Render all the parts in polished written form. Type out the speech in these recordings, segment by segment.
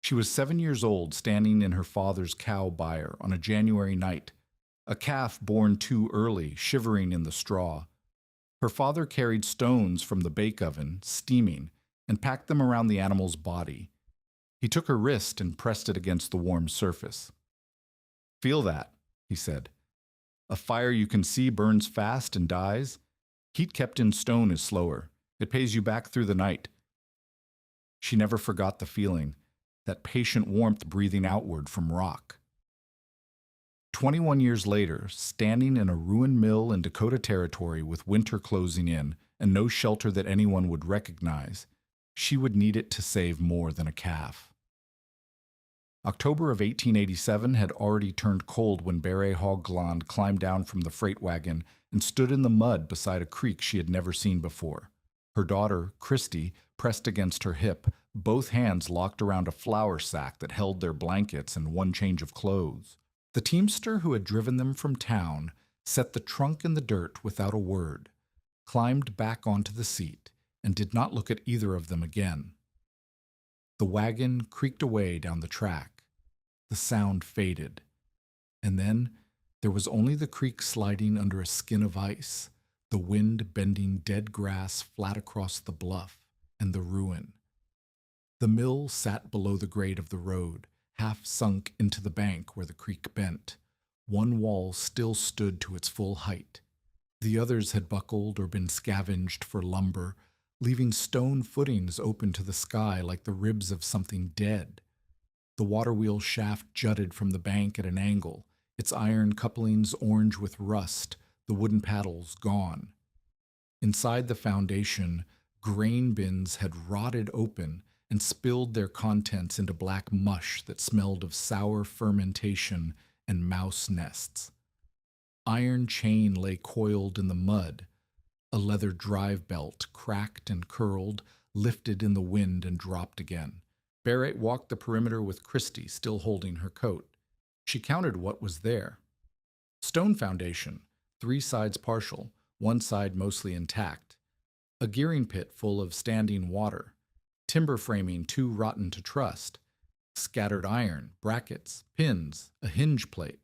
She was 7 years old, standing in her father's cow byre on a January night, a calf born too early, shivering in the straw. Her father carried stones from the bake oven, steaming, and packed them around the animal's body. He took her wrist and pressed it against the warm surface. "Feel that," he said. "A fire you can see burns fast and dies. Heat kept in stone is slower. It pays you back through the night." She never forgot the feeling, that patient warmth breathing outward from rock. 21 years later, standing in a ruined mill in Dakota Territory with winter closing in and no shelter that anyone would recognize, she would need it to save more than a calf. October of 1887 had already turned cold when Beret Haugland climbed down from the freight wagon and stood in the mud beside a creek she had never seen before. Her daughter, Christy, pressed against her hip, both hands locked around a flour sack that held their blankets and one change of clothes. The teamster who had driven them from town set the trunk in the dirt without a word, climbed back onto the seat, and did not look at either of them again. The wagon creaked away down the track. The sound faded, and then there was only the creek sliding under a skin of ice, the wind bending dead grass flat across the bluff, and the ruin. The mill sat below the grade of the road, half sunk into the bank where the creek bent. One wall still stood to its full height. The others had buckled or been scavenged for lumber, leaving stone footings open to the sky like the ribs of something dead. The water wheel shaft jutted from the bank at an angle, its iron couplings orange with rust, the wooden paddles gone. Inside the foundation, grain bins had rotted open and spilled their contents into black mush that smelled of sour fermentation and mouse nests. Iron chain lay coiled in the mud. A leather drive belt, cracked and curled, lifted in the wind and dropped again. Barrett walked the perimeter with Christy still holding her coat. She counted what was there. Stone foundation, 3 sides partial, one side mostly intact. A gearing pit full of standing water. Timber framing too rotten to trust. Scattered iron, brackets, pins, a hinge plate,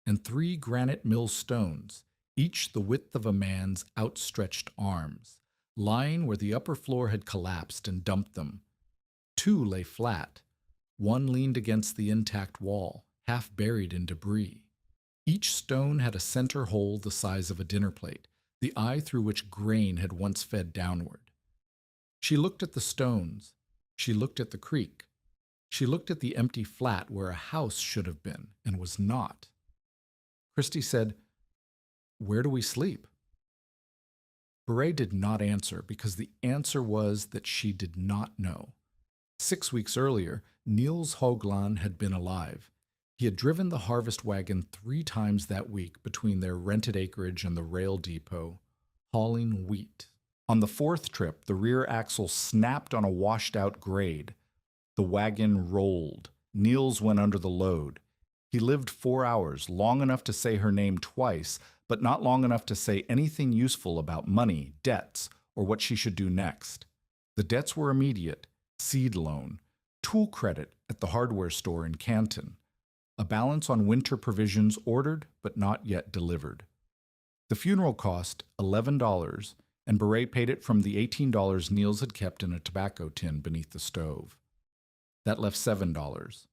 and 3 granite millstones, each the width of a man's outstretched arms, lying where the upper floor had collapsed and dumped them. 2 lay flat. One leaned against the intact wall, half buried in debris. Each stone had a center hole the size of a dinner plate, the eye through which grain had once fed downward. She looked at the stones. She looked at the creek. She looked at the empty flat where a house should have been and was not. Christy said, "Where do we sleep?" Beret did not answer because the answer was that she did not know. 6 weeks earlier, Niels Haugland had been alive. He had driven the harvest wagon 3 times that week between their rented acreage and the rail depot, hauling wheat. On the 4th trip, the rear axle snapped on a washed-out grade. The wagon rolled. Niels went under the load. He lived 4 hours, long enough to say her name twice, but not long enough to say anything useful about money, debts, or what she should do next. The debts were immediate: seed loan, tool credit at the hardware store in Canton, a balance on winter provisions ordered but not yet delivered. The funeral cost $11, and Beret paid it from the $18 Niels had kept in a tobacco tin beneath the stove. That left $7.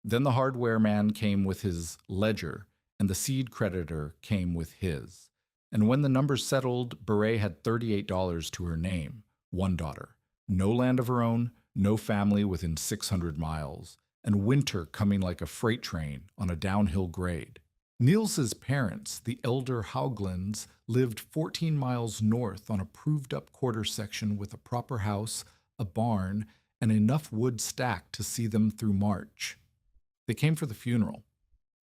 Then the hardware man came with his ledger, and the seed creditor came with his. And when the numbers settled, Beret had $38 to her name, 1 daughter, no land of her own, no family within 600 miles, and winter coming like a freight train on a downhill grade. Niels's parents, the elder Hauglands, lived 14 miles north on a proved-up quarter section with a proper house, a barn, and enough wood stacked to see them through March. They came for the funeral.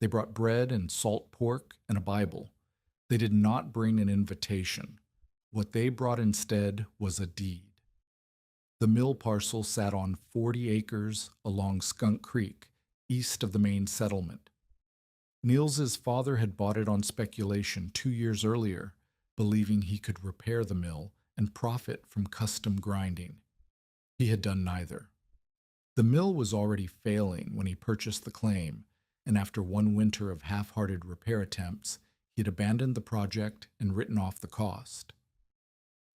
They brought bread and salt pork and a Bible. They did not bring an invitation. What they brought instead was a deed. The mill parcel sat on 40 acres along Skunk Creek, east of the main settlement. Niels's father had bought it on speculation 2 years earlier, believing he could repair the mill and profit from custom grinding. He had done neither. The mill was already failing when he purchased the claim, and after one winter of half-hearted repair attempts, he had abandoned the project and written off the cost.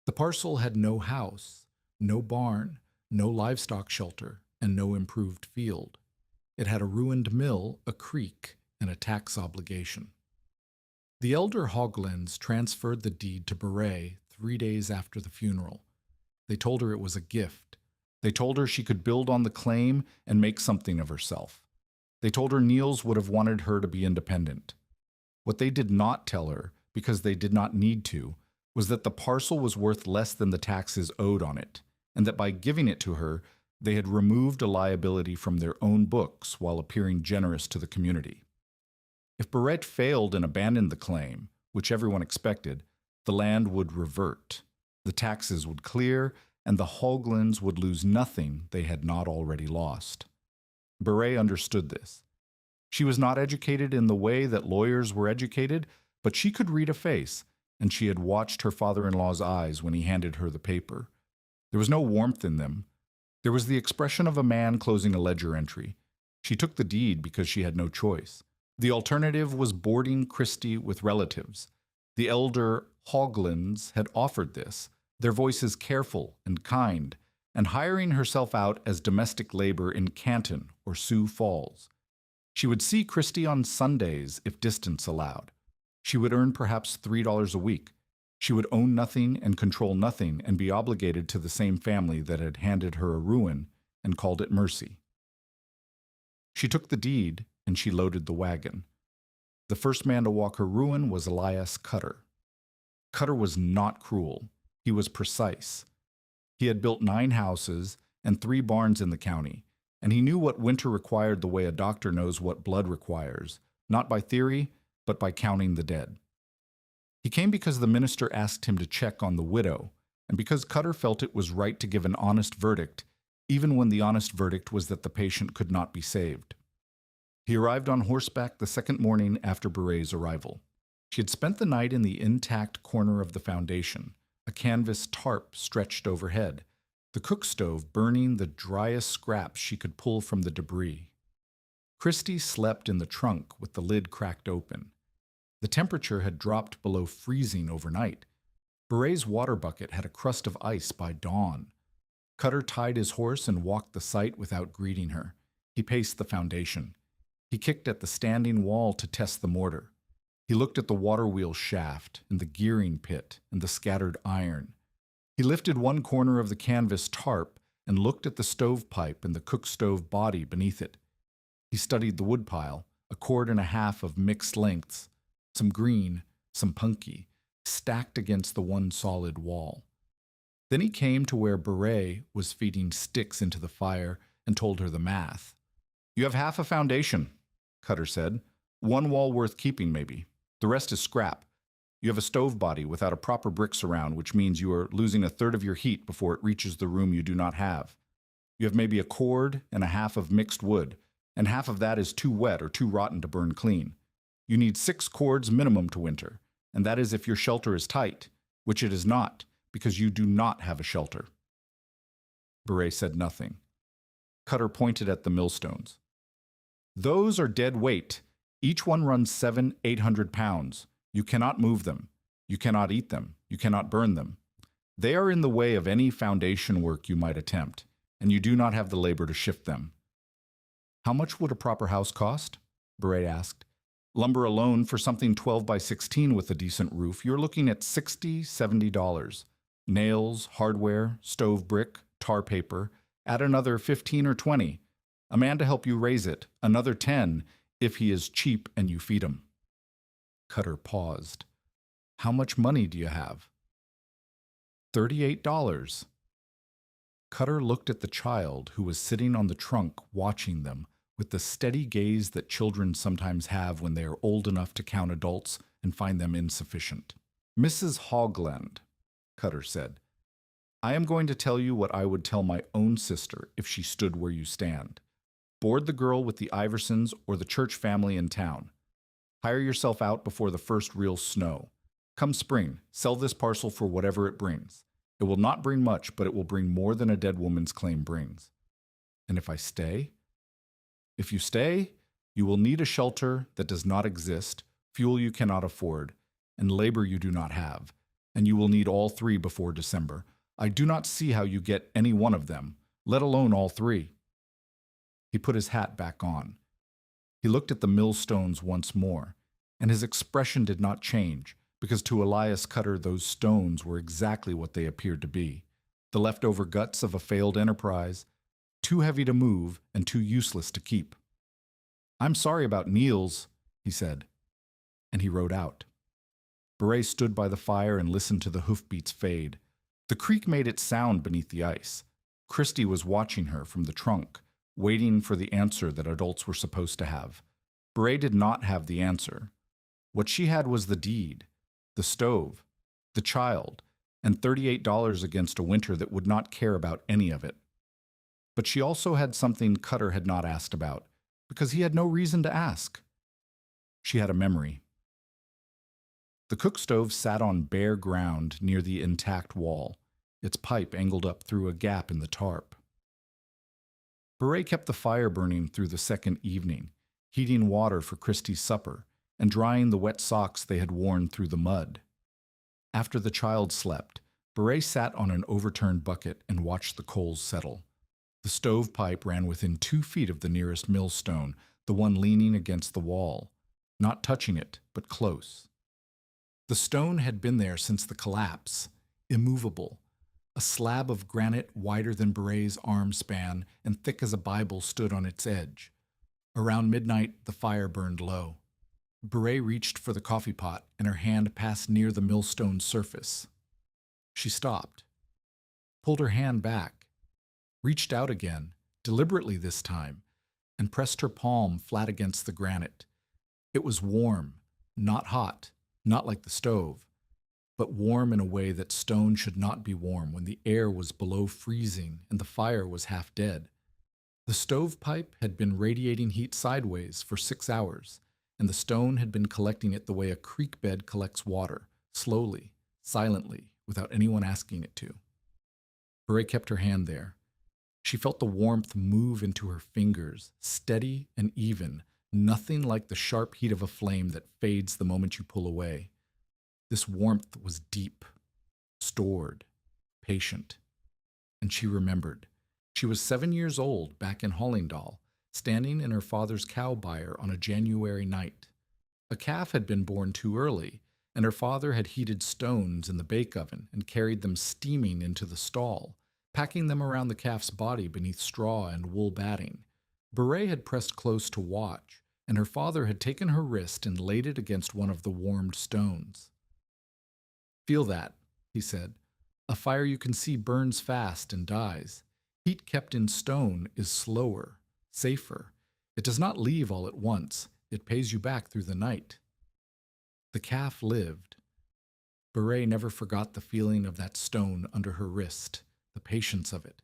The parcel had no house, no barn, no livestock shelter, and no improved field. It had a ruined mill, a creek, and a tax obligation. The elder Hoglins transferred the deed to Beret 3 days after the funeral. They told her it was a gift. They told her she could build on the claim and make something of herself. They told her Niels would have wanted her to be independent. What they did not tell her, because they did not need to, was that the parcel was worth less than the taxes owed on it, and that by giving it to her, they had removed a liability from their own books while appearing generous to the community. If Beret failed and abandoned the claim, which everyone expected, the land would revert, the taxes would clear, and the Hoglins would lose nothing they had not already lost. Beret understood this. She was not educated in the way that lawyers were educated, but she could read a face, and she had watched her father-in-law's eyes when he handed her the paper. There was no warmth in them. There was the expression of a man closing a ledger entry. She took the deed because she had no choice. The alternative was boarding Christie with relatives. The elder Hoglins had offered this, their voices careful and kind, and hiring herself out as domestic labor in Canton or Sioux Falls. She would see Christie on Sundays if distance allowed. She would earn perhaps $3 a week. She would own nothing and control nothing and be obligated to the same family that had handed her a ruin and called it mercy. She took the deed and she loaded the wagon. The first man to walk her ruin was Elias Cutter. Cutter was not cruel. He was precise. He had built 9 houses and 3 barns in the county, and he knew what winter required the way a doctor knows what blood requires, not by theory, but by counting the dead. He came because the minister asked him to check on the widow, and because Cutter felt it was right to give an honest verdict, even when the honest verdict was that the patient could not be saved. He arrived on horseback the second morning after Beret's arrival. She had spent the night in the intact corner of the foundation, a canvas tarp stretched overhead, the cook stove burning the driest scraps she could pull from the debris. Christie slept in the trunk with the lid cracked open. The temperature had dropped below freezing overnight. Beret's water bucket had a crust of ice by dawn. Cutter tied his horse and walked the site without greeting her. He paced the foundation. He kicked at the standing wall to test the mortar. He looked at the water wheel shaft and the gearing pit and the scattered iron. He lifted one corner of the canvas tarp and looked at the stovepipe and the cook stove body beneath it. He studied the woodpile, a cord and a half of mixed lengths, some green, some punky, stacked against the one solid wall. Then he came to where Beret was feeding sticks into the fire and told her the math. "You have half a foundation," Cutter said. "1 wall worth keeping, maybe. The rest is scrap. You have a stove body without a proper bricks around, which means you are losing 1/3 of your heat before it reaches the room you do not have. You have maybe a cord and a half of mixed wood, and half of that is too wet or too rotten to burn clean. You need 6 cords minimum to winter, and that is if your shelter is tight, which it is not, because you do not have a shelter." Beret said nothing. Cutter pointed at the millstones. "Those are dead weight. Each one runs 700-800 pounds. You cannot move them. You cannot eat them. You cannot burn them. They are in the way of any foundation work you might attempt, and you do not have the labor to shift them." "How much would a proper house cost?" Beret asked. "Lumber alone for something 12 by 16 with a decent roof, you're looking at $60-70. Nails, hardware, stove brick, tar paper, add another 15 or 20. A man to help you raise it, another 10, if he is cheap and you feed him." Cutter paused. "How much money do you have?" $38. Cutter looked at the child who was sitting on the trunk watching them with the steady gaze that children sometimes have when they are old enough to count adults and find them insufficient. "Mrs. Hogland," Cutter said, "I am going to tell you what I would tell my own sister if she stood where you stand. Board the girl with the Iversons or the church family in town. Hire yourself out before the first real snow. Come spring, sell this parcel for whatever it brings. It will not bring much, but it will bring more than a dead woman's claim brings. And if I stay? If you stay, you will need a shelter that does not exist, fuel you cannot afford, and labor you do not have, and you will need all three before December. I do not see how you get any one of them, let alone all three. He put his hat back on. He looked at the millstones once more, and his expression did not change, because to Elias Cutter those stones were exactly what they appeared to be, the leftover guts of a failed enterprise, too heavy to move and too useless to keep. "I'm sorry about Niels," he said, and he rode out. Beret stood by the fire and listened to the hoofbeats fade. The creek made its sound beneath the ice. Christy was watching her from the trunk, waiting for the answer that adults were supposed to have. Beret did not have the answer. What she had was the deed, the stove, the child, and $38 against a winter that would not care about any of it. But she also had something Cutter had not asked about, because he had no reason to ask. She had a memory. The cook stove sat on bare ground near the intact wall, its pipe angled up through a gap in the tarp. Beret kept the fire burning through the second evening, heating water for Christy's supper and drying the wet socks they had worn through the mud. After the child slept, Beret sat on an overturned bucket and watched the coals settle. The stovepipe ran within 2 feet of the nearest millstone, the one leaning against the wall, not touching it, but close. The stone had been there since the collapse, immovable. A slab of granite wider than Beret's arm span and thick as a Bible stood on its edge. Around midnight, the fire burned low. Beret reached for the coffee pot, and her hand passed near the millstone's surface. She stopped, pulled her hand back, reached out again, deliberately this time, and pressed her palm flat against the granite. It was warm, not hot, not like the stove, but warm in a way that stone should not be warm when the air was below freezing and the fire was half dead. The stovepipe had been radiating heat sideways for 6 hours, and the stone had been collecting it the way a creek bed collects water, slowly, silently, without anyone asking it to. Beret kept her hand there. She felt the warmth move into her fingers, steady and even, nothing like the sharp heat of a flame that fades the moment you pull away. This warmth was deep, stored, patient. And she remembered. She was 7 years old back in Hallingdal, standing in her father's cow byre on a January night. A calf had been born too early, and her father had heated stones in the bake oven and carried them steaming into the stall, packing them around the calf's body beneath straw and wool batting. Beret had pressed close to watch, and her father had taken her wrist and laid it against one of the warmed stones. "Feel that," he said. "A fire you can see burns fast and dies. Heat kept in stone is slower, safer. It does not leave all at once. It pays you back through the night." The calf lived. Beret never forgot the feeling of that stone under her wrist, the patience of it,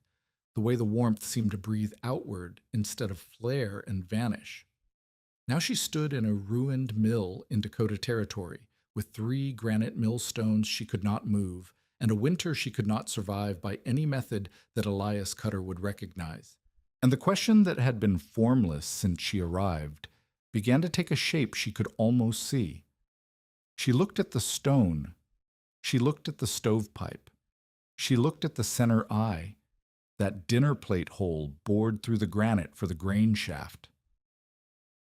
the way the warmth seemed to breathe outward instead of flare and vanish. Now she stood in a ruined mill in Dakota Territory, with 3 granite millstones she could not move, and a winter she could not survive by any method that Elias Cutter would recognize. And the question that had been formless since she arrived began to take a shape she could almost see. She looked at the stone. She looked at the stovepipe. She looked at the center eye, that dinner plate hole bored through the granite for the grain shaft.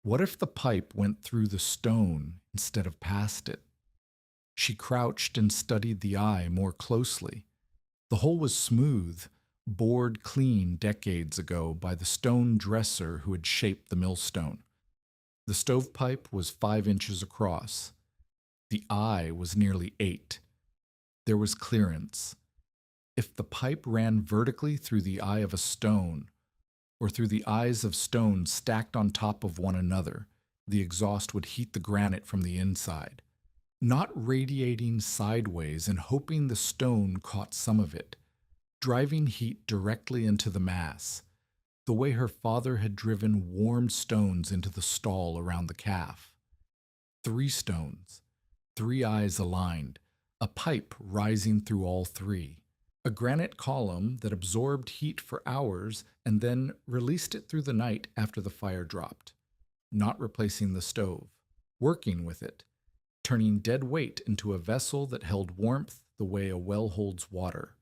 What if the pipe went through the stone instead of past it? She crouched and studied the eye more closely. The hole was smooth, bored clean decades ago by the stone dresser who had shaped the millstone. The stovepipe was 5 inches across. The eye was nearly 8. There was clearance. If the pipe ran vertically through the eye of a stone, or through the eyes of stone stacked on top of one another, the exhaust would heat the granite from the inside, not radiating sideways and hoping the stone caught some of it, driving heat directly into the mass, the way her father had driven warmed stones into the stall around the calf. 3 stones, 3 eyes aligned, a pipe rising through all 3. A granite column that absorbed heat for hours and then released it through the night after the fire dropped, not replacing the stove, working with it, turning dead weight into a vessel that held warmth the way a well holds water.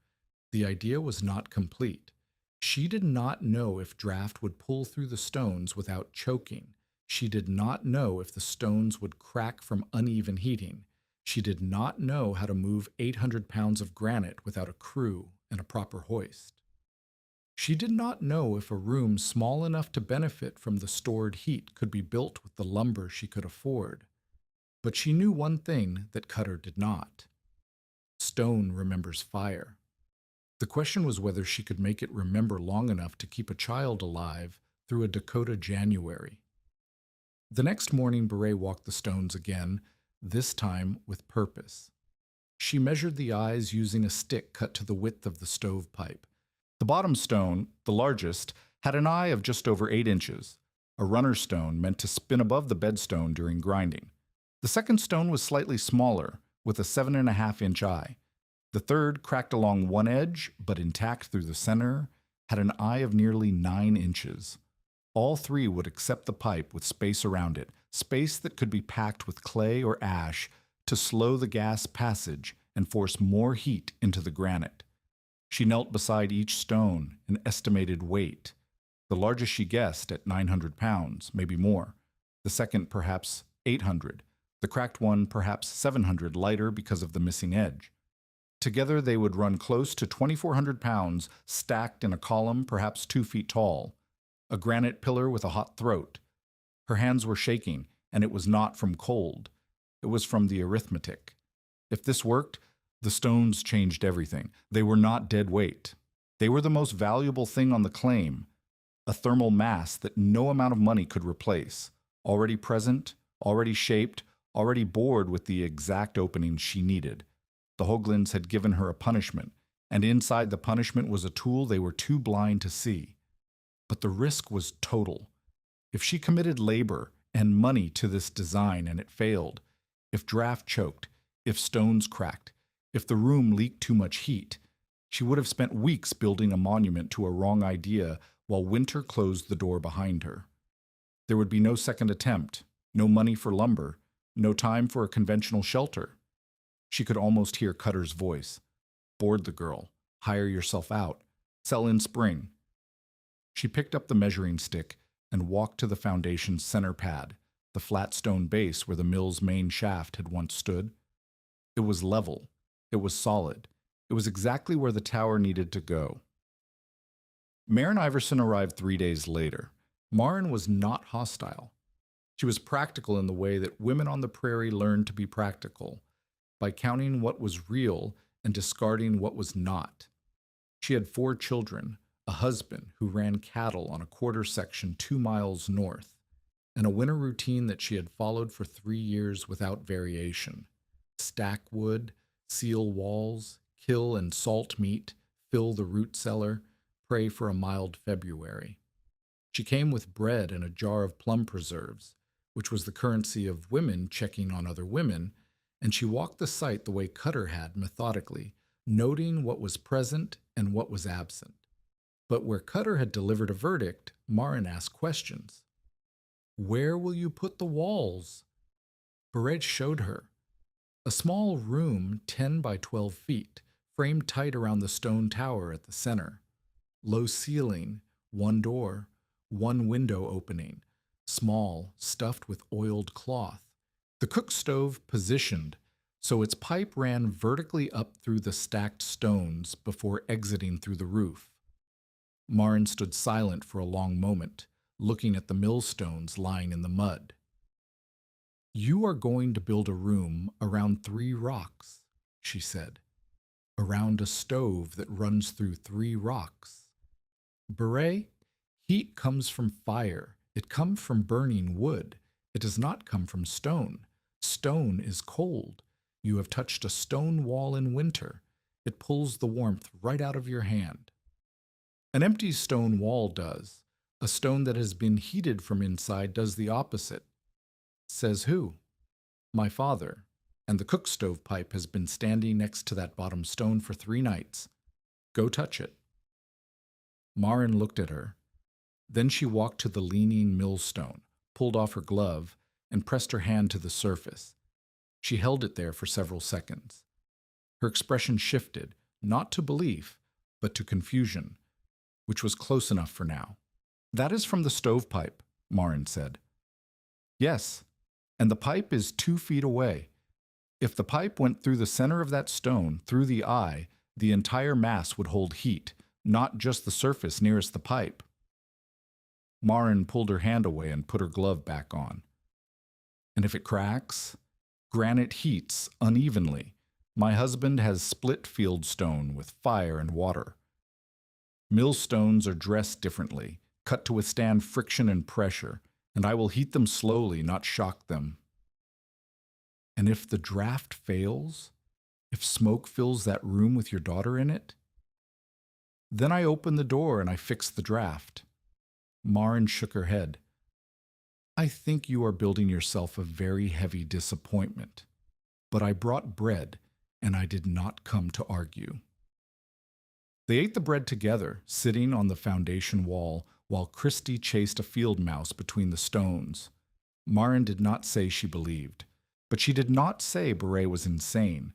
The idea was not complete. She did not know if draft would pull through the stones without choking. She did not know if the stones would crack from uneven heating. She did not know how to move 800 pounds of granite without a crew and a proper hoist. She did not know if a room small enough to benefit from the stored heat could be built with the lumber she could afford. But she knew one thing that Cutter did not. Stone remembers fire. The question was whether she could make it remember long enough to keep a child alive through a Dakota January. The next morning, Beret walked the stones again, this time with purpose. She measured the eyes using a stick cut to the width of the stovepipe. The bottom stone, the largest, had an eye of just over 8 inches, a runner stone meant to spin above the bedstone during grinding. The second stone was slightly smaller, with a 7.5-inch eye. The third, cracked along one edge, but intact through the center, had an eye of nearly 9 inches. All three would accept the pipe with space around it, space that could be packed with clay or ash to slow the gas passage and force more heat into the granite. She knelt beside each stone and estimated weight. The largest she guessed at 900 pounds, maybe more. The second perhaps 800. The cracked one perhaps 700 lighter because of the missing edge. Together they would run close to 2,400 pounds stacked in a column perhaps 2 feet tall. A granite pillar with a hot throat. Her hands were shaking, and it was not from cold. It was from the arithmetic. If this worked, the stones changed everything. They were not dead weight. They were the most valuable thing on the claim, a thermal mass that no amount of money could replace, already present, already shaped, already bored with the exact opening she needed. The Hoaglands had given her a punishment, and inside the punishment was a tool they were too blind to see. But the risk was total. If she committed labor and money to this design and it failed, if draft choked, if stones cracked, if the room leaked too much heat, she would have spent weeks building a monument to a wrong idea while winter closed the door behind her. There would be no second attempt, no money for lumber, no time for a conventional shelter. She could almost hear Cutter's voice. Board the girl. Hire yourself out. Sell in spring. She picked up the measuring stick and walked to the foundation's center pad, the flat stone base where the mill's main shaft had once stood. It was level. It was solid. It was exactly where the tower needed to go. Maren Iverson arrived 3 days later. Maren was not hostile. She was practical in the way that women on the prairie learned to be practical, by counting what was real and discarding what was not. She had 4 children, a husband who ran cattle on a quarter section 2 miles north, and a winter routine that she had followed for 3 years without variation. Stack wood, seal walls, kill and salt meat, fill the root cellar, pray for a mild February. She came with bread and a jar of plum preserves, which was the currency of women checking on other women, and she walked the site the way Cutter had methodically, noting what was present and what was absent. But where Cutter had delivered a verdict, Maren asked questions. Where will you put the walls? Beret showed her. A small room 10 by 12 feet, framed tight around the stone tower at the center. Low ceiling, 1 door, 1 window opening, small, stuffed with oiled cloth. The cook stove positioned so its pipe ran vertically up through the stacked stones before exiting through the roof. Maren stood silent for a long moment, looking at the millstones lying in the mud. You are going to build a room around 3 rocks, she said. Around a stove that runs through 3 rocks. Beret, heat comes from fire. It comes from burning wood. It does not come from stone. Stone is cold. You have touched a stone wall in winter. It pulls the warmth right out of your hand. An empty stone wall does. A stone that has been heated from inside does the opposite. Says who? My father. And the cook stove pipe has been standing next to that bottom stone for 3 nights. Go touch it. Marin looked at her. Then she walked to the leaning millstone, pulled off her glove, and pressed her hand to the surface. She held it there for several seconds. Her expression shifted, not to belief, but to confusion, which was close enough for now. That is from the stovepipe, Marin said. Yes, and the pipe is 2 feet away. If the pipe went through the center of that stone, through the eye, the entire mass would hold heat, not just the surface nearest the pipe. Marin pulled her hand away and put her glove back on. And if it cracks? Granite heats unevenly. My husband has split field stone with fire and water. Millstones are dressed differently, cut to withstand friction and pressure, and I will heat them slowly, not shock them. And if the draft fails, if smoke fills that room with your daughter in it, then I open the door and I fix the draft. Marin shook her head. I think you are building yourself a very heavy disappointment. But I brought bread, and I did not come to argue. They ate the bread together, sitting on the foundation wall, while Christy chased a field mouse between the stones. Marin did not say she believed, but she did not say Beret was insane.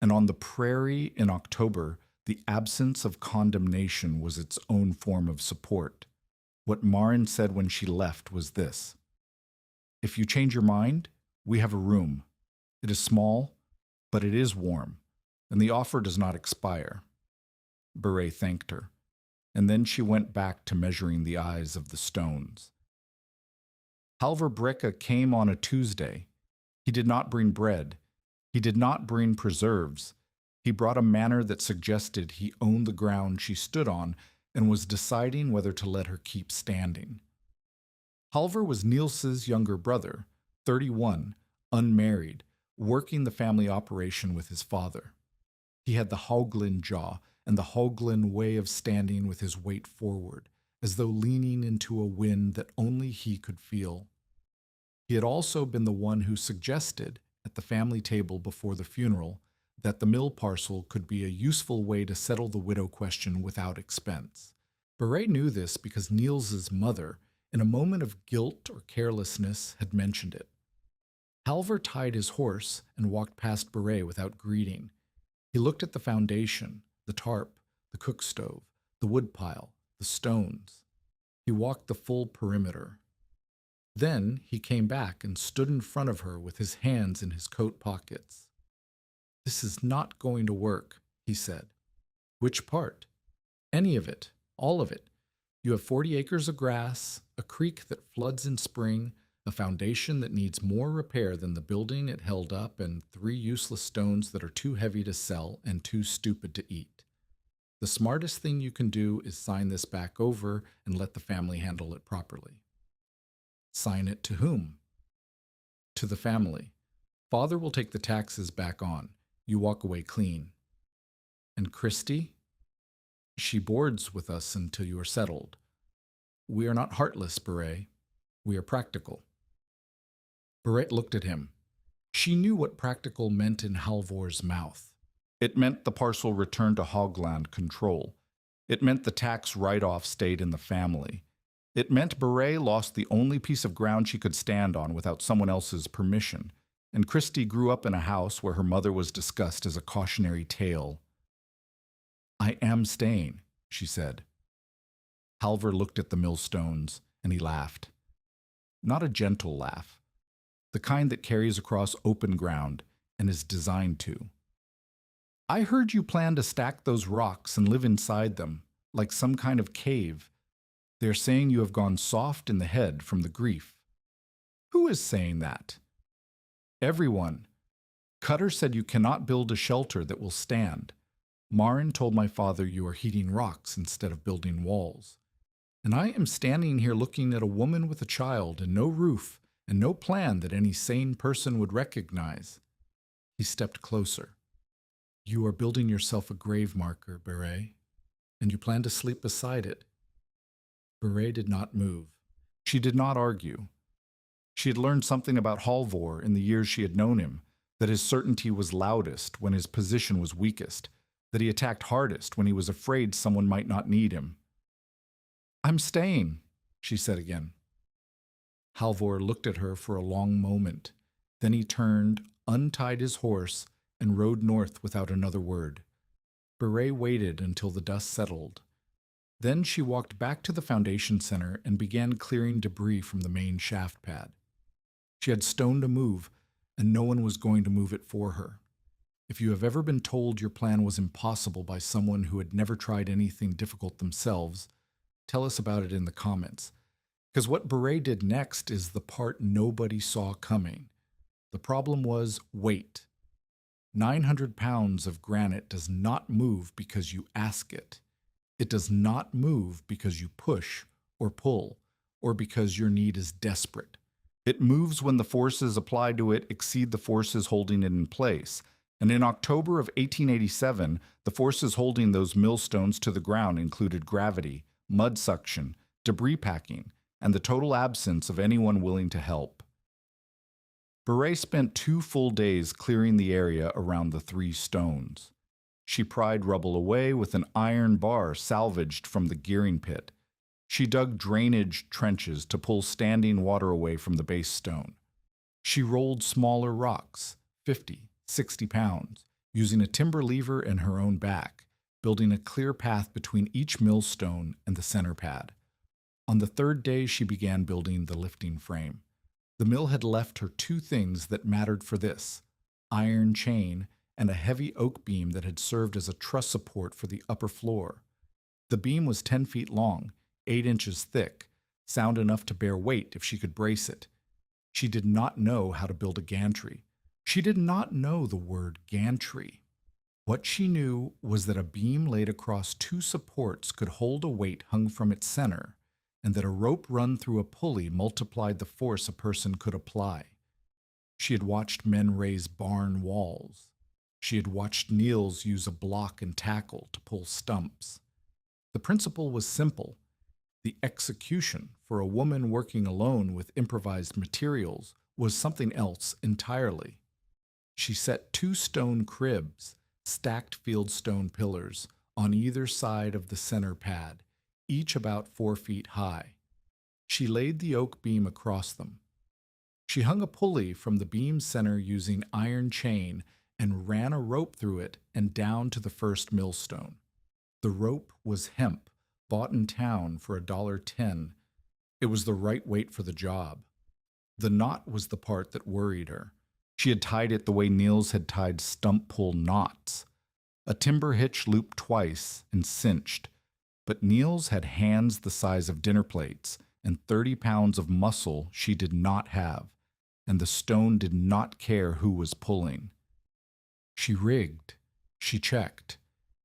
And on the prairie in October, the absence of condemnation was its own form of support. What Marin said when she left was this: if you change your mind, we have a room. It is small, but it is warm, and the offer does not expire. Beret thanked her, and then she went back to measuring the eyes of the stones. Halvor Brekke came on a Tuesday. He did not bring bread. He did not bring preserves. He brought a manner that suggested he owned the ground she stood on and was deciding whether to let her keep standing. Halvor was Niels's younger brother, 31, unmarried, working the family operation with his father. He had the Haugland jaw and the Haugland way of standing with his weight forward, as though leaning into a wind that only he could feel. He had also been the one who suggested, at the family table before the funeral, that the mill parcel could be a useful way to settle the widow question without expense. Beret knew this because Niels's mother, in a moment of guilt or carelessness, had mentioned it. Halvor tied his horse and walked past Beret without greeting. He looked at the foundation, the tarp, the cook stove, the woodpile, the stones. He walked the full perimeter. Then he came back and stood in front of her with his hands in his coat pockets. "This is not going to work," he said. "Which part?" "Any of it, all of it. You have 40 acres of grass, a creek that floods in spring, a foundation that needs more repair than the building it held up, and 3 useless stones that are too heavy to sell and too stupid to eat. The smartest thing you can do is sign this back over and let the family handle it properly." "Sign it to whom?" "To the family. Father will take the taxes back on. You walk away clean." "And Christy?" "She boards with us until you are settled. We are not heartless, Beret. We are practical." Beret looked at him. She knew what practical meant in Halvor's mouth. It meant the parcel returned to Haugland control. It meant the tax write-off stayed in the family. It meant Beret lost the only piece of ground she could stand on without someone else's permission, and Christy grew up in a house where her mother was discussed as a cautionary tale. "I am staying," she said. Halvor looked at the millstones, and he laughed. Not a gentle laugh, the kind that carries across open ground and is designed to. "I heard you plan to stack those rocks and live inside them, like some kind of cave. They are saying you have gone soft in the head from the grief." "Who is saying that?" "Everyone. Cutter said you cannot build a shelter that will stand. Marin told my father you are heating rocks instead of building walls. And I am standing here looking at a woman with a child and no roof and no plan that any sane person would recognize." He stepped closer. "You are building yourself a grave marker, Beret, and you plan to sleep beside it." Beret did not move. She did not argue. She had learned something about Halvor in the years she had known him, that his certainty was loudest when his position was weakest, that he attacked hardest when he was afraid someone might not need him. "I'm staying," she said again. Halvor looked at her for a long moment. Then he turned, untied his horse, and rode north without another word. Beret waited until the dust settled. Then she walked back to the foundation center and began clearing debris from the main shaft pad. She had stone to move, and no one was going to move it for her. If you have ever been told your plan was impossible by someone who had never tried anything difficult themselves, tell us about it in the comments. Because what Beret did next is the part nobody saw coming. The problem was weight. 900 pounds of granite does not move because you ask it. It does not move because you push or pull or because your need is desperate. It moves when the forces applied to it exceed the forces holding it in place. And in October of 1887, the forces holding those millstones to the ground included gravity, mud suction, debris packing, and the total absence of anyone willing to help. Beret spent 2 full days clearing the area around the 3 stones. She pried rubble away with an iron bar salvaged from the gearing pit. She dug drainage trenches to pull standing water away from the base stone. She rolled smaller rocks, 50, 60 pounds, using a timber lever and her own back, building a clear path between each millstone and the center pad. On the 3rd day, she began building the lifting frame. The mill had left her 2 things that mattered for this: iron chain and a heavy oak beam that had served as a truss support for the upper floor. The beam was 10 feet long, 8 inches thick, sound enough to bear weight if she could brace it. She did not know how to build a gantry. She did not know the word gantry. What she knew was that a beam laid across 2 supports could hold a weight hung from its center, and that a rope run through a pulley multiplied the force a person could apply. She had watched men raise barn walls. She had watched Niels use a block and tackle to pull stumps. The principle was simple. The execution, for a woman working alone with improvised materials, was something else entirely. She set 2 stone cribs, stacked fieldstone pillars, on either side of the center pad, each about 4 feet high. She laid the oak beam across them. She hung a pulley from the beam center using iron chain and ran a rope through it and down to the first millstone. The rope was hemp, bought in town for $1.10. It was the right weight for the job. The knot was the part that worried her. She had tied it the way Niels had tied stump pull knots. A timber hitch looped twice and cinched, but Niels had hands the size of dinner plates and 30 pounds of muscle she did not have, and the stone did not care who was pulling. She rigged, she checked,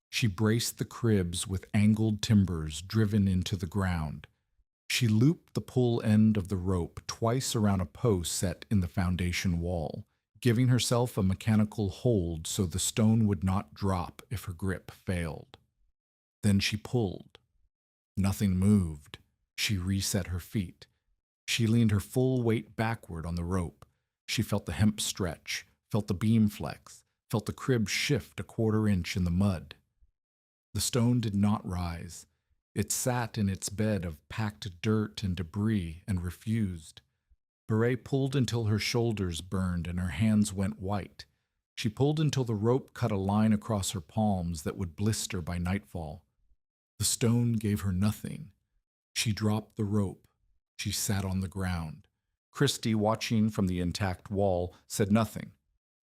she braced the cribs with angled timbers driven into the ground. She looped the pull end of the rope twice around a post set in the foundation wall, giving herself a mechanical hold so the stone would not drop if her grip failed. Then she pulled. Nothing moved. She reset her feet. She leaned her full weight backward on the rope. She felt the hemp stretch, felt the beam flex, felt the crib shift a 1/4 inch in the mud. The stone did not rise. It sat in its bed of packed dirt and debris and refused. Beret pulled until her shoulders burned and her hands went white. She pulled until the rope cut a line across her palms that would blister by nightfall. The stone gave her nothing. She dropped the rope. She sat on the ground. Christy, watching from the intact wall, said nothing.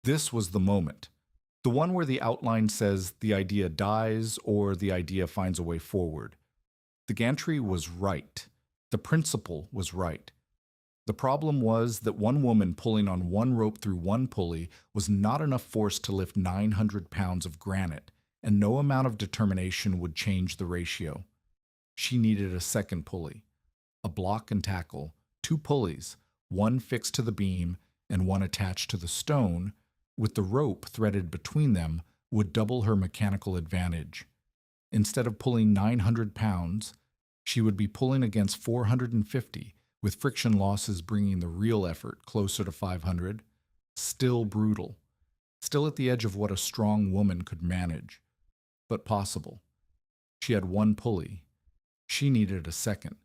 This was the moment. The one where the outline says the idea dies or the idea finds a way forward. The gantry was right. The principle was right. The problem was that one woman pulling on one rope through one pulley was not enough force to lift 900 pounds of granite, and no amount of determination would change the ratio. She needed a second pulley, a block and tackle, 2 pulleys, one fixed to the beam and one attached to the stone, with the rope threaded between them, would double her mechanical advantage. Instead of pulling 900 pounds, she would be pulling against 450, with friction losses bringing the real effort closer to 500. Still brutal. Still at the edge of what a strong woman could manage. but possible. She had one pulley. She needed a second.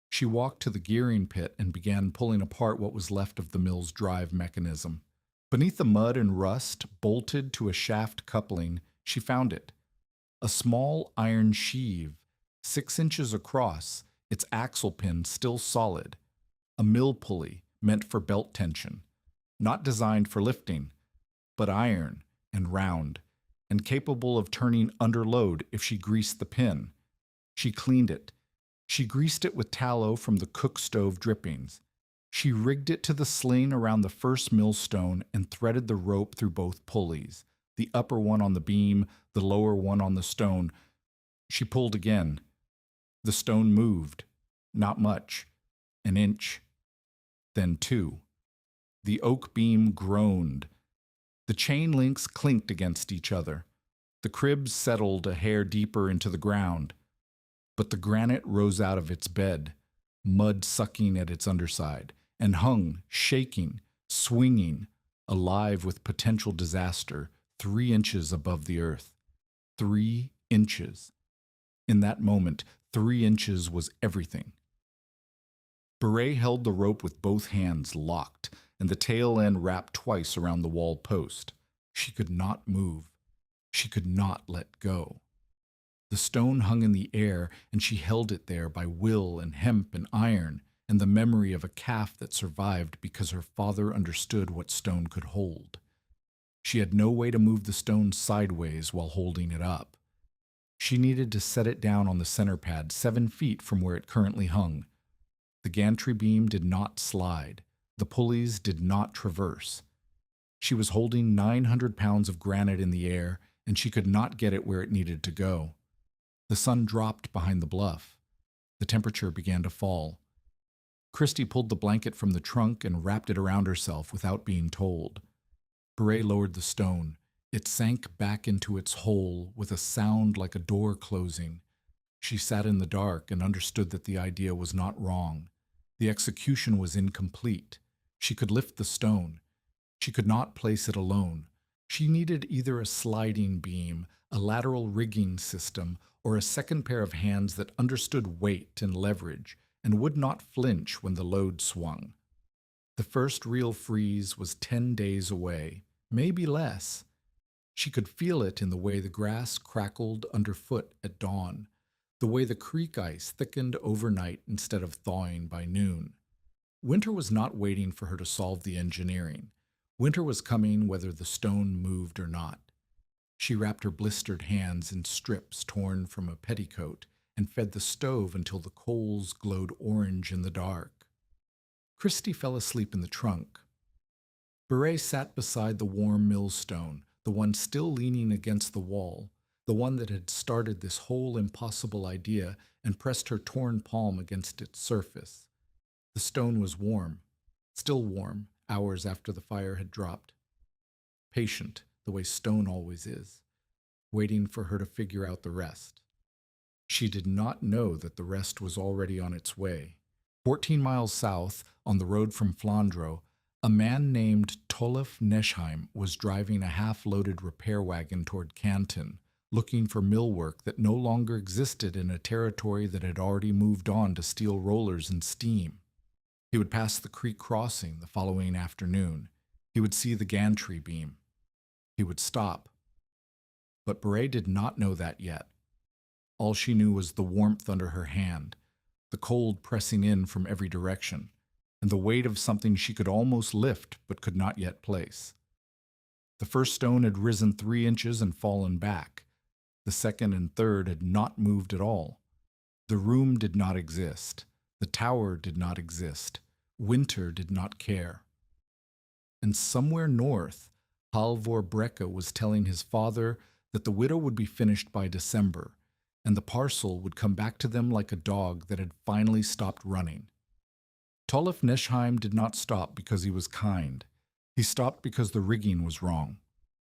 She walked to the gearing pit and began pulling apart what was left of the mill's drive mechanism. Beneath the mud and rust, bolted to a shaft coupling, she found it. A small iron sheave, 6 inches across, its axle pin still solid. A mill pulley meant for belt tension. Not designed for lifting, but iron and round, and capable of turning under load if she greased the pin. She cleaned it. She greased it with tallow from the cook stove drippings. She rigged it to the sling around the first millstone and threaded the rope through both pulleys, the upper one on the beam, the lower one on the stone. She pulled again. The stone moved. Not much. An inch. Then 2. The oak beam groaned. The chain links clinked against each other. The cribs settled a hair deeper into the ground. But the granite rose out of its bed, mud sucking at its underside, and hung, shaking, swinging, alive with potential disaster, 3 inches above the earth. 3 inches. In that moment, 3 inches was everything. Beret held the rope with both hands locked, and the tail end wrapped twice around the wall post. She could not move. She could not let go. The stone hung in the air, and she held it there by will and hemp and iron, and the memory of a calf that survived because her father understood what stone could hold. She had no way to move the stone sideways while holding it up. She needed to set it down on the center pad 7 feet from where it currently hung. The gantry beam did not slide. The pulleys did not traverse. She was holding 900 pounds of granite in the air, and she could not get it where it needed to go. The sun dropped behind the bluff. The temperature began to fall. Christy pulled the blanket from the trunk and wrapped it around herself without being told. Beret lowered the stone. It sank back into its hole with a sound like a door closing. She sat in the dark and understood that the idea was not wrong. The execution was incomplete. She could lift the stone. She could not place it alone. She needed either a sliding beam, a lateral rigging system, or a second pair of hands that understood weight and leverage and would not flinch when the load swung. The first real freeze was 10 days away, maybe less. She could feel it in the way the grass crackled underfoot at dawn, the way the creek ice thickened overnight instead of thawing by noon. Winter was not waiting for her to solve the engineering. Winter was coming whether the stone moved or not. She wrapped her blistered hands in strips torn from a petticoat and fed the stove until the coals glowed orange in the dark. Christy fell asleep in the trunk. Beret sat beside the warm millstone, the one still leaning against the wall, the one that had started this whole impossible idea, and pressed her torn palm against its surface. The stone was warm, still warm, hours after the fire had dropped. Patient, the way stone always is, waiting for her to figure out the rest. She did not know that the rest was already on its way. 14 miles south, on the road from Flandro, a man named Tolef Neschheim was driving a half-loaded repair wagon toward Canton, looking for millwork that no longer existed in a territory that had already moved on to steel rollers and steam. He would pass the creek crossing the following afternoon. He would see the gantry beam. He would stop. But Beret did not know that yet. All she knew was the warmth under her hand, the cold pressing in from every direction, and the weight of something she could almost lift but could not yet place. The first stone had risen 3 inches and fallen back. The second and third had not moved at all. The room did not exist. The tower did not exist. Winter did not care. And somewhere north, Halvor Brekke was telling his father that the widow would be finished by December, and the parcel would come back to them like a dog that had finally stopped running. Tolef Neschheim did not stop because he was kind. He stopped because the rigging was wrong.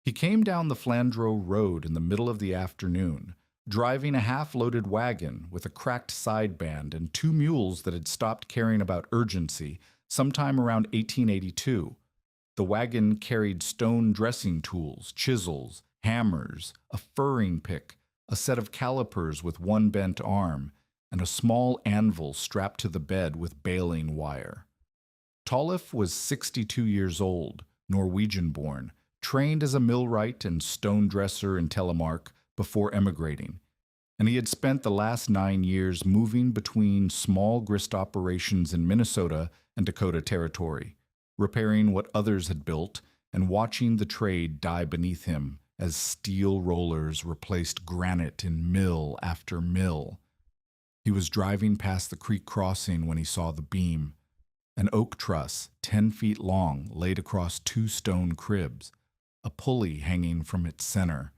He came down the Flandro road in the middle of the afternoon, driving a half-loaded wagon with a cracked sideband and 2 mules that had stopped caring about urgency sometime around 1882. The wagon carried stone dressing tools, chisels, hammers, a furring pick, a set of calipers with one bent arm, and a small anvil strapped to the bed with baling wire. Tollef was 62 years old, Norwegian-born, trained as a millwright and stone dresser in Telemark before emigrating, and he had spent the last 9 years moving between small grist operations in Minnesota and Dakota Territory, repairing what others had built and watching the trade die beneath him as steel rollers replaced granite in mill after mill. He was driving past the creek crossing when he saw the beam, an oak truss 10 feet long laid across 2 stone cribs, a pulley hanging from its center,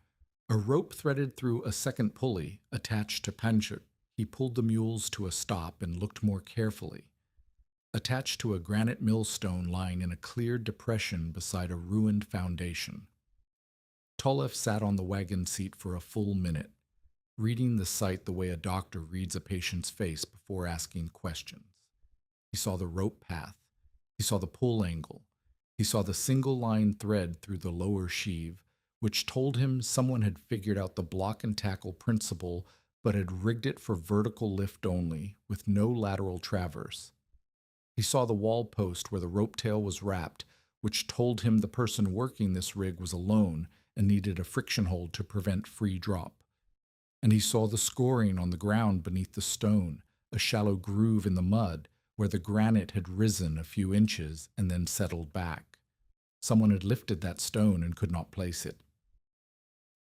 a rope threaded through a second pulley attached to panchet. He pulled the mules to a stop and looked more carefully. Attached to a granite millstone lying in a cleared depression beside a ruined foundation. Tollef sat on the wagon seat for a full minute, reading the sight the way a doctor reads a patient's face before asking questions. He saw the rope path. He saw the pull angle. He saw the single line thread through the lower sheave, which told him someone had figured out the block and tackle principle but had rigged it for vertical lift only, with no lateral traverse. He saw the wall post where the rope tail was wrapped, which told him the person working this rig was alone and needed a friction hold to prevent free drop. And he saw the scoring on the ground beneath the stone, a shallow groove in the mud where the granite had risen a few inches and then settled back. Someone had lifted that stone and could not place it.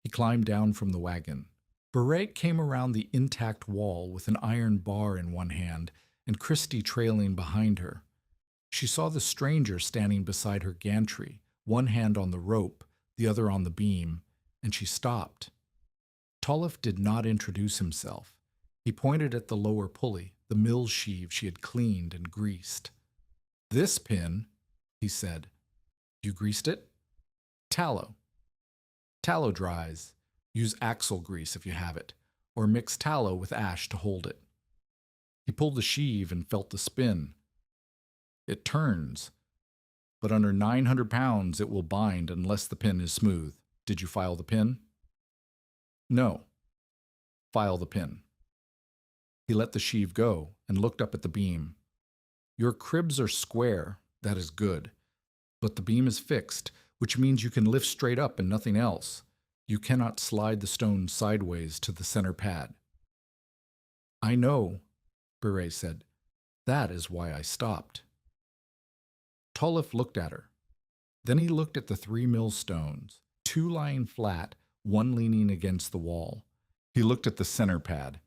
He climbed down from the wagon. Beret came around the intact wall with an iron bar in one hand and Christie trailing behind her. She saw the stranger standing beside her gantry, one hand on the rope, the other on the beam, and she stopped. Tollef did not introduce himself. He pointed at the lower pulley, the mill sheave she had cleaned and greased. "This pin," he said. "You greased it?" "Tallow. Tallow dries. Use axle grease if you have it, or mix tallow with ash to hold it." He pulled the sheave and felt the spin. "It turns, but under 900 pounds it will bind unless the pin is smooth. Did you file the pin?" "No." "File the pin." He let the sheave go and looked up at the beam. "Your cribs are square, that is good, but the beam is fixed, which means you can lift straight up and nothing else. You cannot slide the stone sideways to the center pad." "I know," Beret said. "That is why I stopped." Tollef looked at her. Then he looked at the 3 millstones, 2 lying flat, 1 leaning against the wall. He looked at the center pad.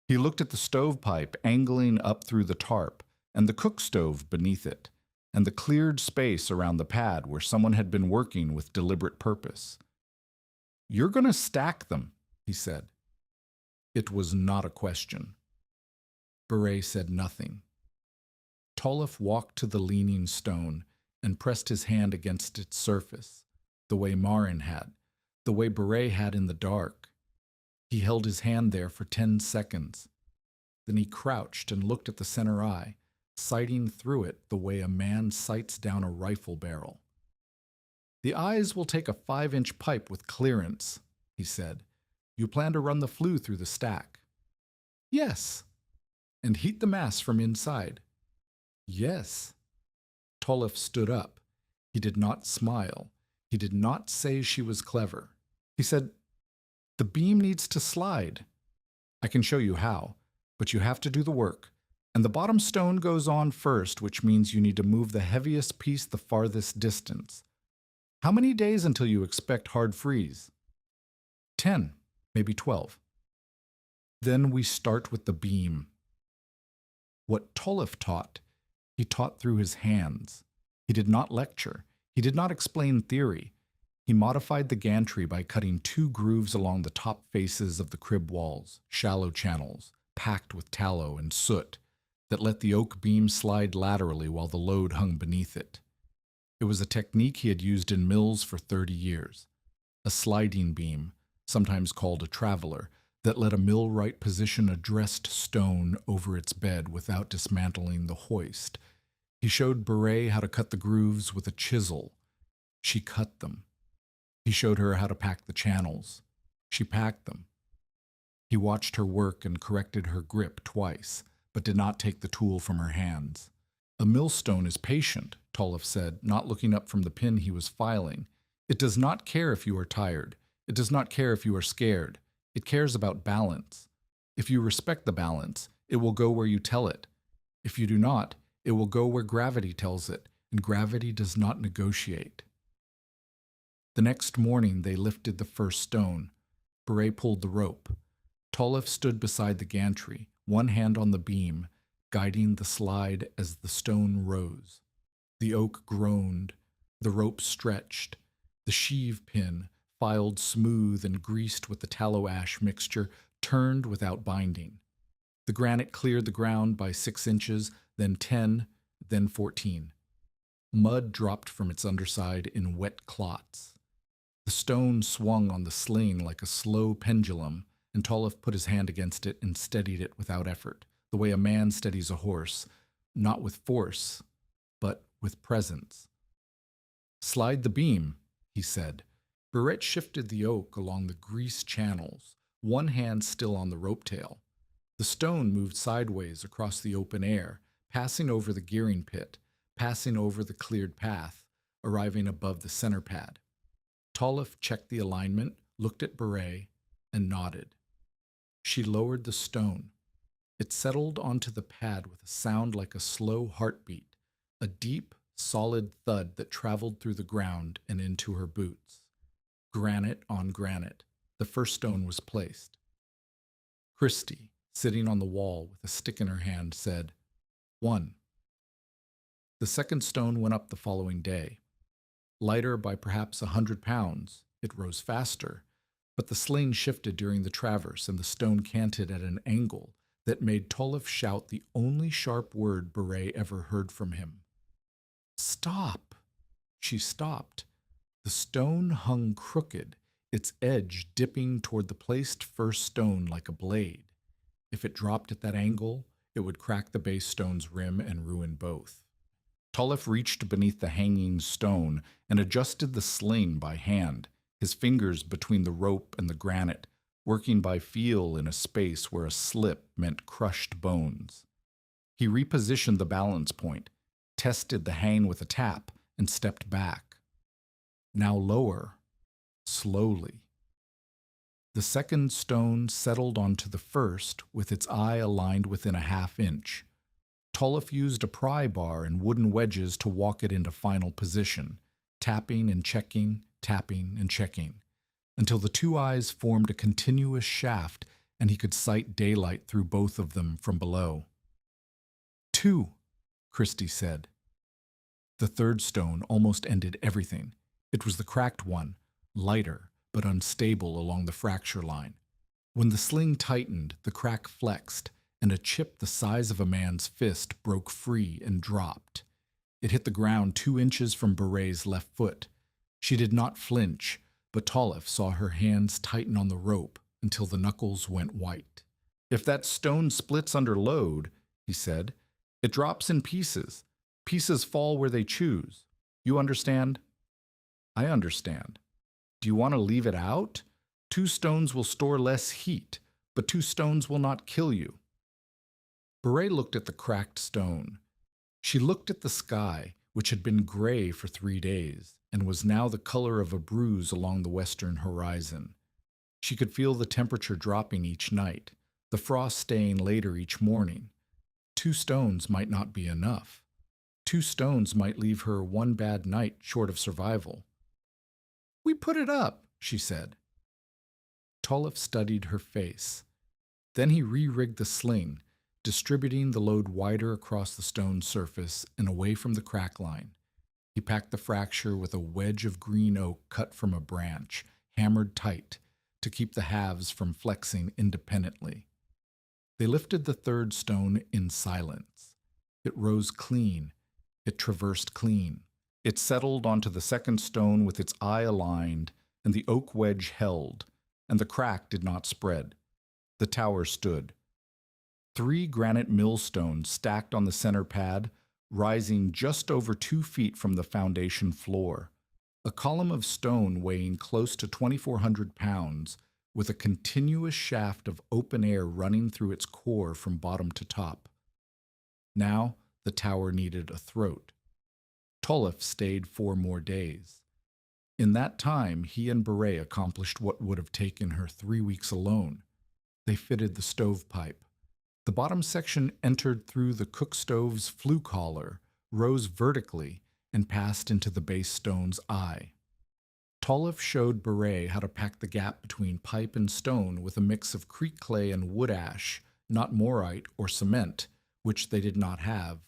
He looked at the stovepipe angling up through the tarp, and the cook stove beneath it, and the cleared space around the pad where someone had been working with deliberate purpose. "You're going to stack them," he said. It was not a question. Beret said nothing. Tollef walked to the leaning stone and pressed his hand against its surface, the way Marin had, the way Beret had in the dark. He held his hand there for 10 seconds. Then he crouched and looked at the center eye, sighting through it the way a man sights down a rifle barrel. "The eyes will take a 5-inch pipe with clearance," he said. "You plan to run the flue through the stack?" "Yes." "And heat the mass from inside?" "Yes." Tollef stood up. He did not smile. He did not say she was clever. He said, "The beam needs to slide. I can show you how, but you have to do the work. And the bottom stone goes on first, which means you need to move the heaviest piece the farthest distance. How many days until you expect hard freeze?" 10, maybe 12. "Then we start with the beam." What Tollef taught, he taught through his hands. He did not lecture. He did not explain theory. He modified the gantry by cutting 2 grooves along the top faces of the crib walls, shallow channels, packed with tallow and soot, that let the oak beam slide laterally while the load hung beneath it. It was a technique he had used in mills for 30 years. A sliding beam, sometimes called a traveler, that let a millwright position a dressed stone over its bed without dismantling the hoist. He showed Beret how to cut the grooves with a chisel. She cut them. He showed her how to pack the channels. She packed them. He watched her work and corrected her grip twice, but did not take the tool from her hands. A millstone is patient, Tolliff said, not looking up from the pin he was filing. It does not care if you are tired. It does not care if you are scared. It cares about balance. If you respect the balance, it will go where you tell it. If you do not, it will go where gravity tells it, and gravity does not negotiate. The next morning they lifted the first stone. Beret pulled the rope. Tolliff stood beside the gantry, one hand on the beam, guiding the slide as the stone rose. The oak groaned. The rope stretched. The sheave pin, filed smooth and greased with the tallow ash mixture, turned without binding. The granite cleared the ground by 6 inches, then 10, then 14. Mud dropped from its underside in wet clots. The stone swung on the sling like a slow pendulum, and Tolliff put his hand against it and steadied it without effort, the way a man steadies a horse, not with force, but with presence. "Slide the beam," he said. Barrett shifted the oak along the grease channels, one hand still on the rope tail. The stone moved sideways across the open air, passing over the gearing pit, passing over the cleared path, arriving above the center pad. Tolliff checked the alignment, looked at Beret, and nodded. She lowered the stone. It settled onto the pad with a sound like a slow heartbeat, a deep, solid thud that traveled through the ground and into her boots. Granite on granite, the first stone was placed. Christie, sitting on the wall with a stick in her hand, said, "1." The second stone went up the following day. Lighter by perhaps 100 pounds, it rose faster, but the sling shifted during the traverse and the stone canted at an angle that made Tolliff shout the only sharp word Beret ever heard from him. "Stop!" She stopped. The stone hung crooked, its edge dipping toward the placed first stone like a blade. If it dropped at that angle, it would crack the base stone's rim and ruin both. Tolliff reached beneath the hanging stone and adjusted the sling by hand, his fingers between the rope and the granite, working by feel in a space where a slip meant crushed bones. He repositioned the balance point, tested the hang with a tap, and stepped back. Now lower, slowly. The second stone settled onto the first with its eye aligned within a half-inch. Tolliff used a pry bar and wooden wedges to walk it into final position, tapping and checking, until the two eyes formed a continuous shaft and he could sight daylight through both of them from below. 2, Christie said. The third stone almost ended everything. It was the cracked one, lighter but unstable along the fracture line. When the sling tightened, the crack flexed, and a chip the size of a man's fist broke free and dropped. It hit the ground 2 inches from Beret's left foot. She did not flinch, but Tolliff saw her hands tighten on the rope until the knuckles went white. "If that stone splits under load," he said, "it drops in pieces. Pieces fall where they choose. You understand?" "I understand. Do you want to leave it out? 2 stones will store less heat, but 2 stones will not kill you." Beret looked at the cracked stone. She looked at the sky, which had been gray for 3 days, and was now the color of a bruise along the western horizon. She could feel the temperature dropping each night, the frost staying later each morning. 2 stones might not be enough. 2 stones might leave her 1 bad night short of survival. "We put it up," she said. Tolliff studied her face. Then he re-rigged the sling, distributing the load wider across the stone surface and away from the crack line. He packed the fracture with a wedge of green oak cut from a branch, hammered tight, to keep the halves from flexing independently. They lifted the third stone in silence. It rose clean. It traversed clean. It settled onto the second stone with its eye aligned, and the oak wedge held, and the crack did not spread. The tower stood. 3 granite millstones stacked on the center pad, rising just over 2 feet from the foundation floor. A column of stone weighing close to 2,400 pounds, with a continuous shaft of open air running through its core from bottom to top. Now the tower needed a throat. Toluf stayed 4 more days. In that time, he and Beret accomplished what would have taken her 3 weeks alone. They fitted the stovepipe. The bottom section entered through the cook stove's flue collar, rose vertically, and passed into the base stone's eye. Toluf showed Beret how to pack the gap between pipe and stone with a mix of creek clay and wood ash, not morite or cement, which they did not have,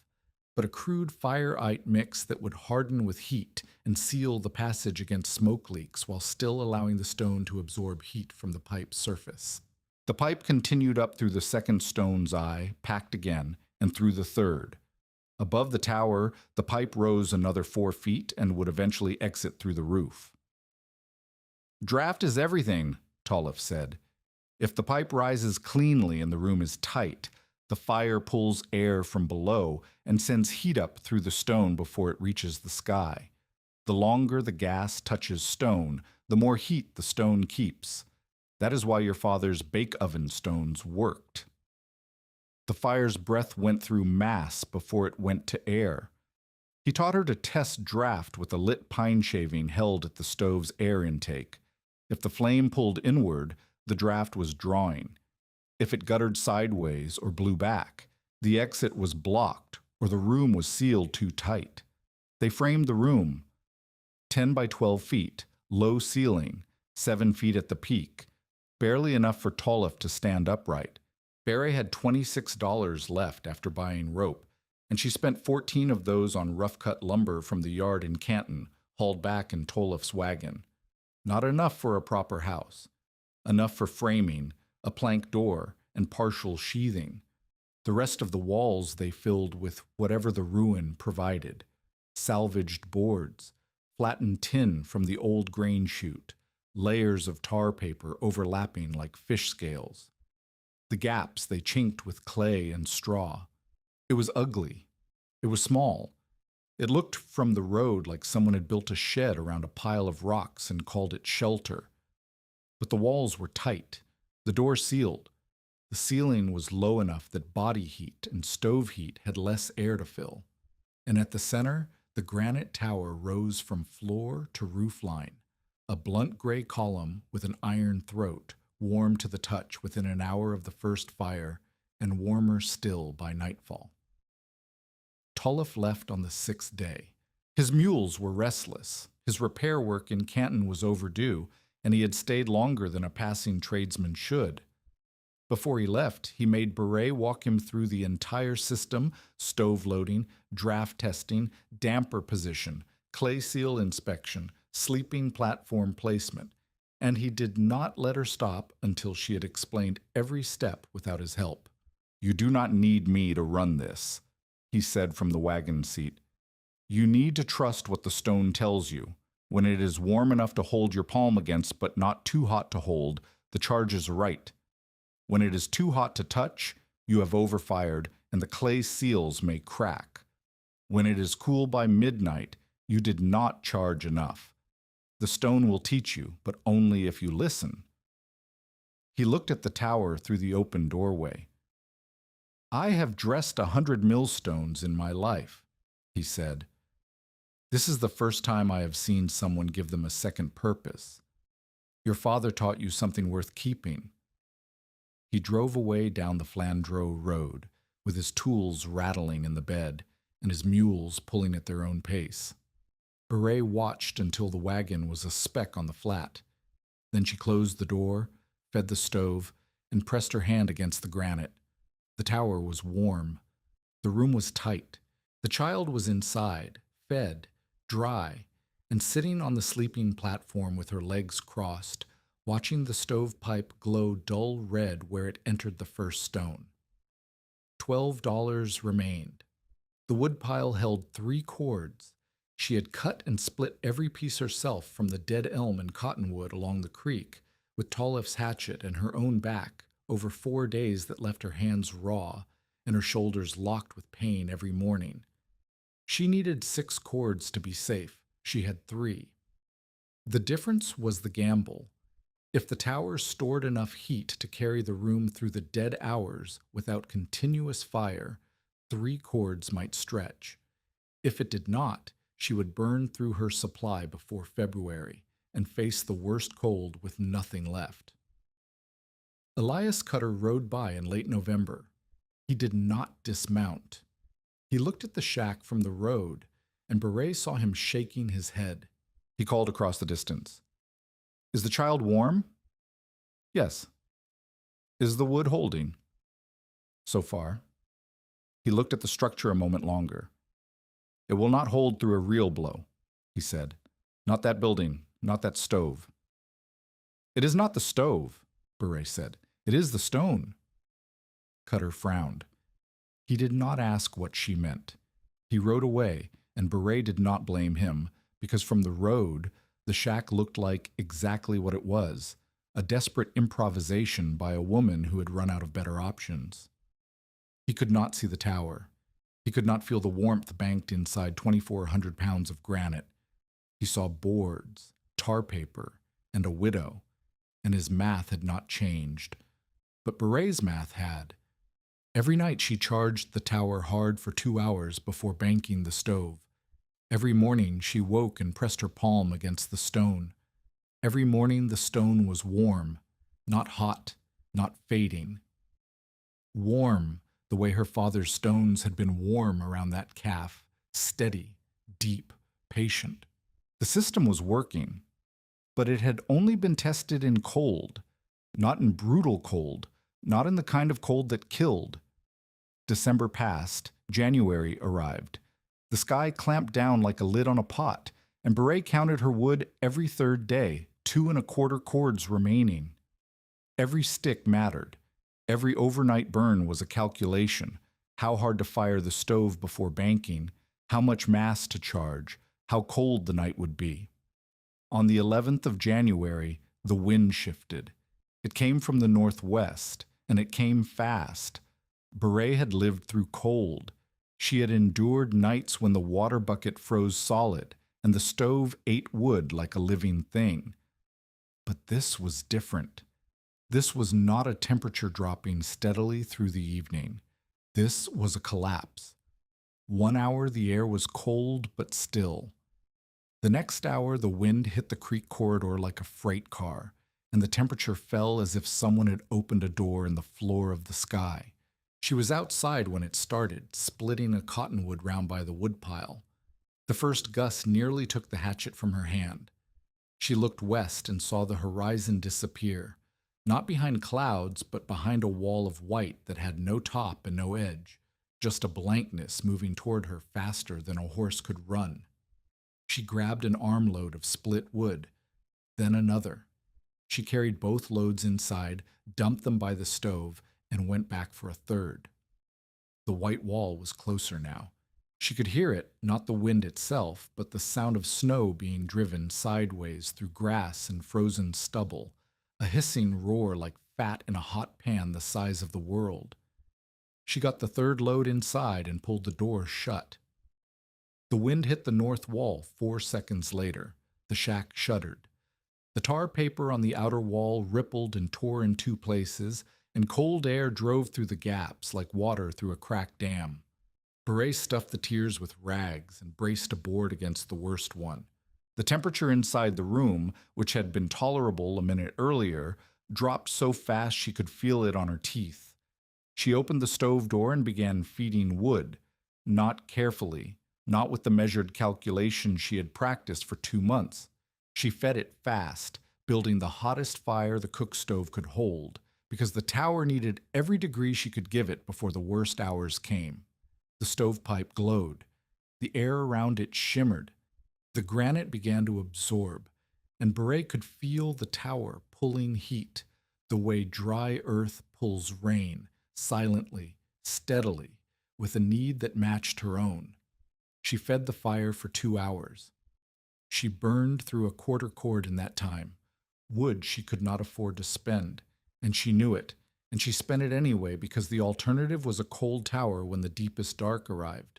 but a crude fireite mix that would harden with heat and seal the passage against smoke leaks while still allowing the stone to absorb heat from the pipe's surface. The pipe continued up through the second stone's eye, packed again, and through the third. Above the tower, the pipe rose another 4 feet and would eventually exit through the roof. "Draft is everything," Toluf said. "If the pipe rises cleanly and the room is tight, the fire pulls air from below and sends heat up through the stone before it reaches the sky. The longer the gas touches stone, the more heat the stone keeps. That is why your father's bake oven stones worked. The fire's breath went through mass before it went to air." He taught her to test draft with a lit pine shaving held at the stove's air intake. If the flame pulled inward, the draft was drawing. If it guttered sideways or blew back, the exit was blocked or the room was sealed too tight. They framed the room. 10 by 12 feet, low ceiling, 7 feet at the peak, barely enough for Toluf to stand upright. Barry had $26 left after buying rope, and she spent 14 of those on rough-cut lumber from the yard in Canton, hauled back in Toluf's wagon. Not enough for a proper house. Enough for framing, a plank door, and partial sheathing. The rest of the walls they filled with whatever the ruin provided. Salvaged boards, flattened tin from the old grain chute, layers of tar paper overlapping like fish scales. The gaps they chinked with clay and straw. It was ugly. It was small. It looked from the road like someone had built a shed around a pile of rocks and called it shelter. But the walls were tight, the door sealed. The ceiling was low enough that body heat and stove heat had less air to fill. And at the center, the granite tower rose from floor to roof line, a blunt gray column with an iron throat, warm to the touch within an hour of the first fire, and warmer still by nightfall. Toluf left on the 6th day. His mules were restless. His repair work in Canton was overdue, and he had stayed longer than a passing tradesman should. Before he left, he made Beret walk him through the entire system: stove loading, draft testing, damper position, clay seal inspection, sleeping platform placement, and he did not let her stop until she had explained every step without his help. "You do not need me to run this," he said from the wagon seat. "You need to trust what the stone tells you. When it is warm enough to hold your palm against but not too hot to hold, the charge is right. When it is too hot to touch, you have overfired and the clay seals may crack. When it is cool by midnight, you did not charge enough. The stone will teach you, but only if you listen." He looked at the tower through the open doorway. "I have dressed 100 millstones in my life," he said. "This is the first time I have seen someone give them a second purpose. Your father taught you something worth keeping." He drove away down the Flandreau road, with his tools rattling in the bed and his mules pulling at their own pace. Beret watched until the wagon was a speck on the flat. Then she closed the door, fed the stove, and pressed her hand against the granite. The tower was warm. The room was tight. The child was inside, fed, dry, and sitting on the sleeping platform with her legs crossed, watching the stovepipe glow dull red where it entered the first stone. $12 remained. The woodpile held 3 cords. She had cut and split every piece herself from the dead elm and cottonwood along the creek, with Toluf's hatchet and her own back, over 4 days that left her hands raw and her shoulders locked with pain every morning. She needed 6 cords to be safe. She had 3. The difference was the gamble. If the tower stored enough heat to carry the room through the dead hours without continuous fire, 3 cords might stretch. If it did not, she would burn through her supply before February and face the worst cold with nothing left. Elias Cutter rode by in late November. He did not dismount. He looked at the shack from the road, and Beret saw him shaking his head. He called across the distance. "Is the child warm?" "Yes." "Is the wood holding?" "So far." He looked at the structure a moment longer. "It will not hold through a real blow," he said. "Not that building, not that stove." "It is not the stove," Beret said. "It is the stone." Cutter frowned. He did not ask what she meant. He rode away, and Beret did not blame him, because from the road, the shack looked like exactly what it was, a desperate improvisation by a woman who had run out of better options. He could not see the tower. He could not feel the warmth banked inside 2,400 pounds of granite. He saw boards, tar paper, and a widow, and his math had not changed. But Beret's math had. Every night she charged the tower hard for 2 hours before banking the stove. Every morning she woke and pressed her palm against the stone. Every morning the stone was warm, not hot, not fading. Warm, the way her father's stones had been warm around that calf, steady, deep, patient. The system was working, but it had only been tested in cold, not in brutal cold, not in the kind of cold that killed. December passed, January arrived. The sky clamped down like a lid on a pot, and Beret counted her wood every 3rd day, 2¼ cords remaining. Every stick mattered. Every overnight burn was a calculation: how hard to fire the stove before banking, how much mass to charge, how cold the night would be. On the 11th of January, the wind shifted. It came from the northwest, and it came fast. Beret had lived through cold. She had endured nights when the water bucket froze solid, and the stove ate wood like a living thing. But this was different. This was not a temperature dropping steadily through the evening. This was a collapse. 1 hour the air was cold but still. The next hour the wind hit the creek corridor like a freight car, and the temperature fell as if someone had opened a door in the floor of the sky. She was outside when it started, splitting a cottonwood round by the woodpile. The first gust nearly took the hatchet from her hand. She looked west and saw the horizon disappear, not behind clouds, but behind a wall of white that had no top and no edge, just a blankness moving toward her faster than a horse could run. She grabbed an armload of split wood, then another. She carried both loads inside, dumped them by the stove, and went back for a third. The white wall was closer now. She could hear it, not the wind itself, but the sound of snow being driven sideways through grass and frozen stubble, a hissing roar like fat in a hot pan the size of the world. She got the third load inside and pulled the door shut. The wind hit the north wall 4 seconds later. The shack shuddered. The tar paper on the outer wall rippled and tore in 2 places, and cold air drove through the gaps like water through a cracked dam. Beret stuffed the tiers with rags and braced a board against the worst one. The temperature inside the room, which had been tolerable a minute earlier, dropped so fast she could feel it on her teeth. She opened the stove door and began feeding wood, not carefully, not with the measured calculation she had practiced for 2 months. She fed it fast, building the hottest fire the cook stove could hold, because the tower needed every degree she could give it before the worst hours came. The stovepipe glowed. The air around it shimmered. The granite began to absorb, and Beret could feel the tower pulling heat, the way dry earth pulls rain, silently, steadily, with a need that matched her own. She fed the fire for 2 hours. She burned through a 1/4 cord in that time, wood she could not afford to spend, and she knew it, and she spent it anyway because the alternative was a cold tower when the deepest dark arrived.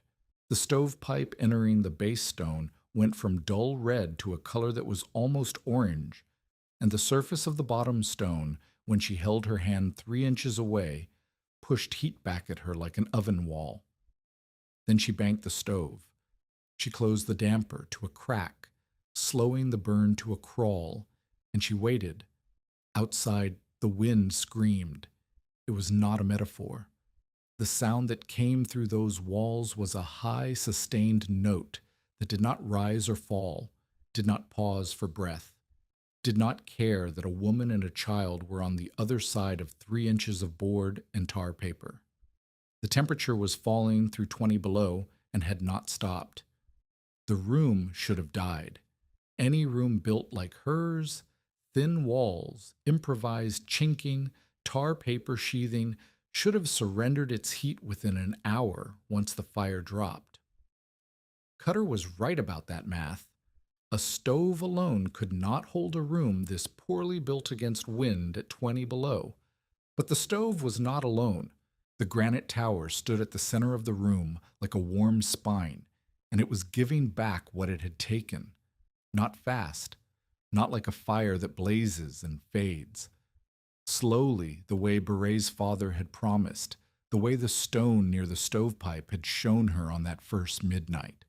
The stovepipe entering the base stone went from dull red to a color that was almost orange, and the surface of the bottom stone, when she held her hand 3 inches away, pushed heat back at her like an oven wall. Then she banked the stove. She closed the damper to a crack, slowing the burn to a crawl, and she waited. Outside, the wind screamed. It was not a metaphor. The sound that came through those walls was a high, sustained note that did not rise or fall, did not pause for breath, did not care that a woman and a child were on the other side of 3 inches of board and tar paper. The temperature was falling through 20 below and had not stopped. The room should have died. Any room built like hers, thin walls, improvised chinking, tar paper sheathing, should have surrendered its heat within an hour once the fire dropped. Cutter was right about that math. A stove alone could not hold a room this poorly built against wind at 20 below. But the stove was not alone. The granite tower stood at the center of the room like a warm spine, and it was giving back what it had taken. Not fast, not like a fire that blazes and fades. Slowly, the way Beret's father had promised, the way the stone near the stovepipe had shown her on that first midnight.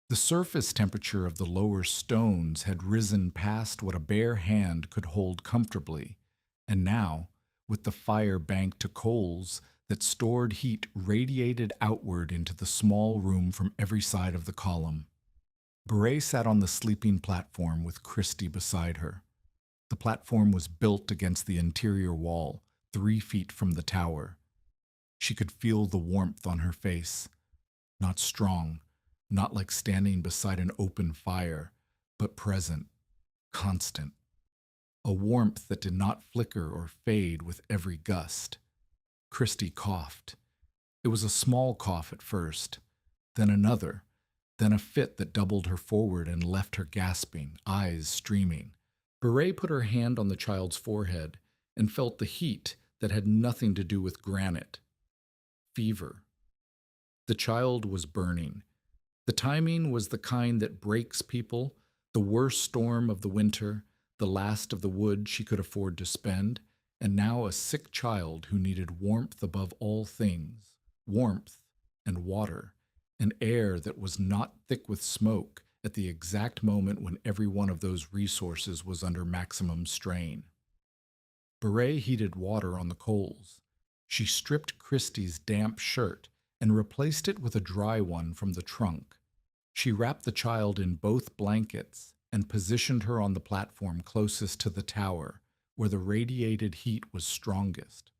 The surface temperature of the lower stones had risen past what a bare hand could hold comfortably, and now, with the fire banked to coals that stored heat radiated outward into the small room from every side of the column. Beret sat on the sleeping platform with Christy beside her. The platform was built against the interior wall, 3 feet from the tower. She could feel the warmth on her face. Not strong, not like standing beside an open fire, but present, constant. A warmth that did not flicker or fade with every gust. Christy coughed. It was a small cough at first, then another, then a fit that doubled her forward and left her gasping, eyes streaming. Beret put her hand on the child's forehead and felt the heat that had nothing to do with granite. Fever. The child was burning. The timing was the kind that breaks people, the worst storm of the winter, the last of the wood she could afford to spend, and now a sick child who needed warmth above all things, warmth and water, and air that was not thick with smoke at the exact moment when every one of those resources was under maximum strain. Beret heated water on the coals. She stripped Christy's damp shirt and replaced it with a dry one from the trunk. She wrapped the child in both blankets and positioned her on the platform closest to the tower, where the radiated heat was strongest.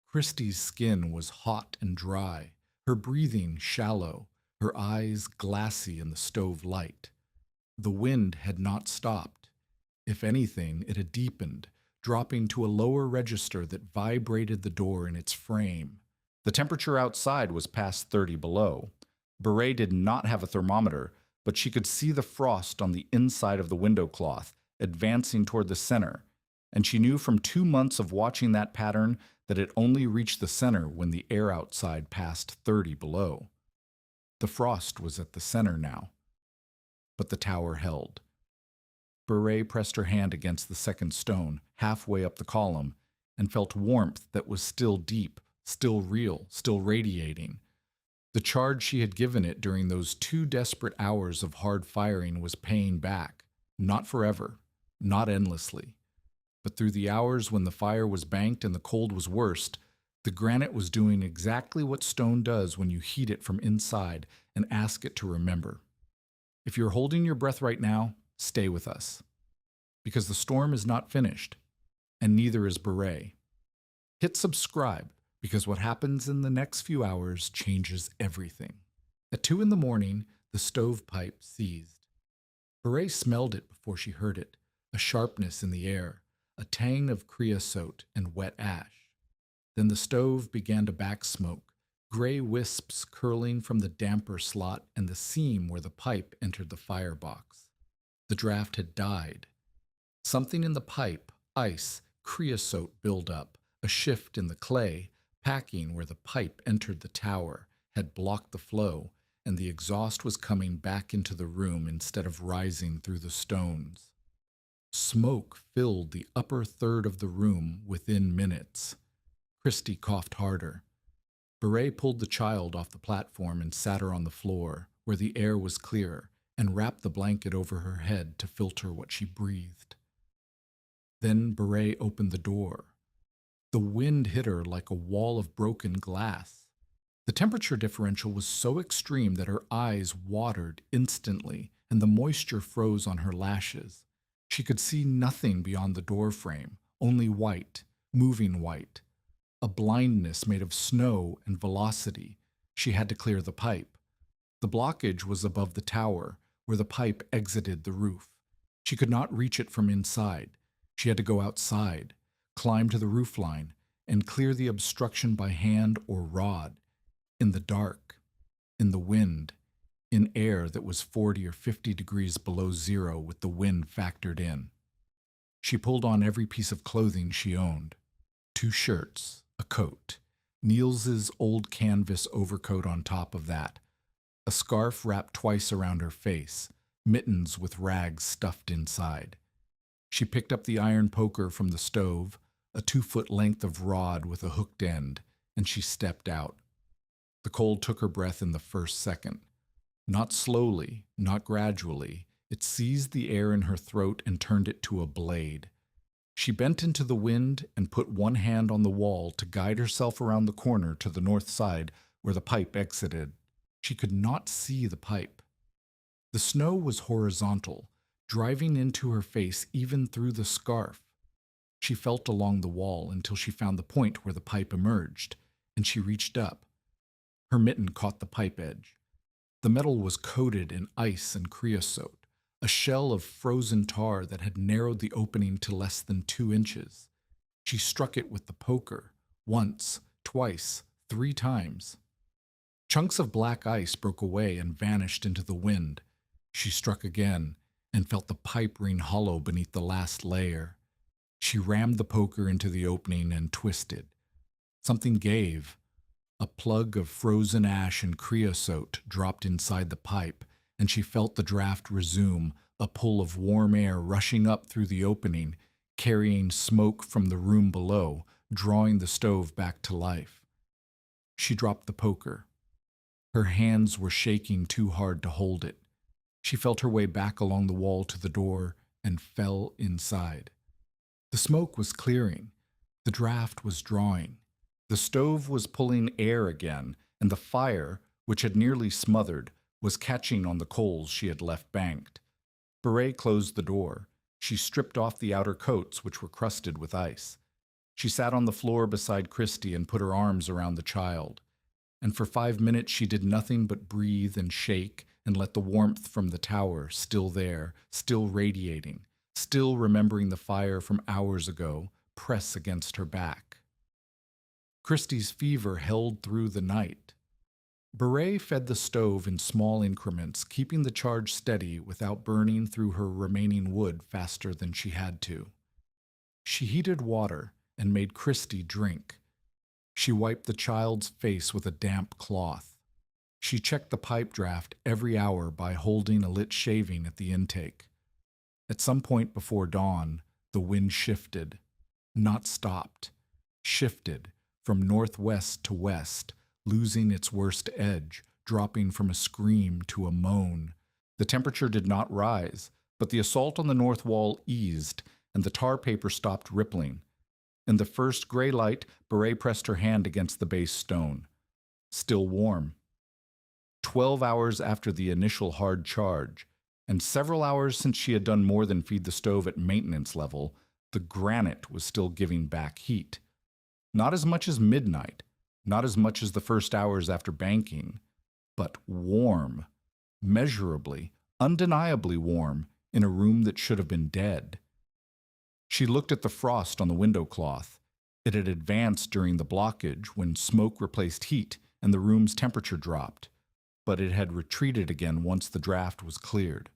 Christy's skin was hot and dry, her breathing shallow, her eyes glassy in the stove light. The wind had not stopped. If anything, it had deepened, dropping to a lower register that vibrated the door in its frame. The temperature outside was past 30 below. Beret did not have a thermometer, but she could see the frost on the inside of the window cloth, advancing toward the center, and she knew from 2 months of watching that pattern that it only reached the center when the air outside passed 30 below. The frost was at the center now, but the tower held. Beret pressed her hand against the second stone, halfway up the column, and felt warmth that was still deep, still real, still radiating. The charge she had given it during those 2 desperate hours of hard firing was paying back, not forever, not endlessly. But through the hours when the fire was banked and the cold was worst, the granite was doing exactly what stone does when you heat it from inside and ask it to remember. If you're holding your breath right now, stay with us. Because the storm is not finished, and neither is Beret. Hit subscribe, because what happens in the next few hours changes everything. At 2 in the morning, the stovepipe seized. Beret smelled it before she heard it, a sharpness in the air, a tang of creosote and wet ash. Then the stove began to back smoke, gray wisps curling from the damper slot and the seam where the pipe entered the firebox. The draft had died. Something in the pipe, ice, creosote buildup, a shift in the clay, packing where the pipe entered the tower, had blocked the flow, and the exhaust was coming back into the room instead of rising through the stones. Smoke filled the upper third of the room within minutes. Christy coughed harder. Beret pulled the child off the platform and sat her on the floor, where the air was clearer, and wrapped the blanket over her head to filter what she breathed. Then Beret opened the door. The wind hit her like a wall of broken glass. The temperature differential was so extreme that her eyes watered instantly, and the moisture froze on her lashes. She could see nothing beyond the door frame, only white, moving white. A blindness made of snow and velocity. She had to clear the pipe. The blockage was above the tower, where the pipe exited the roof. She could not reach it from inside. She had to go outside, climb to the roofline, and clear the obstruction by hand or rod. In the dark, in the wind, in air that was 40 or 50 degrees below zero with the wind factored in. She pulled on every piece of clothing she owned. 2 shirts, a coat, Niels's old canvas overcoat on top of that, a scarf wrapped twice around her face, mittens with rags stuffed inside. She picked up the iron poker from the stove, a 2-foot length of rod with a hooked end, and she stepped out. The cold took her breath in the first second. Not slowly, not gradually, it seized the air in her throat and turned it to a blade. She bent into the wind and put one hand on the wall to guide herself around the corner to the north side where the pipe exited. She could not see the pipe. The snow was horizontal, driving into her face even through the scarf. She felt along the wall until she found the point where the pipe emerged, and she reached up. Her mitten caught the pipe edge. The metal was coated in ice and creosote, a shell of frozen tar that had narrowed the opening to less than 2 inches. She struck it with the poker, once, twice, 3 times. Chunks of black ice broke away and vanished into the wind. She struck again and felt the pipe ring hollow beneath the last layer. She rammed the poker into the opening and twisted. Something gave. A plug of frozen ash and creosote dropped inside the pipe, and she felt the draft resume, a pull of warm air rushing up through the opening, carrying smoke from the room below, drawing the stove back to life. She dropped the poker. Her hands were shaking too hard to hold it. She felt her way back along the wall to the door and fell inside. The smoke was clearing. The draft was drawing. The stove was pulling air again, and the fire, which had nearly smothered, was catching on the coals she had left banked. Beret closed the door. She stripped off the outer coats, which were crusted with ice. She sat on the floor beside Christy and put her arms around the child. And for 5 minutes she did nothing but breathe and shake and let the warmth from the tower, still there, still radiating, still remembering the fire from hours ago, press against her back. Christy's fever held through the night. Beret fed the stove in small increments, keeping the charge steady without burning through her remaining wood faster than she had to. She heated water and made Christy drink. She wiped the child's face with a damp cloth. She checked the pipe draft every hour by holding a lit shaving at the intake. At some point before dawn, the wind shifted, not stopped, shifted from northwest to west, losing its worst edge, dropping from a scream to a moan. The temperature did not rise, but the assault on the north wall eased, and the tar paper stopped rippling. In the first gray light, Beret pressed her hand against the base stone. Still warm. 12 hours after the initial hard charge, and several hours since she had done more than feed the stove at maintenance level, the granite was still giving back heat. Not as much as midnight, not as much as the first hours after banking, but warm, measurably, undeniably warm, in a room that should have been dead. She looked at the frost on the window cloth. It had advanced during the blockage when smoke replaced heat and the room's temperature dropped, but it had retreated again once the draft was cleared.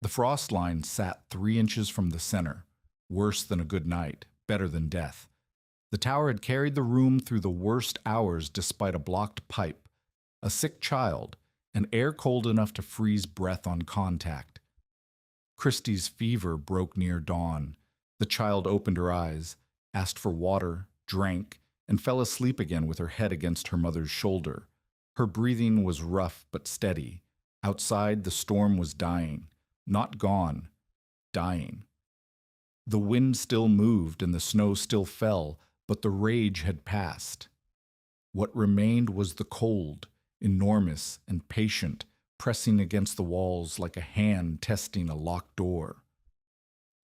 The frost line sat 3 inches from the center, worse than a good night, better than death. The tower had carried the room through the worst hours despite a blocked pipe, a sick child, and air cold enough to freeze breath on contact. Christie's fever broke near dawn. The child opened her eyes, asked for water, drank, and fell asleep again with her head against her mother's shoulder. Her breathing was rough but steady. Outside, the storm was dying. Not gone, dying. The wind still moved and the snow still fell, but the rage had passed. What remained was the cold, enormous and patient, pressing against the walls like a hand testing a locked door.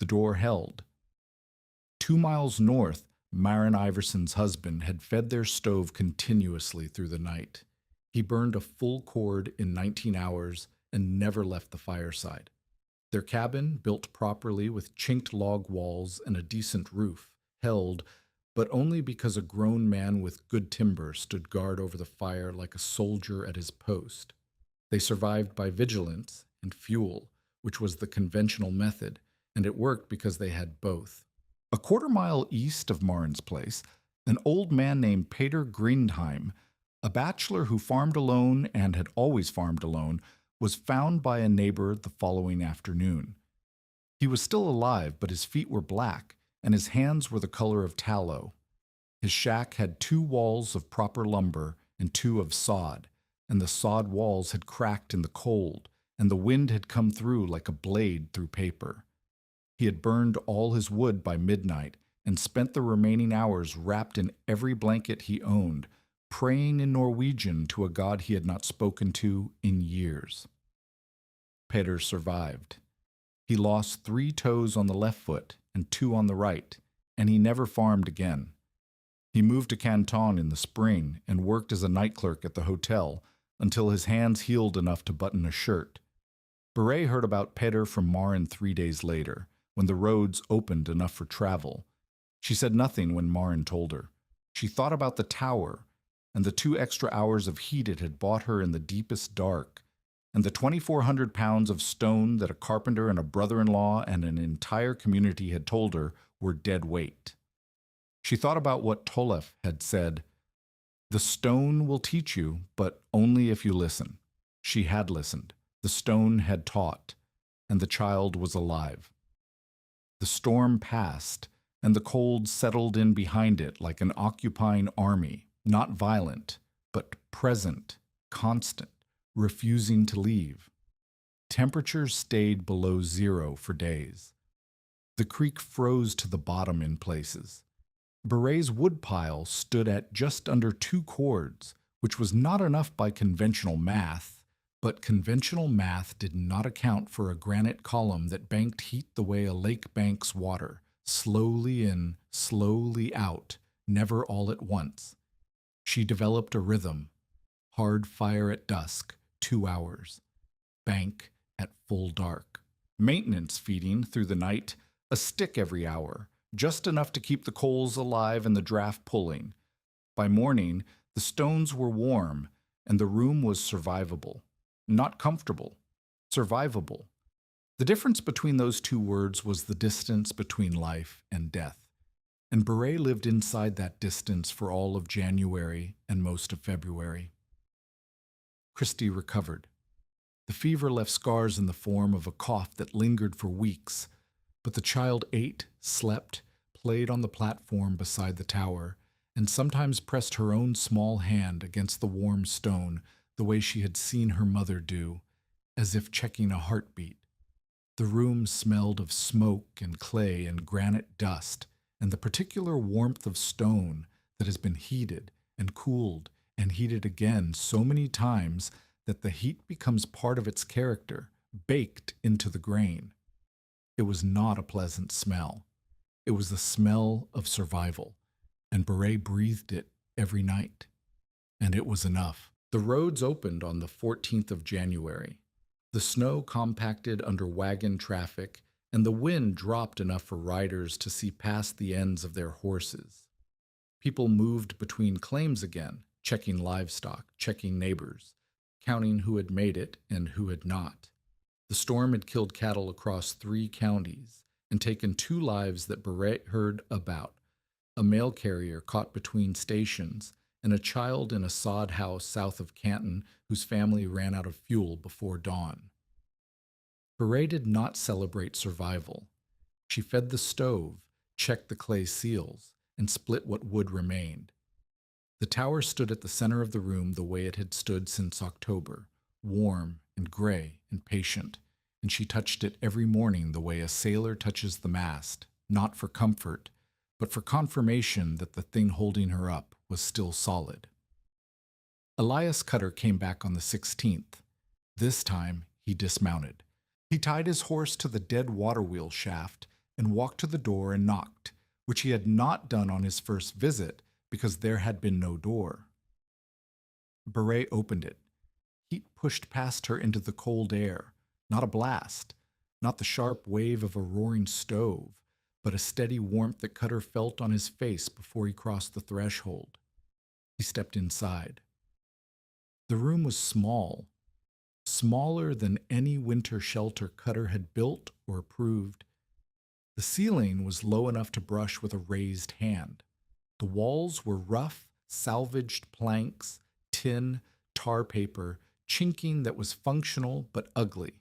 The door held. 2 miles north, Maren Iverson's husband had fed their stove continuously through the night. He burned a full cord in 19 hours and never left the fireside. Their cabin, built properly with chinked log walls and a decent roof, held, but only because a grown man with good timber stood guard over the fire like a soldier at his post. They survived by vigilance and fuel, which was the conventional method, and it worked because they had both. A quarter-mile east of Maren's place, an old man named Peter Grindheim, a bachelor who farmed alone and had always farmed alone, was found by a neighbor the following afternoon. He was still alive, but his feet were black, and his hands were the color of tallow. His shack had 2 walls of proper lumber and 2 of sod, and the sod walls had cracked in the cold, and the wind had come through like a blade through paper. He had burned all his wood by midnight and spent the remaining hours wrapped in every blanket he owned, praying in Norwegian to a god he had not spoken to in years. Peter survived. He lost 3 toes on the left foot and 2 on the right, and he never farmed again. He moved to Canton in the spring and worked as a night clerk at the hotel until his hands healed enough to button a shirt. Beret heard about Peter from Maren 3 days later, when the roads opened enough for travel. She said nothing when Maren told her. She thought about the tower, and the 2 extra hours of heat it had bought her in the deepest dark, and the 2,400 pounds of stone that a carpenter and a brother-in-law and an entire community had told her were dead weight. She thought about what Tolef had said, "The stone will teach you, but only if you listen." She had listened. The stone had taught, and the child was alive. The storm passed, and the cold settled in behind it like an occupying army, not violent, but present, constant, refusing to leave. Temperatures stayed below 0 for days. The creek froze to the bottom in places. Beret's woodpile stood at just under 2 cords, which was not enough by conventional math, but conventional math did not account for a granite column that banked heat the way a lake banks water, slowly in, slowly out, never all at once. She developed a rhythm. Hard fire at dusk, 2 hours. Bank at full dark. Maintenance feeding through the night, a stick every hour, just enough to keep the coals alive and the draft pulling. By morning, the stones were warm, and the room was survivable. Not comfortable, survivable. The difference between those 2 words was the distance between life and death, and Beret lived inside that distance for all of January and most of February. Christie recovered. The fever left scars in the form of a cough that lingered for weeks, but the child ate, slept, played on the platform beside the tower, and sometimes pressed her own small hand against the warm stone the way she had seen her mother do, as if checking a heartbeat. The room smelled of smoke and clay and granite dust, and the particular warmth of stone that has been heated and cooled and heated again so many times that the heat becomes part of its character, baked into the grain. It was not a pleasant smell. It was the smell of survival, and Beret breathed it every night. And it was enough. The roads opened on the 14th of January. The snow compacted under wagon traffic, and the wind dropped enough for riders to see past the ends of their horses. People moved between claims again, checking livestock, checking neighbors, counting who had made it and who had not. The storm had killed cattle across 3 counties and taken 2 lives that Beret heard about, a mail carrier caught between stations and a child in a sod house south of Canton whose family ran out of fuel before dawn. Beret did not celebrate survival. She fed the stove, checked the clay seals, and split what wood remained. The tower stood at the center of the room the way it had stood since October, warm and gray and patient, and she touched it every morning the way a sailor touches the mast, not for comfort, but for confirmation that the thing holding her up was still solid. Elias Cutter came back on the 16th. This time, he dismounted. He tied his horse to the dead water wheel shaft and walked to the door and knocked, which he had not done on his first visit because there had been no door. Beret opened it. Heat pushed past her into the cold air, not a blast, not the sharp wave of a roaring stove, but a steady warmth that Cutter felt on his face before he crossed the threshold. He stepped inside. The room was small, smaller than any winter shelter Cutter had built or approved. The ceiling was low enough to brush with a raised hand. The walls were rough, salvaged planks, tin, tar paper, chinking that was functional but ugly.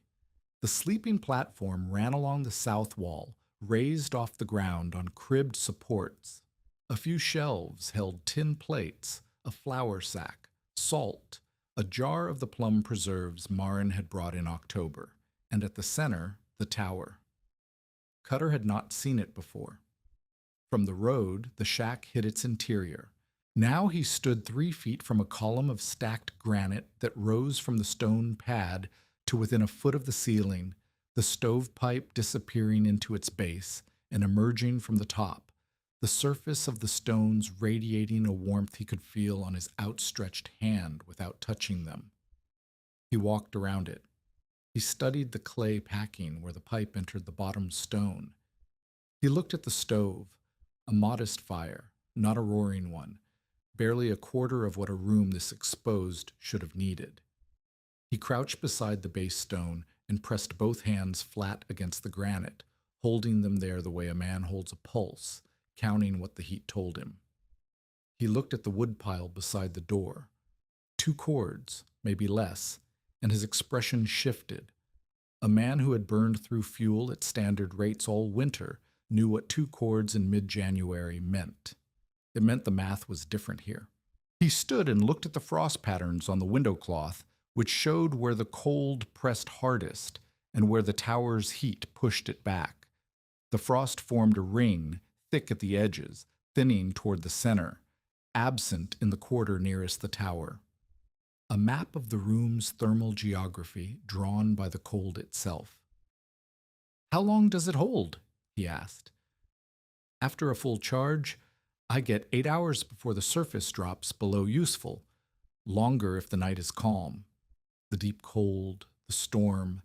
The sleeping platform ran along the south wall, raised off the ground on cribbed supports. A few shelves held tin plates, a flour sack, salt, a jar of the plum preserves Marin had brought in October, and at the center, the tower. Cutter had not seen it before. From the road, the shack hid its interior. Now he stood 3 feet from a column of stacked granite that rose from the stone pad to within a foot of the ceiling, the stovepipe disappearing into its base and emerging from the top, the surface of the stones radiating a warmth he could feel on his outstretched hand without touching them. He walked around it. He studied the clay packing where the pipe entered the bottom stone. He looked at the stove, a modest fire, not a roaring one, barely a quarter of what a room this exposed should have needed. He crouched beside the base stone and pressed both hands flat against the granite, holding them there the way a man holds a pulse, counting what the heat told him. He looked at the woodpile beside the door. 2 cords, maybe less, and his expression shifted. A man who had burned through fuel at standard rates all winter knew what 2 cords in mid-January meant. It meant the math was different here. He stood and looked at the frost patterns on the window cloth, which showed where the cold pressed hardest and where the tower's heat pushed it back. The frost formed a ring, thick at the edges, thinning toward the center, absent in the quarter nearest the tower. A map of the room's thermal geography drawn by the cold itself. "How long does it hold?" he asked. "After a full charge, I get 8 hours before the surface drops below useful, longer if the night is calm. The deep cold, the storm.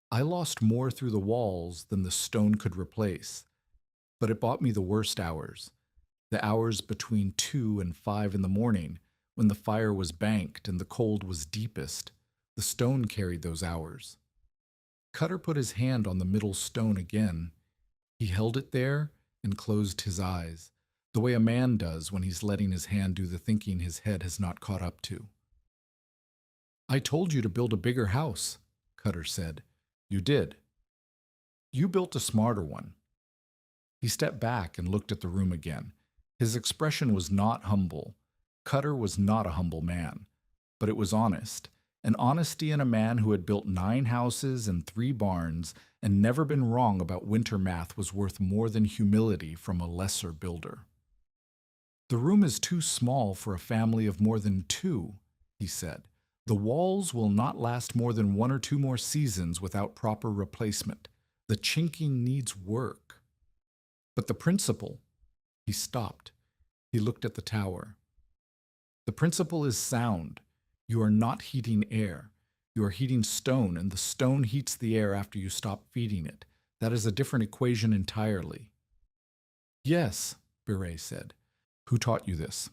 I lost more through the walls than the stone could replace, but it bought me the worst hours, the hours between 2 and 5 in the morning, when the fire was banked and the cold was deepest. The stone carried those hours." Cutter put his hand on the middle stone again. He held it there and closed his eyes, the way a man does when he's letting his hand do the thinking his head has not caught up to. "I told you to build a bigger house," Cutter said. "You did. You built a smarter one." He stepped back and looked at the room again. His expression was not humble. Cutter was not a humble man, but it was honest, an honesty in a man who had built 9 houses and 3 barns and never been wrong about winter math was worth more than humility from a lesser builder. "The room is too small for a family of more than 2, he said. "The walls will not last more than 1 or 2 more seasons without proper replacement. The chinking needs work." "But the principle—" He stopped. He looked at the tower. "The principle is sound. You are not heating air. You are heating stone, and the stone heats the air after you stop feeding it. That is a different equation entirely." "Yes," Beret said. "Who taught you this?"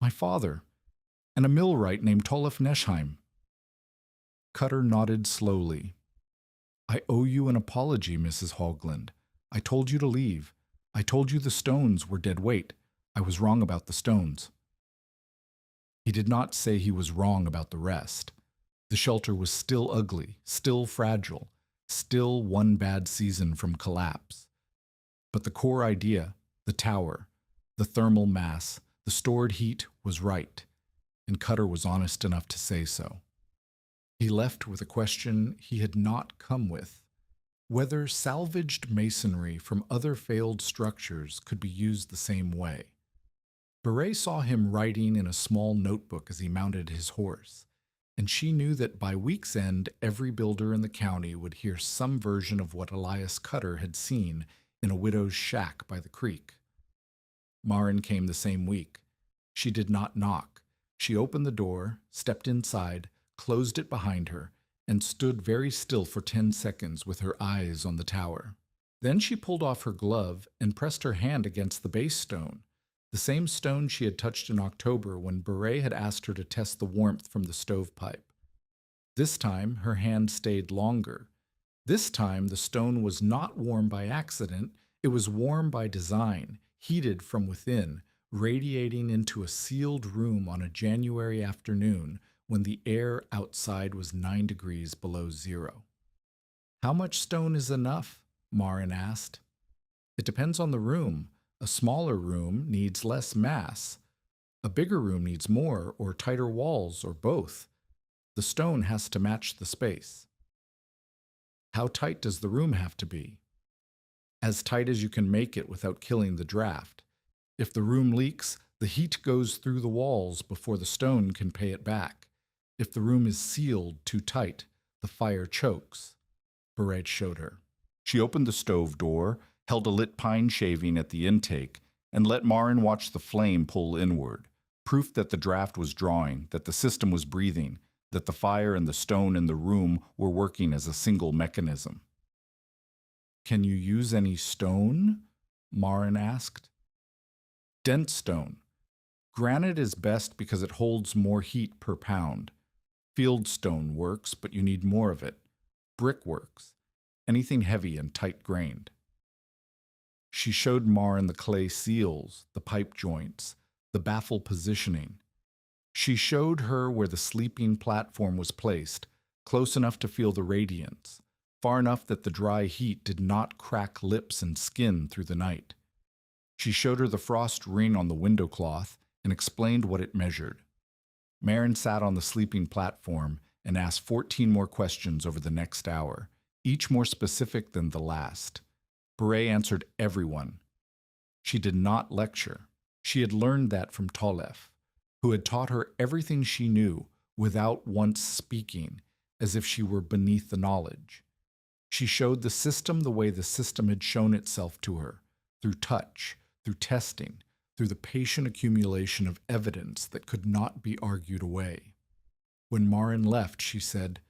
"My father, and a millwright named Tolef Nesheim." Cutter nodded slowly. "I owe you an apology, Mrs. Hogland. I told you to leave. I told you the stones were dead weight. I was wrong about the stones." He did not say he was wrong about the rest. The shelter was still ugly, still fragile, still one bad season from collapse. But the core idea, the tower, the thermal mass, the stored heat was right, and Cutter was honest enough to say so. He left with a question he had not come with: whether salvaged masonry from other failed structures could be used the same way. Beret saw him writing in a small notebook as he mounted his horse, and she knew that by week's end every builder in the county would hear some version of what Elias Cutter had seen in a widow's shack by the creek. Marin came the same week. She did not knock. She opened the door, stepped inside, closed it behind her, and stood very still for 10 seconds with her eyes on the tower. Then she pulled off her glove and pressed her hand against the base stone, the same stone she had touched in October when Beret had asked her to test the warmth from the stovepipe. This time, her hand stayed longer. This time, the stone was not warm by accident, it was warm by design, heated from within, radiating into a sealed room on a January afternoon when the air outside was 9 degrees below zero. "How much stone is enough?" Marin asked. "It depends on the room. A smaller room needs less mass. A bigger room needs more, or tighter walls, or both. The stone has to match the space." "How tight does the room have to be?" "As tight as you can make it without killing the draft. If the room leaks, the heat goes through the walls before the stone can pay it back. If the room is sealed too tight, the fire chokes." Beret showed her. She opened the stove door, held a lit pine shaving at the intake, and let Marin watch the flame pull inward, proof that the draft was drawing, that the system was breathing, that the fire and the stone in the room were working as a single mechanism. "Can you use any stone?" Marin asked. "Dense stone. Granite is best because it holds more heat per pound. Fieldstone works, but you need more of it. Brick works. Anything heavy and tight-grained." She showed Marin the clay seals, the pipe joints, the baffle positioning. She showed her where the sleeping platform was placed, close enough to feel the radiance, far enough that the dry heat did not crack lips and skin through the night. She showed her the frost ring on the window cloth and explained what it measured. Marin sat on the sleeping platform and asked 14 more questions over the next hour, each more specific than the last. Beret answered everyone. She did not lecture. She had learned that from Tolef, who had taught her everything she knew without once speaking, as if she were beneath the knowledge. She showed the system the way the system had shown itself to her, through touch, through testing, through the patient accumulation of evidence that could not be argued away. When Marin left, she said,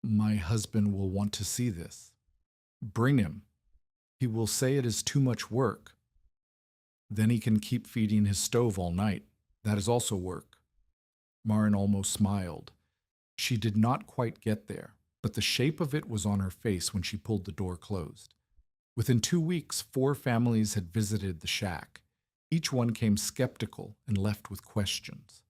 "My husband will want to see this." "Bring him. He will say it is too much work. Then he can keep feeding his stove all night. That is also work." Marin almost smiled. She did not quite get there, but the shape of it was on her face when she pulled the door closed. Within 2 weeks, 4 families had visited the shack. Each one came skeptical and left with questions.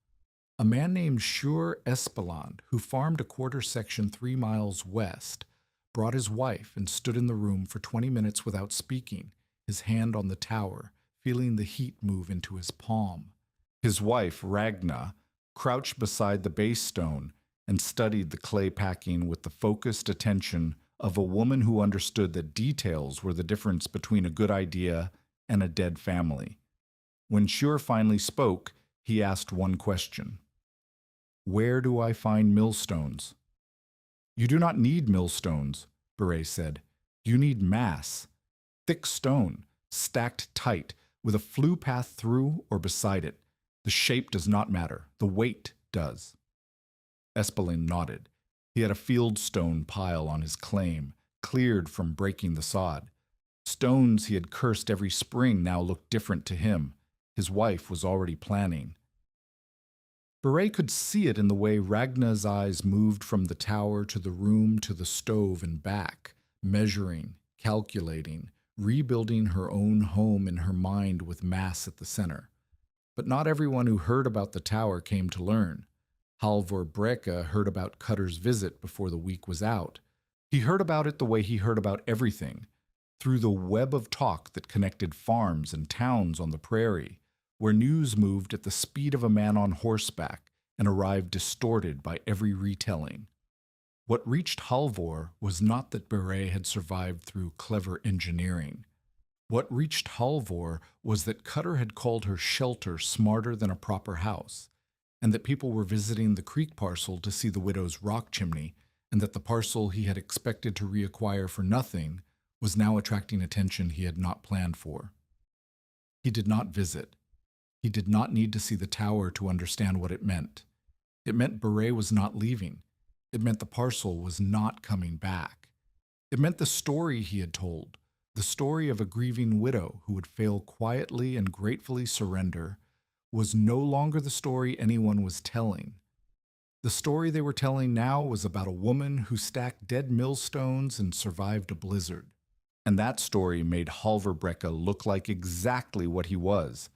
A man named Shur Espeland, who farmed a quarter section 3 miles west, brought his wife and stood in the room for 20 minutes without speaking, his hand on the tower, feeling the heat move into his palm. His wife, Ragna, crouched beside the base stone and studied the clay packing with the focused attention of a woman who understood that details were the difference between a good idea and a dead family. When Shur finally spoke, he asked one question. "Where do I find millstones?" "You do not need millstones," Beret said. "You need mass. Thick stone, stacked tight, with a flue path through or beside it. The shape does not matter. The weight does." Espeland nodded. He had a fieldstone pile on his claim, cleared from breaking the sod. Stones he had cursed every spring now looked different to him. His wife was already planning. Beret could see it in the way Ragna's eyes moved from the tower to the room to the stove and back, measuring, calculating, rebuilding her own home in her mind with mass at the center. But not everyone who heard about the tower came to learn. Halvor Breke heard about Cutter's visit before the week was out. He heard about it the way he heard about everything, through the web of talk that connected farms and towns on the prairie, where news moved at the speed of a man on horseback and arrived distorted by every retelling. What reached Halvor was not that Beret had survived through clever engineering. What reached Halvor was that Cutter had called her shelter smarter than a proper house, and that people were visiting the creek parcel to see the widow's rock chimney, and that the parcel he had expected to reacquire for nothing was now attracting attention he had not planned for. He did not visit. He did not need to see the tower to understand what it meant. It meant Beret was not leaving. It meant the parcel was not coming back. It meant the story he had told, the story of a grieving widow who would fail quietly and gratefully surrender, was no longer the story anyone was telling. The story they were telling now was about a woman who stacked dead millstones and survived a blizzard. And that story made Halvor Breke look like exactly what he was.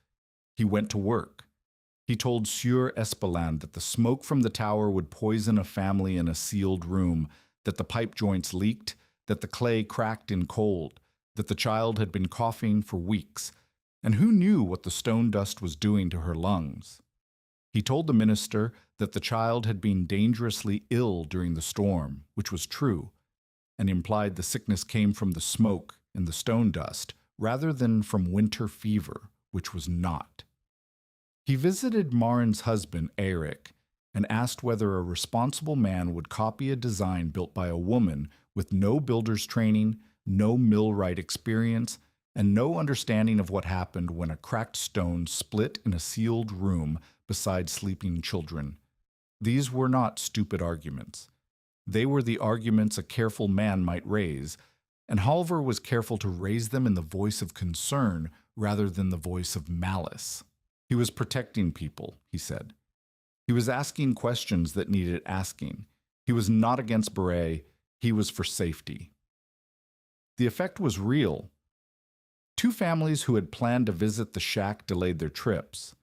He went to work. He told Sieur Espeland that the smoke from the tower would poison a family in a sealed room, that the pipe joints leaked, that the clay cracked in cold, that the child had been coughing for weeks, and who knew what the stone dust was doing to her lungs? He told the minister that the child had been dangerously ill during the storm, which was true, and implied the sickness came from the smoke and the stone dust, rather than from winter fever, which was not. He visited Marin's husband, Eirik, and asked whether a responsible man would copy a design built by a woman with no builder's training, no millwright experience, and no understanding of what happened when a cracked stone split in a sealed room beside sleeping children. These were not stupid arguments. They were the arguments a careful man might raise, and Halvor was careful to raise them in the voice of concern rather than the voice of malice. He was protecting people, he said. He was asking questions that needed asking. He was not against Beret. He was for safety. The effect was real. 2 families who had planned to visit the shack delayed their trips.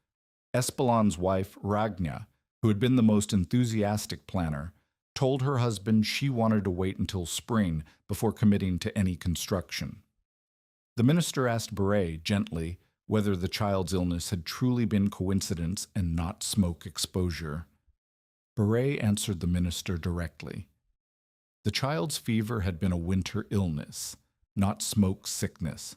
Espeland's wife, Ragna, who had been the most enthusiastic planner, told her husband she wanted to wait until spring before committing to any construction. The minister asked Beret, gently, whether the child's illness had truly been coincidence and not smoke exposure. Beret answered the minister directly. The child's fever had been a winter illness, not smoke sickness.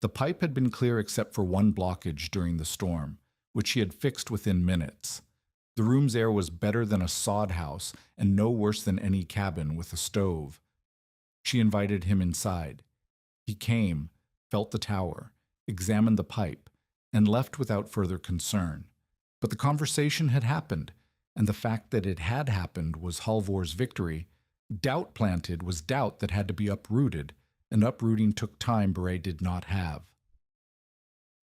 The pipe had been clear except for one blockage during the storm, which he had fixed within minutes. The room's air was better than a sod house and no worse than any cabin with a stove. She invited him inside. He came, felt the tower, examined the pipe, and left without further concern. But the conversation had happened, and the fact that it had happened was Halvor's victory. Doubt planted was doubt that had to be uprooted, and uprooting took time Beret did not have.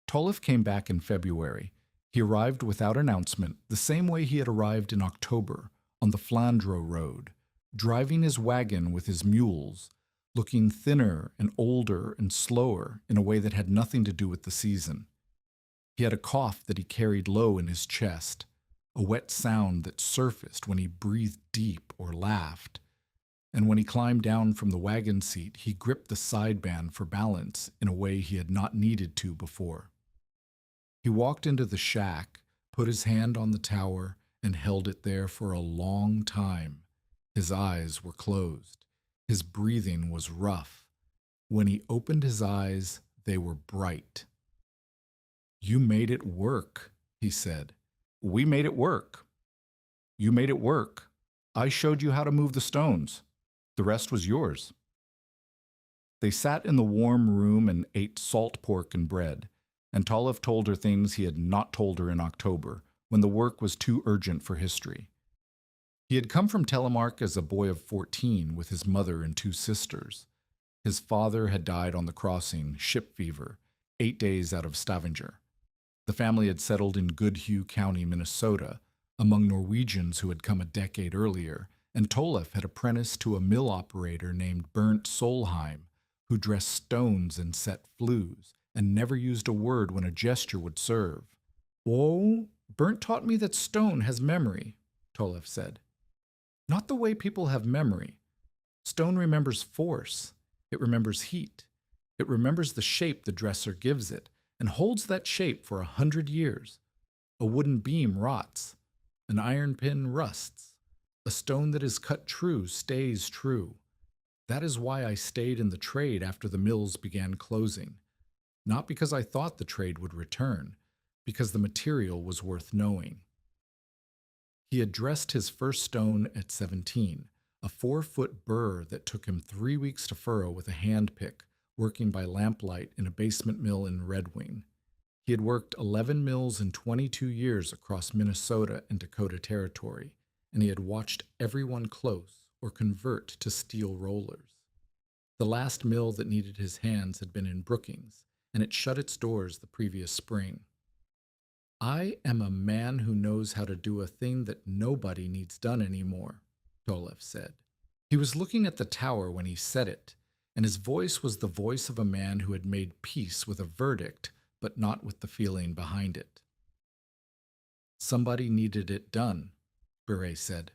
Tolif came back in February. He arrived without announcement, the same way he had arrived in October, on the Flandro road, driving his wagon with his mules, looking thinner and older and slower in a way that had nothing to do with the season. He had a cough that he carried low in his chest, a wet sound that surfaced when he breathed deep or laughed, and when he climbed down from the wagon seat, he gripped the sideband for balance in a way he had not needed to before. He walked into the shack, put his hand on the tower, and held it there for a long time. His eyes were closed. His breathing was rough. When he opened his eyes, they were bright. "You made it work," he said. "We made it work. You made it work. I showed you how to move the stones. The rest was yours." They sat in the warm room and ate salt pork and bread, and Tolif told her things he had not told her in October, when the work was too urgent for history. He had come from Telemark as a boy of 14 with his mother and 2 sisters. His father had died on the crossing, ship fever, 8 days out of Stavanger. The family had settled in Goodhue County, Minnesota, among Norwegians who had come a decade earlier, and Tolif had apprenticed to a mill operator named Bernt Solheim, who dressed stones and set flues, and never used a word when a gesture would serve. "Oh, Burnt taught me that stone has memory," Tolef said. "Not the way people have memory. Stone remembers force. It remembers heat. It remembers the shape the dresser gives it, and holds that shape for 100 years. A wooden beam rots. An iron pin rusts. A stone that is cut true stays true. That is why I stayed in the trade after the mills began closing. Not because I thought the trade would return, because the material was worth knowing." He had dressed his first stone at 17, a 4-foot burr that took him 3 weeks to furrow with a hand pick, working by lamplight in a basement mill in Red Wing. He had worked 11 mills in 22 years across Minnesota and Dakota Territory, and he had watched everyone close or convert to steel rollers. The last mill that needed his hands had been in Brookings, and it shut its doors the previous spring. "I am a man who knows how to do a thing that nobody needs done anymore," Tolef said. He was looking at the tower when he said it, and his voice was the voice of a man who had made peace with a verdict, but not with the feeling behind it. "Somebody needed it done," Beret said.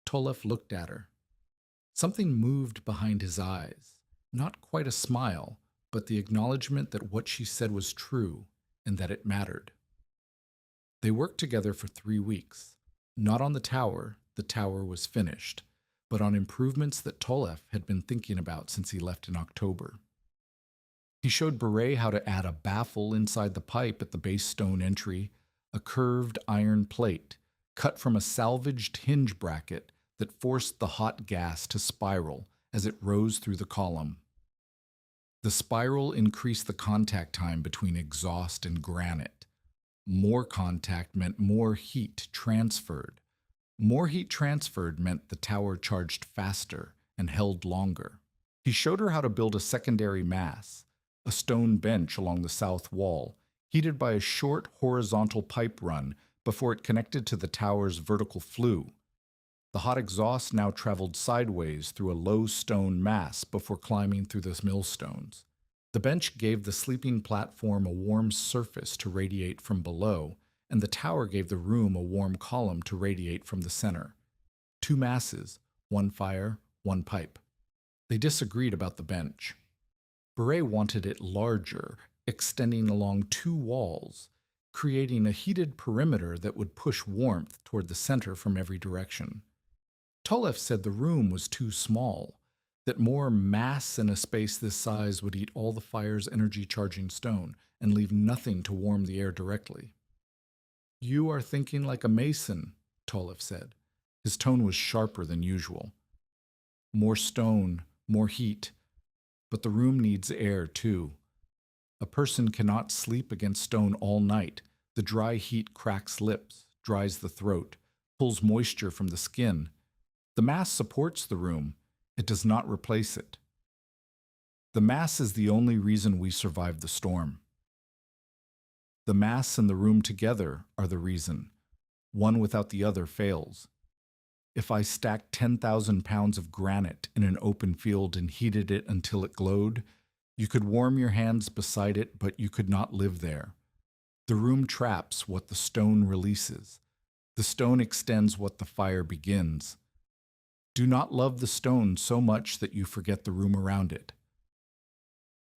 Tolef looked at her. Something moved behind his eyes, not quite a smile, but the acknowledgement that what she said was true and that it mattered. They worked together for 3 weeks, not on the tower was finished, but on improvements that Tolef had been thinking about since he left in October. He showed Beret how to add a baffle inside the pipe at the base stone entry, a curved iron plate, cut from a salvaged hinge bracket that forced the hot gas to spiral as it rose through the column. The spiral increased the contact time between exhaust and granite. More contact meant more heat transferred. More heat transferred meant the tower charged faster and held longer. He showed her how to build a secondary mass, a stone bench along the south wall, heated by a short horizontal pipe run before it connected to the tower's vertical flue. The hot exhaust now traveled sideways through a low stone mass before climbing through the millstones. The bench gave the sleeping platform a warm surface to radiate from below, and the tower gave the room a warm column to radiate from the center. 2 masses, 1 fire, 1 pipe. They disagreed about the bench. Beret wanted it larger, extending along 2 walls, creating a heated perimeter that would push warmth toward the center from every direction. Tolef said the room was too small, that more mass in a space this size would eat all the fire's energy-charging stone and leave nothing to warm the air directly. "You are thinking like a mason," Tolef said. His tone was sharper than usual. "More stone, more heat, but the room needs air too. A person cannot sleep against stone all night. The dry heat cracks lips, dries the throat, pulls moisture from the skin. The mass supports the room. It does not replace it. The mass is the only reason we survived the storm. The mass and the room together are the reason. One without the other fails. If I stacked 10,000 pounds of granite in an open field and heated it until it glowed, you could warm your hands beside it, but you could not live there. The room traps what the stone releases. The stone extends what the fire begins. Do not love the stone so much that you forget the room around it."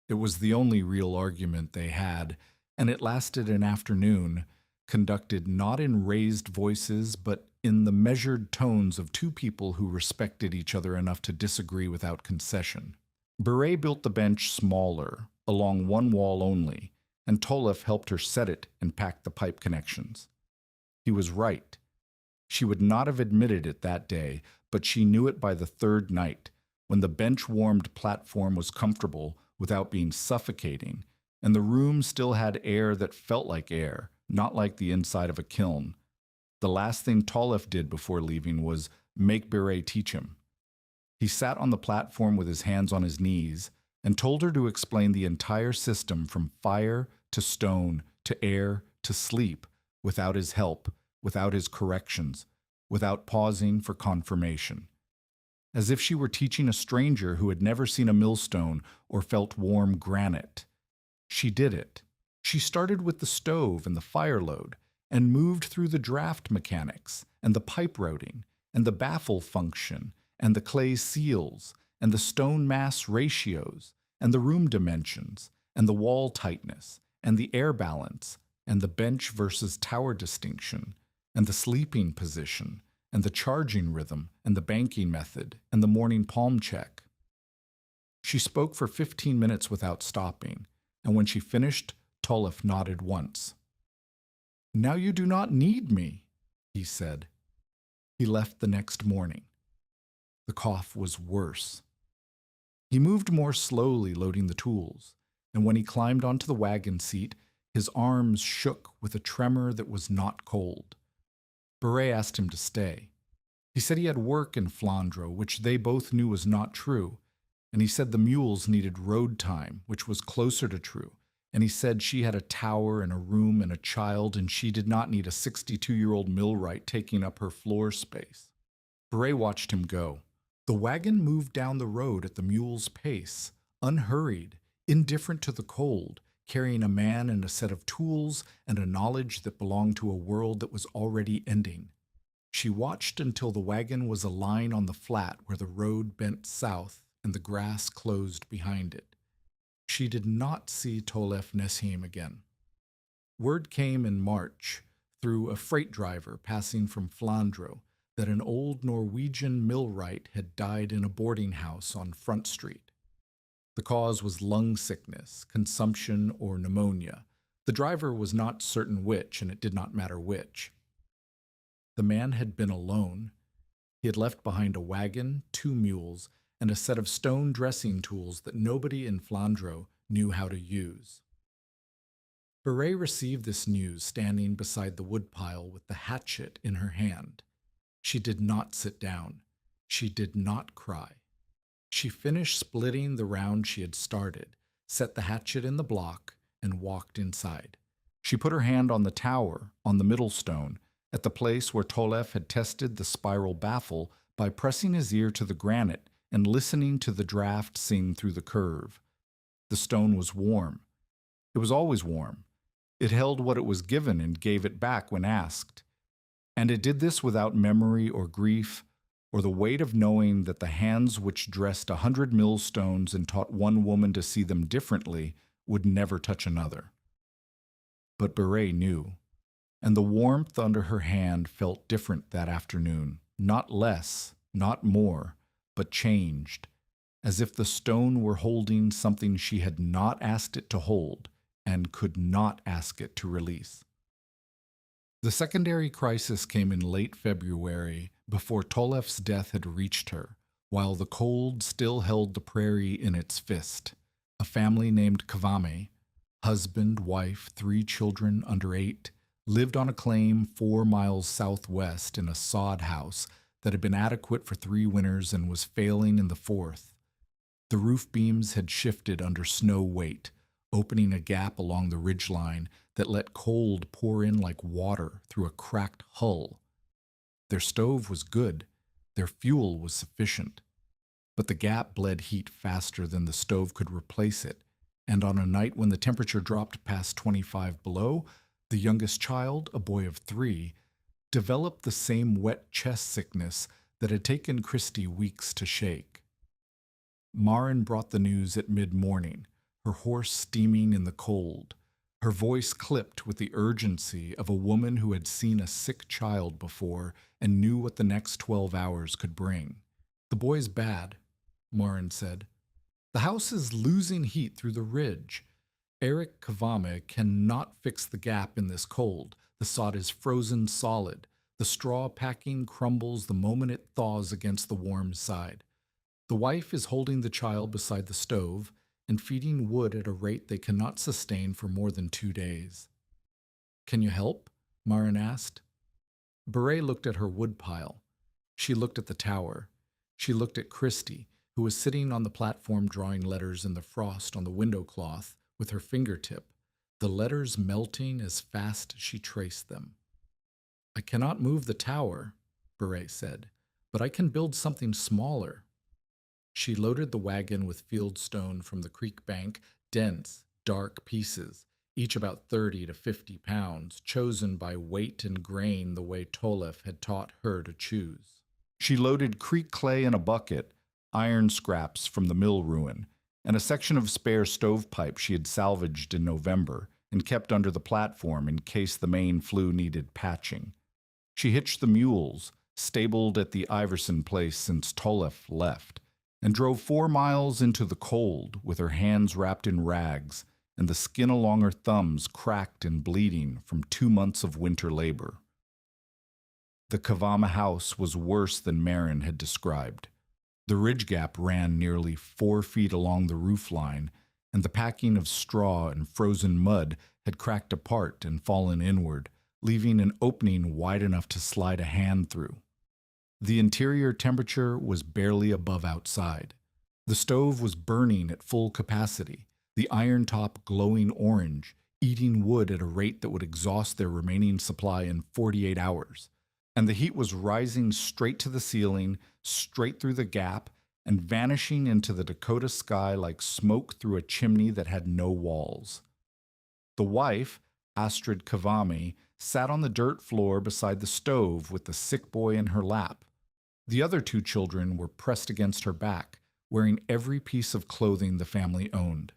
It was the only real argument they had, and it lasted an afternoon, conducted not in raised voices, but in the measured tones of 2 people who respected each other enough to disagree without concession. Beret built the bench smaller, along 1 wall only, and Tolef helped her set it and pack the pipe connections. He was right. She would not have admitted it that day, but she knew it by the 3rd night, when the bench-warmed platform was comfortable without being suffocating, and the room still had air that felt like air, not like the inside of a kiln. The last thing Tolef did before leaving was make Beret teach him. He sat on the platform with his hands on his knees and told her to explain the entire system from fire to stone to air to sleep without his help, without his corrections, without pausing for confirmation. As if she were teaching a stranger who had never seen a millstone or felt warm granite. She did it. She started with the stove and the fire load, and moved through the draft mechanics, and the pipe routing, and the baffle function, and the clay seals, and the stone mass ratios, and the room dimensions, and the wall tightness, and the air balance, and the bench versus tower distinction, and the sleeping position, and the charging rhythm, and the banking method, and the morning palm check. She spoke for 15 minutes without stopping, and when she finished, Tolef nodded once. "Now you do not need me," he said. He left the next morning. The cough was worse. He moved more slowly, loading the tools, and when he climbed onto the wagon seat, his arms shook with a tremor that was not cold. Beret asked him to stay. He said he had work in Flandre, which they both knew was not true, and he said the mules needed road time, which was closer to true, and he said she had a tower and a room and a child, and she did not need a 62-year-old millwright taking up her floor space. Beret watched him go. The wagon moved down the road at the mule's pace, unhurried, indifferent to the cold, carrying a man and a set of tools and a knowledge that belonged to a world that was already ending. She watched until the wagon was a line on the flat where the road bent south and the grass closed behind it. She did not see Tolef Nesheim again. Word came in March, through a freight driver passing from Flandre, that an old Norwegian millwright had died in a boarding house on Front Street. The cause was lung sickness, consumption, or pneumonia. The driver was not certain which, and it did not matter which. The man had been alone. He had left behind a wagon, 2 mules, and a set of stone dressing tools that nobody in Flandre knew how to use. Beret received this news standing beside the woodpile with the hatchet in her hand. She did not sit down. She did not cry. She finished splitting the round she had started, set the hatchet in the block, and walked inside. She put her hand on the tower, on the Millstone, at the place where Tolef had tested the spiral baffle by pressing his ear to the granite and listening to the draft sing through the curve. The stone was warm. It was always warm. It held what it was given and gave it back when asked. And it did this without memory or grief, or the weight of knowing that the hands which dressed 100 millstones and taught one woman to see them differently would never touch another. But Beret knew, and the warmth under her hand felt different that afternoon, not less, not more, but changed, as if the stone were holding something she had not asked it to hold and could not ask it to release. The secondary crisis came in late February, before Tolef's death had reached her, while the cold still held the prairie in its fist. A family named Kavame, husband, wife, 3 children under 8, lived on a claim 4 miles southwest in a sod house that had been adequate for 3 winters and was failing in the 4th. The roof beams had shifted under snow weight, opening a gap along the ridgeline that let cold pour in like water through a cracked hull. Their stove was good, their fuel was sufficient, but the gap bled heat faster than the stove could replace it, and on a night when the temperature dropped past 25 below, the youngest child, a boy of 3, developed the same wet chest sickness that had taken Christy weeks to shake. Maren brought the news at mid-morning, her horse steaming in the cold, her voice clipped with the urgency of a woman who had seen a sick child before and knew what the next 12 hours could bring. "The boy's bad," Maren said. "The house is losing heat through the ridge. Eric Kavame cannot fix the gap in this cold. The sod is frozen solid. The straw packing crumbles the moment it thaws against the warm side. The wife is holding the child beside the stove and feeding wood at a rate they cannot sustain for more than 2 days. "Can you help?" Maren asked. Beret looked at her woodpile. She looked at the tower. She looked at Christy, who was sitting on the platform drawing letters in the frost on the window cloth with her fingertip, the letters melting as fast as she traced them. "I cannot move the tower," Beret said, "but I can build something smaller." She loaded the wagon with field stone from the creek bank, dense, dark pieces, each about 30 to 50 pounds, chosen by weight and grain the way Tolef had taught her to choose. She loaded creek clay in a bucket, iron scraps from the mill ruin, and a section of spare stovepipe she had salvaged in November and kept under the platform in case the main flue needed patching. She hitched the mules, stabled at the Iverson place since Tolef left, and drove 4 miles into the cold with her hands wrapped in rags and the skin along her thumbs cracked and bleeding from 2 months of winter labor. The Kavama house was worse than Marin had described. The ridge gap ran nearly 4 feet along the roof line, and the packing of straw and frozen mud had cracked apart and fallen inward, leaving an opening wide enough to slide a hand through. The interior temperature was barely above outside. The stove was burning at full capacity, the iron top glowing orange, eating wood at a rate that would exhaust their remaining supply in 48 hours. And the heat was rising straight to the ceiling, straight through the gap, and vanishing into the Dakota sky like smoke through a chimney that had no walls. The wife, Astrid Kavami, sat on the dirt floor beside the stove with the sick boy in her lap. The other 2 children were pressed against her back, wearing every piece of clothing the family owned.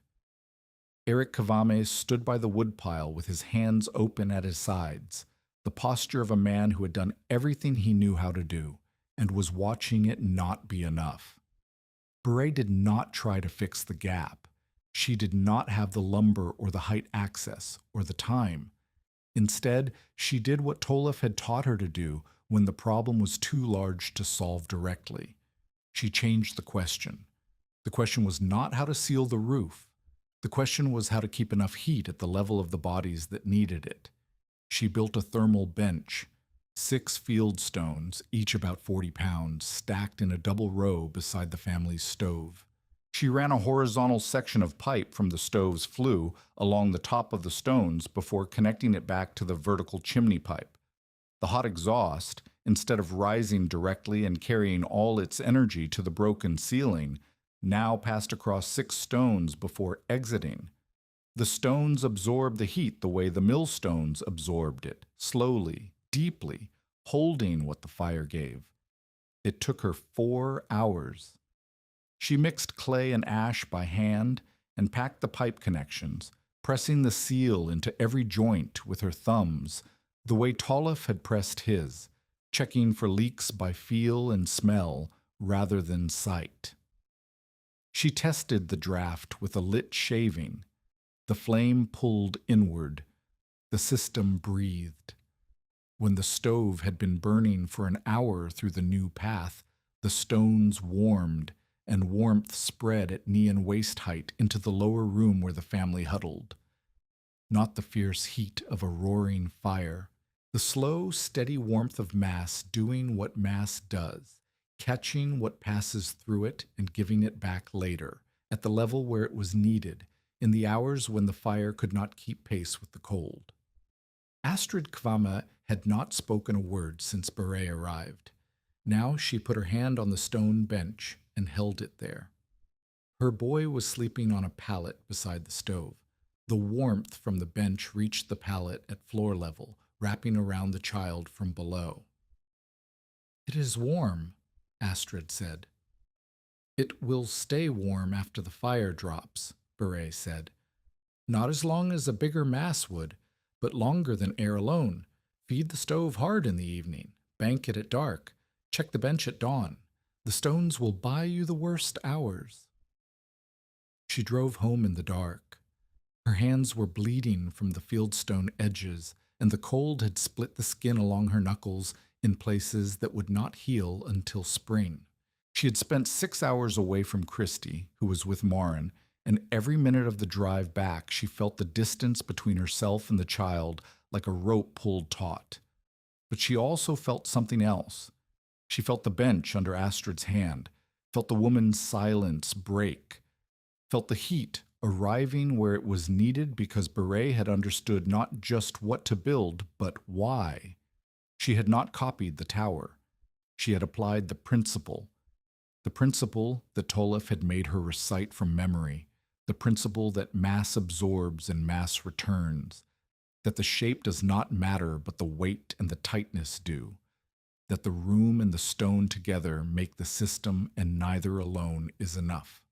Eric Kavame stood by the woodpile with his hands open at his sides, the posture of a man who had done everything he knew how to do, and was watching it not be enough. Beret did not try to fix the gap. She did not have the lumber or the height access or the time. Instead, she did what Tolef had taught her to do when the problem was too large to solve directly. She changed the question. The question was not how to seal the roof. The question was how to keep enough heat at the level of the bodies that needed it. She built a thermal bench, 6 field stones, each about 40 pounds, stacked in a double row beside the family's stove. She ran a horizontal section of pipe from the stove's flue along the top of the stones before connecting it back to the vertical chimney pipe. The hot exhaust, instead of rising directly and carrying all its energy to the broken ceiling, now passed across 6 stones before exiting. The stones absorbed the heat the way the millstones absorbed it, slowly, deeply, holding what the fire gave. It took her 4 hours. She mixed clay and ash by hand and packed the pipe connections, pressing the seal into every joint with her thumbs, the way Tolef had pressed his, checking for leaks by feel and smell rather than sight. She tested the draft with a lit shaving. The flame pulled inward. The system breathed. When the stove had been burning for an hour through the new path, the stones warmed, and warmth spread at knee and waist height into the lower room where the family huddled. Not the fierce heat of a roaring fire, the slow, steady warmth of mass doing what mass does, catching what passes through it and giving it back later, at the level where it was needed, in the hours when the fire could not keep pace with the cold. Astrid Kvamme had not spoken a word since Beret arrived. Now she put her hand on the stone bench and held it there. Her boy was sleeping on a pallet beside the stove. The warmth from the bench reached the pallet at floor level, wrapping around the child from below. "It is warm," Astrid said. "It will stay warm after the fire drops," Beret said. "Not as long as a bigger mass would, but longer than air alone. Feed the stove hard in the evening, bank it at dark, check the bench at dawn. The stones will buy you the worst hours." She drove home in the dark. Her hands were bleeding from the fieldstone edges, and the cold had split the skin along her knuckles in places that would not heal until spring. She had spent 6 hours away from Christy, who was with Marin, and every minute of the drive back she felt the distance between herself and the child like a rope pulled taut. But she also felt something else. She felt the bench under Astrid's hand, felt the woman's silence break, felt the heat arriving where it was needed because Beret had understood not just what to build, but why. She had not copied the tower. She had applied the principle that Tolef had made her recite from memory, the principle that mass absorbs and mass returns, that the shape does not matter but the weight and the tightness do, that the room and the stone together make the system and neither alone is enough.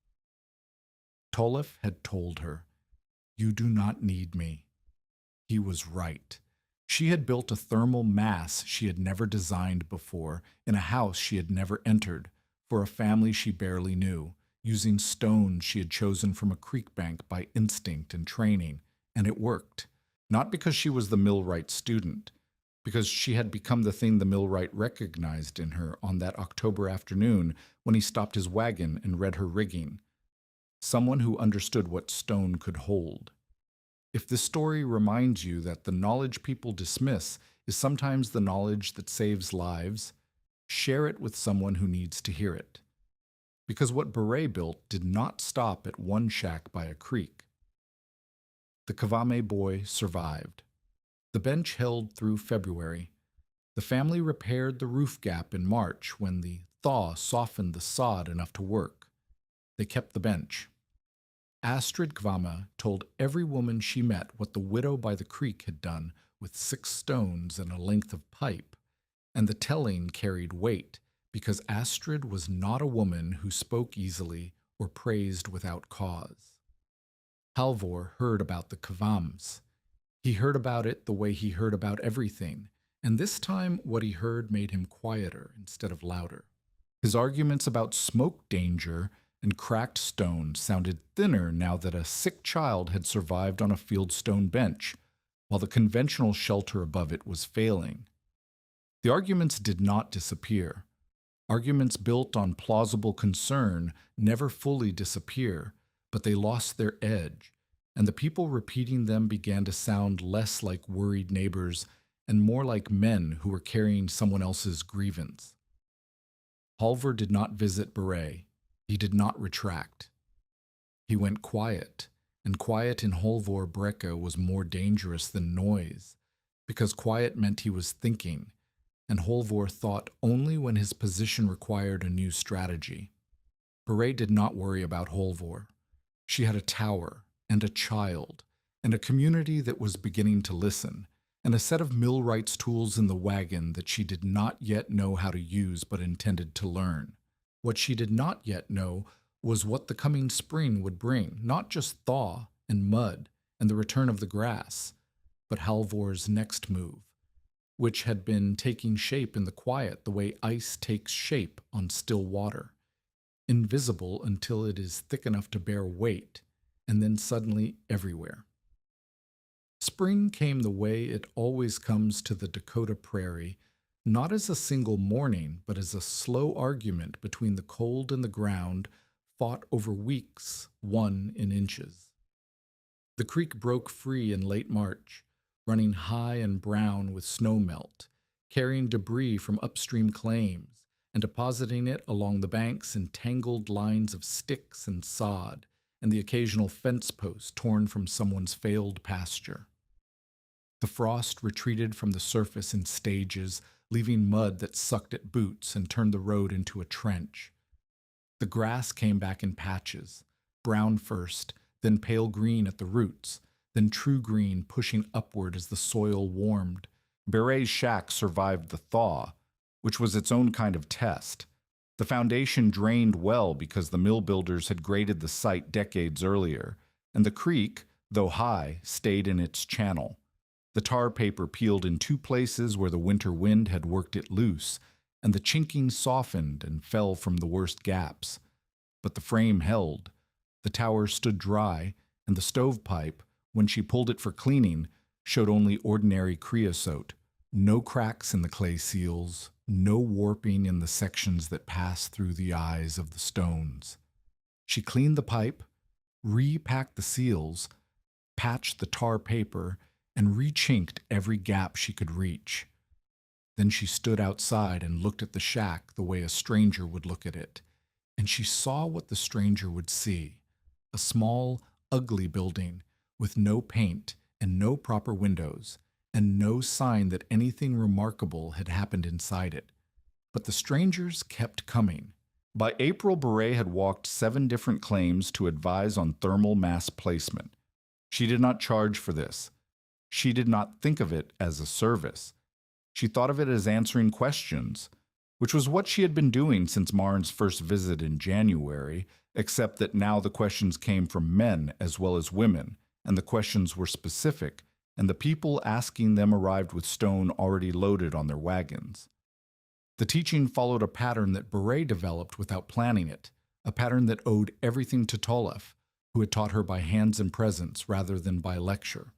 Tolef had told her, "You do not need me." He was right. She had built a thermal mass she had never designed before, in a house she had never entered, for a family she barely knew, using stones she had chosen from a creek bank by instinct and training, and it worked. Not because she was the millwright student, because she had become the thing the millwright recognized in her on that October afternoon when he stopped his wagon and read her rigging. Someone who understood what stone could hold. If this story reminds you that the knowledge people dismiss is sometimes the knowledge that saves lives, share it with someone who needs to hear it. Because what Beret built did not stop at one shack by a creek. The Kavame boy survived. The bench held through February. The family repaired the roof gap in March when the thaw softened the sod enough to work. They kept the bench. Astrid Kvamme told every woman she met what the widow by the creek had done with 6 stones and a length of pipe, and the telling carried weight because Astrid was not a woman who spoke easily or praised without cause. Halvor heard about the Kvammes. He heard about it the way he heard about everything, and this time what he heard made him quieter instead of louder. His arguments about smoke danger and cracked stone sounded thinner now that a sick child had survived on a fieldstone bench, while the conventional shelter above it was failing. The arguments did not disappear. Arguments built on plausible concern never fully disappear, but they lost their edge, and the people repeating them began to sound less like worried neighbors and more like men who were carrying someone else's grievance. Halvor did not visit Beret. He did not retract. He went quiet, and quiet in Halvor Brekke was more dangerous than noise, because quiet meant he was thinking, and Halvor thought only when his position required a new strategy. Beret did not worry about Halvor. She had a tower, and a child, and a community that was beginning to listen, and a set of millwright's tools in the wagon that she did not yet know how to use but intended to learn. What she did not yet know was what the coming spring would bring, not just thaw and mud and the return of the grass, but Halvor's next move, which had been taking shape in the quiet the way ice takes shape on still water, invisible until it is thick enough to bear weight, and then suddenly everywhere. Spring came the way it always comes to the Dakota prairie, not as a single morning, but as a slow argument between the cold and the ground, fought over weeks, won in inches. The creek broke free in late March, running high and brown with snowmelt, carrying debris from upstream claims, and depositing it along the banks in tangled lines of sticks and sod, and the occasional fence post torn from someone's failed pasture. The frost retreated from the surface in stages, leaving mud that sucked at boots and turned the road into a trench. The grass came back in patches, brown first, then pale green at the roots, then true green pushing upward as the soil warmed. Beret's shack survived the thaw, which was its own kind of test. The foundation drained well because the mill builders had graded the site decades earlier, and the creek, though high, stayed in its channel. The tar paper peeled in 2 places where the winter wind had worked it loose, and the chinking softened and fell from the worst gaps. But the frame held. The tower stood dry, and the stovepipe, when she pulled it for cleaning, showed only ordinary creosote. No cracks in the clay seals, no warping in the sections that passed through the eyes of the stones. She cleaned the pipe, repacked the seals, patched the tar paper, and rechinked every gap she could reach. Then she stood outside and looked at the shack the way a stranger would look at it, and she saw what the stranger would see: a small, ugly building with no paint and no proper windows, and no sign that anything remarkable had happened inside it. But the strangers kept coming. By April, Beret had walked 7 different claims to advise on thermal mass placement. She did not charge for this. She did not think of it as a service. She thought of it as answering questions, which was what she had been doing since Marin's first visit in January, except that now the questions came from men as well as women, and the questions were specific, and the people asking them arrived with stone already loaded on their wagons. The teaching followed a pattern that Beret developed without planning it, a pattern that owed everything to Tolef, who had taught her by hands and presence rather than by lecture.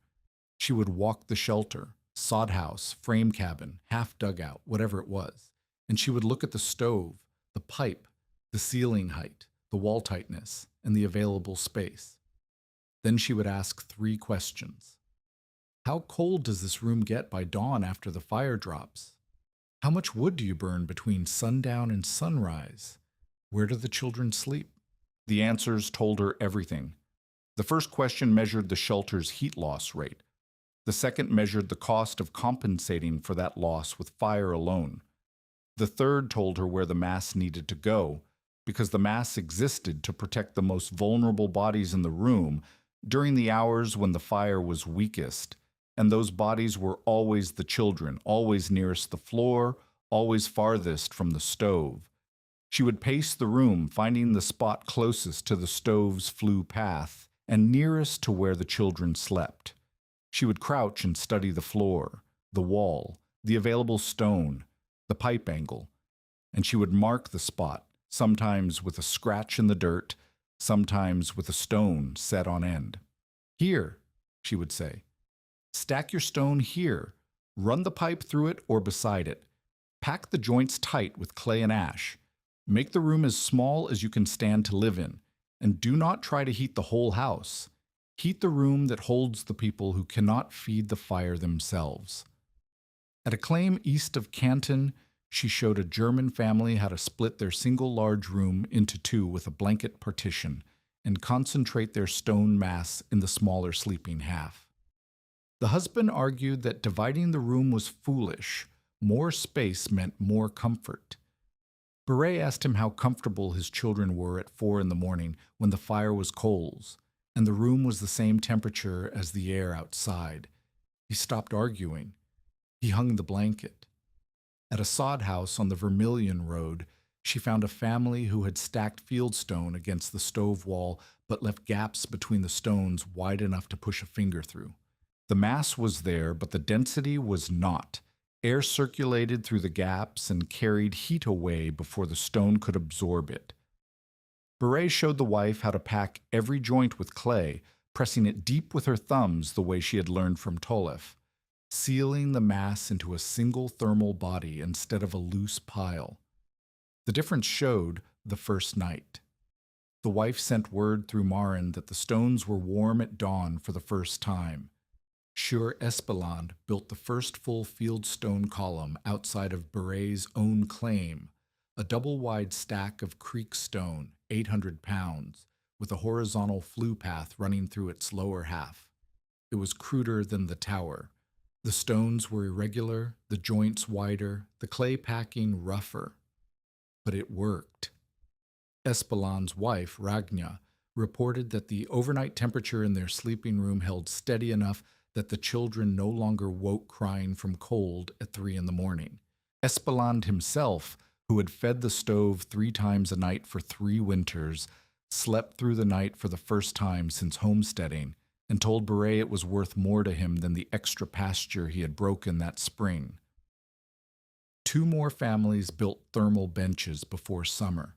She would walk the shelter, sod house, frame cabin, half dugout, whatever it was, and she would look at the stove, the pipe, the ceiling height, the wall tightness, and the available space. Then she would ask 3 questions. How cold does this room get by dawn after the fire drops? How much wood do you burn between sundown and sunrise? Where do the children sleep? The answers told her everything. The first question measured the shelter's heat loss rate. The second measured the cost of compensating for that loss with fire alone. The third told her where the mass needed to go, because the mass existed to protect the most vulnerable bodies in the room during the hours when the fire was weakest, and those bodies were always the children, always nearest the floor, always farthest from the stove. She would pace the room, finding the spot closest to the stove's flue path and nearest to where the children slept. She would crouch and study the floor, the wall, the available stone, the pipe angle, and she would mark the spot, sometimes with a scratch in the dirt, sometimes with a stone set on end. Here, she would say. Stack your stone here. Run the pipe through it or beside it. Pack the joints tight with clay and ash. Make the room as small as you can stand to live in, and do not try to heat the whole house. Heat the room that holds the people who cannot feed the fire themselves. At a claim east of Canton, she showed a German family how to split their single large room into 2 with a blanket partition and concentrate their stone mass in the smaller sleeping half. The husband argued that dividing the room was foolish. More space meant more comfort. Beret asked him how comfortable his children were at 4 in the morning when the fire was coals, and the room was the same temperature as the air outside. He stopped arguing. He hung the blanket. At a sod house on the Vermilion Road, she found a family who had stacked fieldstone against the stove wall but left gaps between the stones wide enough to push a finger through. The mass was there, but the density was not. Air circulated through the gaps and carried heat away before the stone could absorb it. Beret showed the wife how to pack every joint with clay, pressing it deep with her thumbs the way she had learned from Tolef, sealing the mass into a single thermal body instead of a loose pile. The difference showed the first night. The wife sent word through Marin that the stones were warm at dawn for the first time. Sure Espeland built the first full fieldstone column outside of Beret's own claim, a double-wide stack of creek stone, 800 pounds, with a horizontal flue path running through its lower half. It was cruder than the tower. The stones were irregular, the joints wider, the clay packing rougher. But it worked. Espeland's wife, Ragna, reported that the overnight temperature in their sleeping room held steady enough that the children no longer woke crying from cold at 3 in the morning. Espeland himself, who had fed the stove 3 times a night for 3 winters, slept through the night for the first time since homesteading, and told Beret it was worth more to him than the extra pasture he had broken that spring. 2 more families built thermal benches before summer.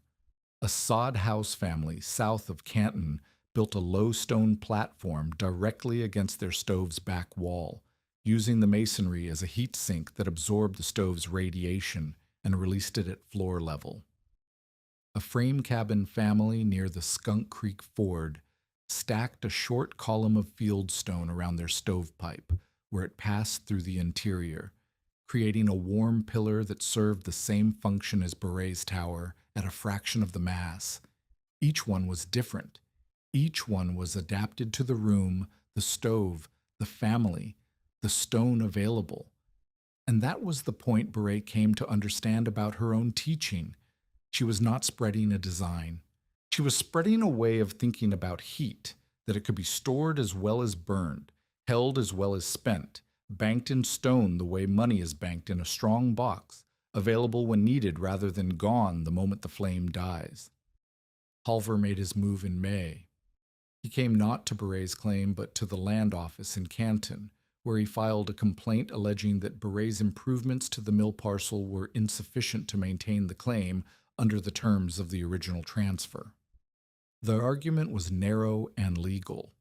A sod house family south of Canton built a low stone platform directly against their stove's back wall, using the masonry as a heat sink that absorbed the stove's radiation and released it at floor level. A frame cabin family near the Skunk Creek Ford stacked a short column of fieldstone around their stovepipe, where it passed through the interior, creating a warm pillar that served the same function as Beret's tower at a fraction of the mass. Each one was different. Each one was adapted to the room, the stove, the family, the stone available. And that was the point Beret came to understand about her own teaching. She was not spreading a design. She was spreading a way of thinking about heat, that it could be stored as well as burned, held as well as spent, banked in stone the way money is banked in a strong box, available when needed rather than gone the moment the flame dies. Halvor made his move in May. He came not to Beret's claim but to the land office in Canton, where he filed a complaint alleging that Beret's improvements to the mill parcel were insufficient to maintain the claim under the terms of the original transfer. The argument was narrow and legal.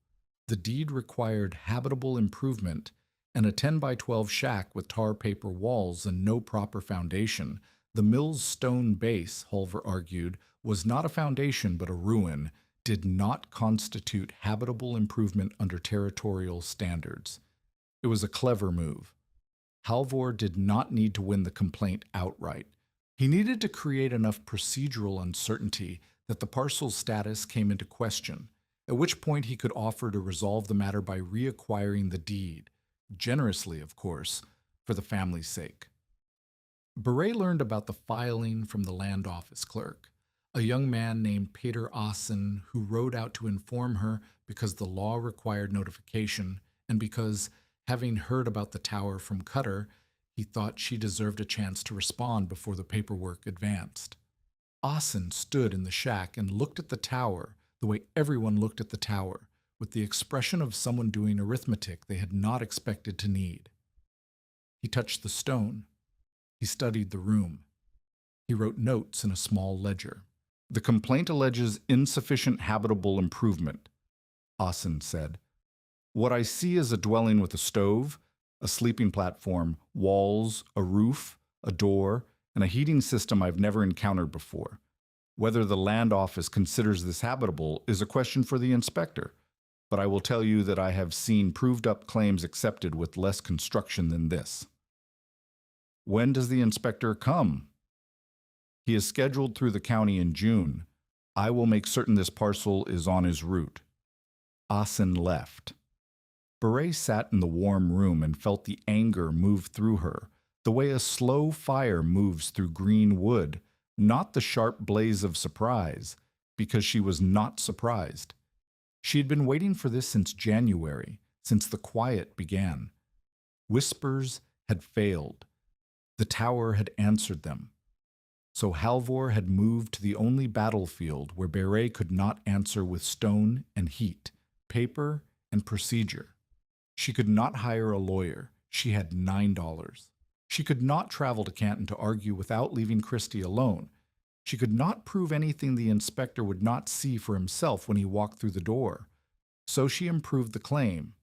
The deed required habitable improvement, and a 10 by 12 shack with tar paper walls and no proper foundation. The mill's stone base, Halvor argued, was not a foundation but a ruin, did not constitute habitable improvement under territorial standards. It was a clever move. Halvor did not need to win the complaint outright. He needed to create enough procedural uncertainty that the parcel's status came into question, at which point he could offer to resolve the matter by reacquiring the deed, generously, of course, for the family's sake. Beret learned about the filing from the land office clerk, a young man named Peter Assen, who rode out to inform her because the law required notification and because, having heard about the tower from Cutter, he thought she deserved a chance to respond before the paperwork advanced. Assen stood in the shack and looked at the tower the way everyone looked at the tower, with the expression of someone doing arithmetic they had not expected to need. He touched the stone. He studied the room. He wrote notes in a small ledger. The complaint alleges insufficient habitable improvement, Assen said. What I see is a dwelling with a stove, a sleeping platform, walls, a roof, a door, and a heating system I've never encountered before. Whether the land office considers this habitable is a question for the inspector, but I will tell you that I have seen proved-up claims accepted with less construction than this. When does the inspector come? He is scheduled through the county in June. I will make certain this parcel is on his route. Assen left. Beret sat in the warm room and felt the anger move through her, the way a slow fire moves through green wood, not the sharp blaze of surprise, because she was not surprised. She had been waiting for this since January, since the quiet began. Whispers had failed. The tower had answered them. So Halvor had moved to the only battlefield where Beret could not answer with stone and heat, paper and procedure. She could not hire a lawyer. She had $9. She could not travel to Canton to argue without leaving Christie alone. She could not prove anything the inspector would not see for himself when he walked through the door. So she improved the claim.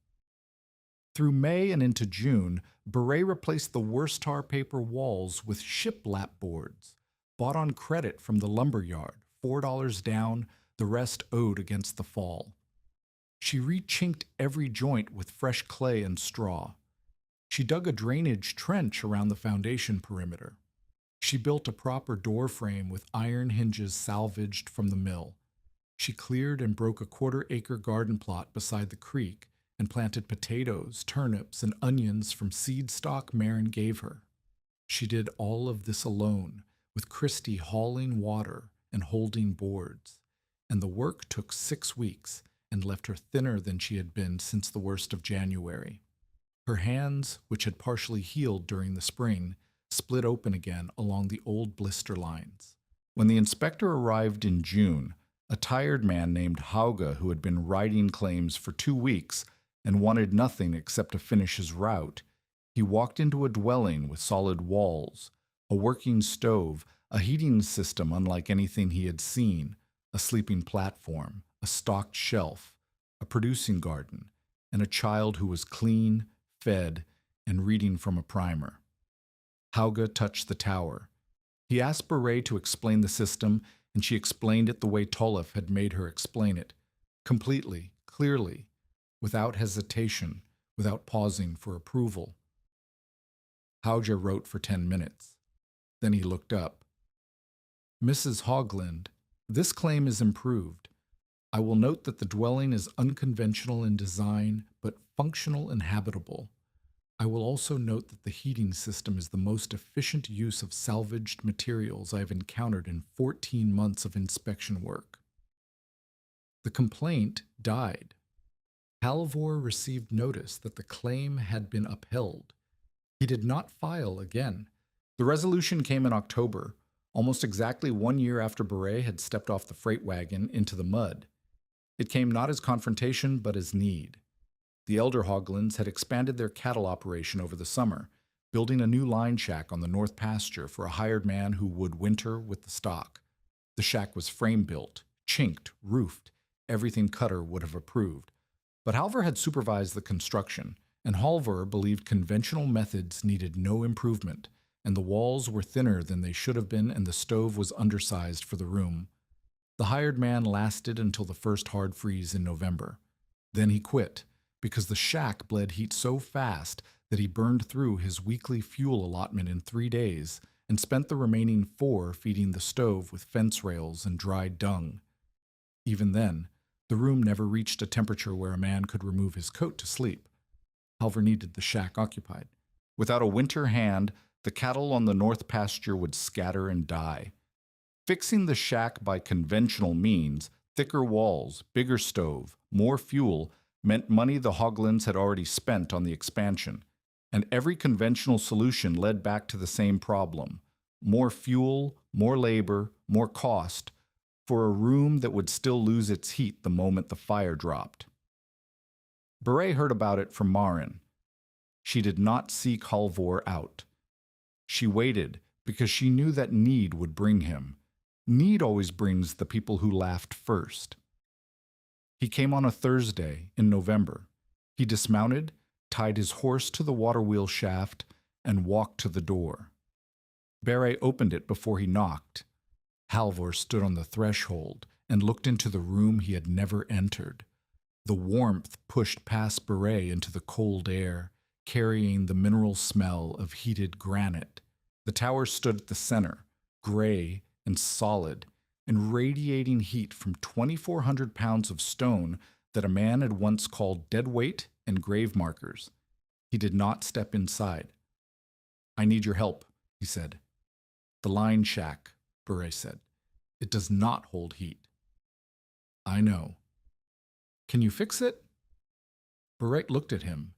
Through May and into June, Beret replaced the worst tar paper walls with shiplap boards, bought on credit from the lumber yard, $4 down, the rest owed against the fall. She re-chinked every joint with fresh clay and straw. She dug a drainage trench around the foundation perimeter. She built a proper door frame with iron hinges salvaged from the mill. She cleared and broke a quarter-acre garden plot beside the creek and planted potatoes, turnips, and onions from seed stock Marin gave her. She did all of this alone, with Christie hauling water and holding boards, and the work took 6 weeks and left her thinner than she had been since the worst of January. Her hands, which had partially healed during the spring, split open again along the old blister lines. When the inspector arrived in June, a tired man named Hauge, who had been writing claims for 2 weeks and wanted nothing except to finish his route, he walked into a dwelling with solid walls, a working stove, a heating system unlike anything he had seen, a sleeping platform, a stocked shelf, a producing garden, and a child who was clean, fed, and reading from a primer. Hauge touched the tower. He asked Beret to explain the system, and she explained it the way Tollef had made her explain it, completely, clearly, without hesitation, without pausing for approval. Hauge wrote for 10 minutes. Then he looked up. Mrs. Hogland, this claim is improved. I will note that the dwelling is unconventional in design, but functional and habitable. I will also note that the heating system is the most efficient use of salvaged materials I have encountered in 14 months of inspection work. The complaint died. Halvor received notice that the claim had been upheld. He did not file again. The resolution came in October, almost exactly 1 year after Beret had stepped off the freight wagon into the mud. It came not as confrontation, but as need. The elder Hoglunds had expanded their cattle operation over the summer, building a new line shack on the north pasture for a hired man who would winter with the stock. The shack was frame-built, chinked, roofed, everything Cutter would have approved. But Halvor had supervised the construction, and Halvor believed conventional methods needed no improvement, and the walls were thinner than they should have been and the stove was undersized for the room. The hired man lasted until the first hard freeze in November. Then he quit, because the shack bled heat so fast that he burned through his weekly fuel allotment in 3 days and spent the remaining 4 feeding the stove with fence rails and dried dung. Even then, the room never reached a temperature where a man could remove his coat to sleep. Halvor needed the shack occupied. Without a winter hand, the cattle on the north pasture would scatter and die. Fixing the shack by conventional means, thicker walls, bigger stove, more fuel, meant money the Hoglunds had already spent on the expansion, and every conventional solution led back to the same problem: more fuel, more labor, more cost, for a room that would still lose its heat the moment the fire dropped. Beret heard about it from Maren. She did not seek Halvor out. She waited because she knew that need would bring him. Need always brings the people who laughed first. He came on a Thursday in November. He dismounted, tied his horse to the water wheel shaft, and walked to the door. Beret opened it before he knocked. Halvor stood on the threshold and looked into the room he had never entered. The warmth pushed past Beret into the cold air, carrying the mineral smell of heated granite. The tower stood at the center, gray and solid, and radiating heat from 2,400 pounds of stone that a man had once called dead weight and grave markers. He did not step inside. "I need your help," he said. "The line shack," Beret said. "It does not hold heat." "I know. Can you fix it?" Beret looked at him.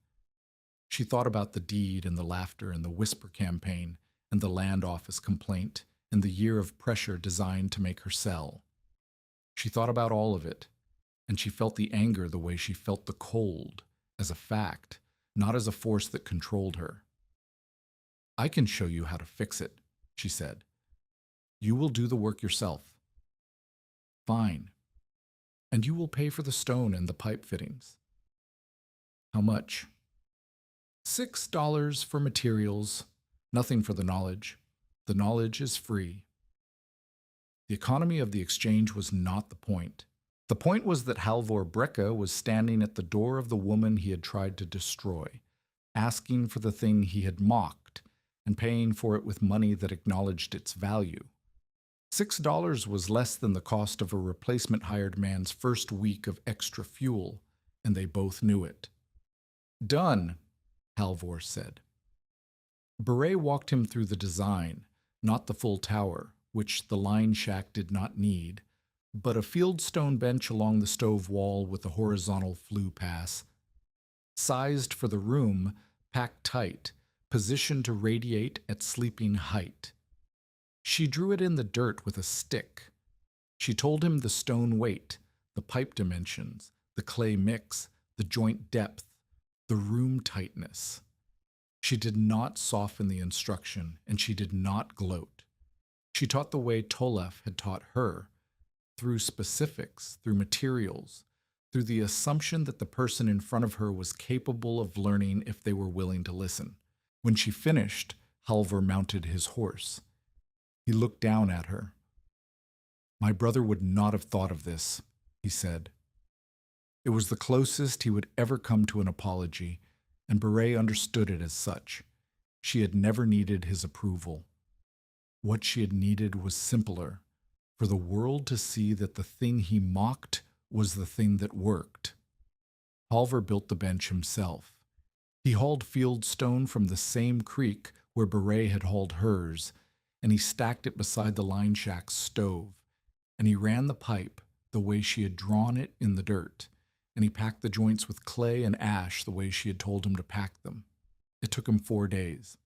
She thought about the deed and the laughter and the whisper campaign and the land office complaint and the year of pressure designed to make her sell. She thought about all of it, and she felt the anger the way she felt the cold, as a fact, not as a force that controlled her. "I can show you how to fix it," she said. "You will do the work yourself." "Fine. And you will pay for the stone and the pipe fittings." "How much?" $6 for materials, nothing for the knowledge. The knowledge is free. The economy of the exchange was not the point. The point was that Halvor Brekka was standing at the door of the woman he had tried to destroy, asking for the thing he had mocked, and paying for it with money that acknowledged its value. $6 was less than the cost of a replacement hired man's first week of extra fuel, and they both knew it. "Done," Halvor said. Beret walked him through the design, not the full tower, which the line shack did not need, but a fieldstone bench along the stove wall with a horizontal flue pass. Sized for the room, packed tight, positioned to radiate at sleeping height. She drew it in the dirt with a stick. She told him the stone weight, the pipe dimensions, the clay mix, the joint depth, the room tightness. She did not soften the instruction, and she did not gloat. She taught the way Tolef had taught her, through specifics, through materials, through the assumption that the person in front of her was capable of learning if they were willing to listen. When she finished, Halvor mounted his horse. He looked down at her. "My brother would not have thought of this," he said. It was the closest he would ever come to an apology, and Beret understood it as such. She had never needed his approval. What she had needed was simpler, for the world to see that the thing he mocked was the thing that worked. Halvor built the bench himself. He hauled field stone from the same creek where Beret had hauled hers, and he stacked it beside the line shack's stove, and he ran the pipe the way she had drawn it in the dirt, and he packed the joints with clay and ash the way she had told him to pack them. It took him 4 days.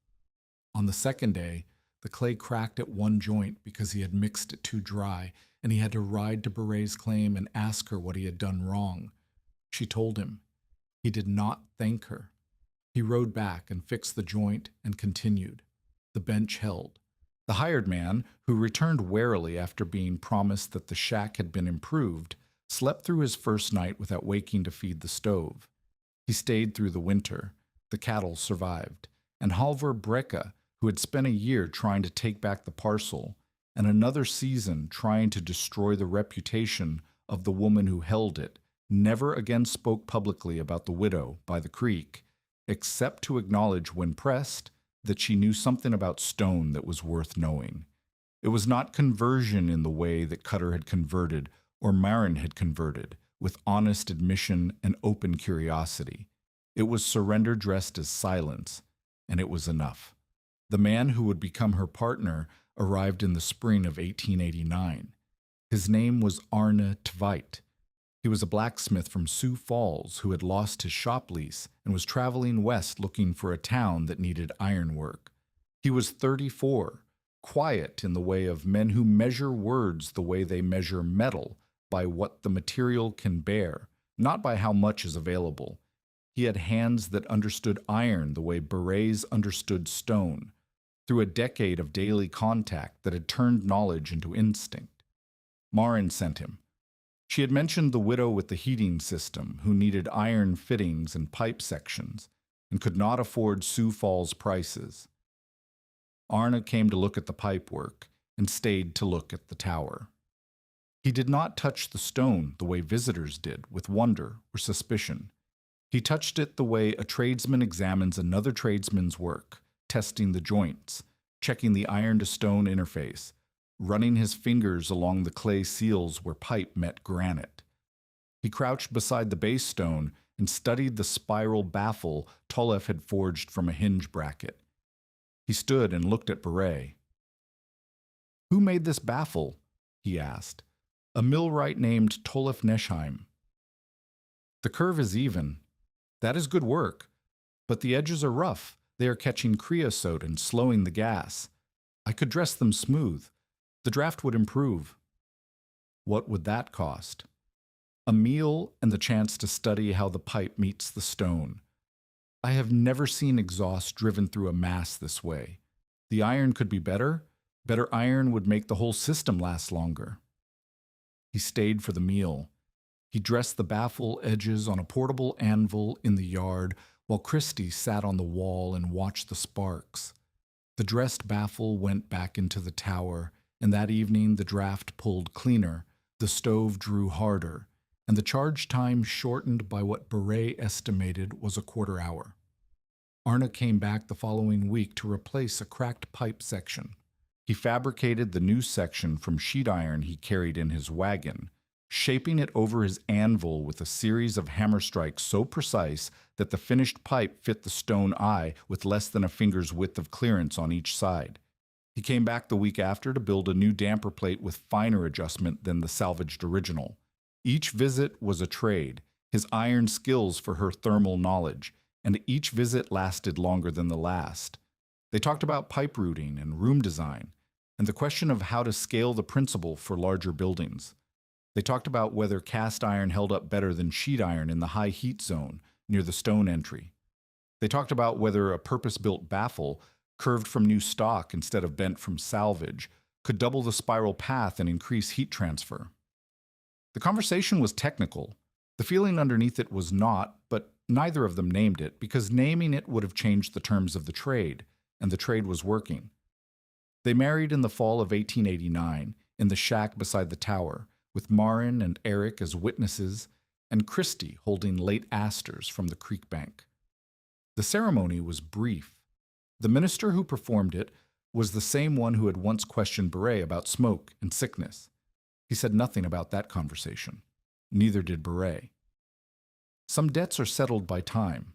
On the second day, the clay cracked at one joint because he had mixed it too dry, and he had to ride to Beret's claim and ask her what he had done wrong. She told him. He did not thank her. He rode back and fixed the joint and continued. The bench held. The hired man, who returned warily after being promised that the shack had been improved, slept through his first night without waking to feed the stove. He stayed through the winter. The cattle survived. And Halvor Brekka, who had spent a year trying to take back the parcel, and another season trying to destroy the reputation of the woman who held it, never again spoke publicly about the widow by the creek, except to acknowledge when pressed that she knew something about stone that was worth knowing. It was not conversion in the way that Cutter had converted or Marin had converted, with honest admission and open curiosity. It was surrender dressed as silence, and it was enough. The man who would become her partner arrived in the spring of 1889. His name was Arne Tveit. He was a blacksmith from Sioux Falls who had lost his shop lease and was traveling west looking for a town that needed ironwork. He was 34, quiet in the way of men who measure words the way they measure metal, by what the material can bear, not by how much is available. He had hands that understood iron the way berets understood stone, through a decade of daily contact that had turned knowledge into instinct. Marin sent him. She had mentioned the widow with the heating system who needed iron fittings and pipe sections and could not afford Sioux Falls prices. Arne came to look at the pipe work and stayed to look at the tower. He did not touch the stone the way visitors did, with wonder or suspicion. He touched it the way a tradesman examines another tradesman's work, testing the joints, checking the iron-to-stone interface, running his fingers along the clay seals where pipe met granite. He crouched beside the base stone and studied the spiral baffle Tollef had forged from a hinge bracket. He stood and looked at Beret. "Who made this baffle?" he asked. "A millwright named Tollef Nesheim." "The curve is even. That is good work. But the edges are rough. They are catching creosote and slowing the gas. I could dress them smooth. The draft would improve." "What would that cost?" "A meal and the chance to study how the pipe meets the stone. I have never seen exhaust driven through a mass this way. The iron could be better. Better iron would make the whole system last longer." He stayed for the meal. He dressed the baffle edges on a portable anvil in the yard while Christie sat on the wall and watched the sparks. The dressed baffle went back into the tower, and that evening the draft pulled cleaner, the stove drew harder, and the charge time shortened by what Beret estimated was a quarter hour. Arne came back the following week to replace a cracked pipe section. He fabricated the new section from sheet iron he carried in his wagon, shaping it over his anvil with a series of hammer strikes so precise that the finished pipe fit the stone eye with less than a finger's width of clearance on each side. He came back the week after to build a new damper plate with finer adjustment than the salvaged original. Each visit was a trade, his iron skills for her thermal knowledge, and each visit lasted longer than the last. They talked about pipe routing and room design, and the question of how to scale the principle for larger buildings. They talked about whether cast iron held up better than sheet iron in the high heat zone near the stone entry. They talked about whether a purpose-built baffle, curved from new stock instead of bent from salvage, could double the spiral path and increase heat transfer. The conversation was technical. The feeling underneath it was not, but neither of them named it, because naming it would have changed the terms of the trade, and the trade was working. They married in the fall of 1889, in the shack beside the tower, with Marin and Eric as witnesses, and Christie holding late asters from the creek bank. The ceremony was brief. The minister who performed it was the same one who had once questioned Beret about smoke and sickness. He said nothing about that conversation. Neither did Beret. Some debts are settled by time.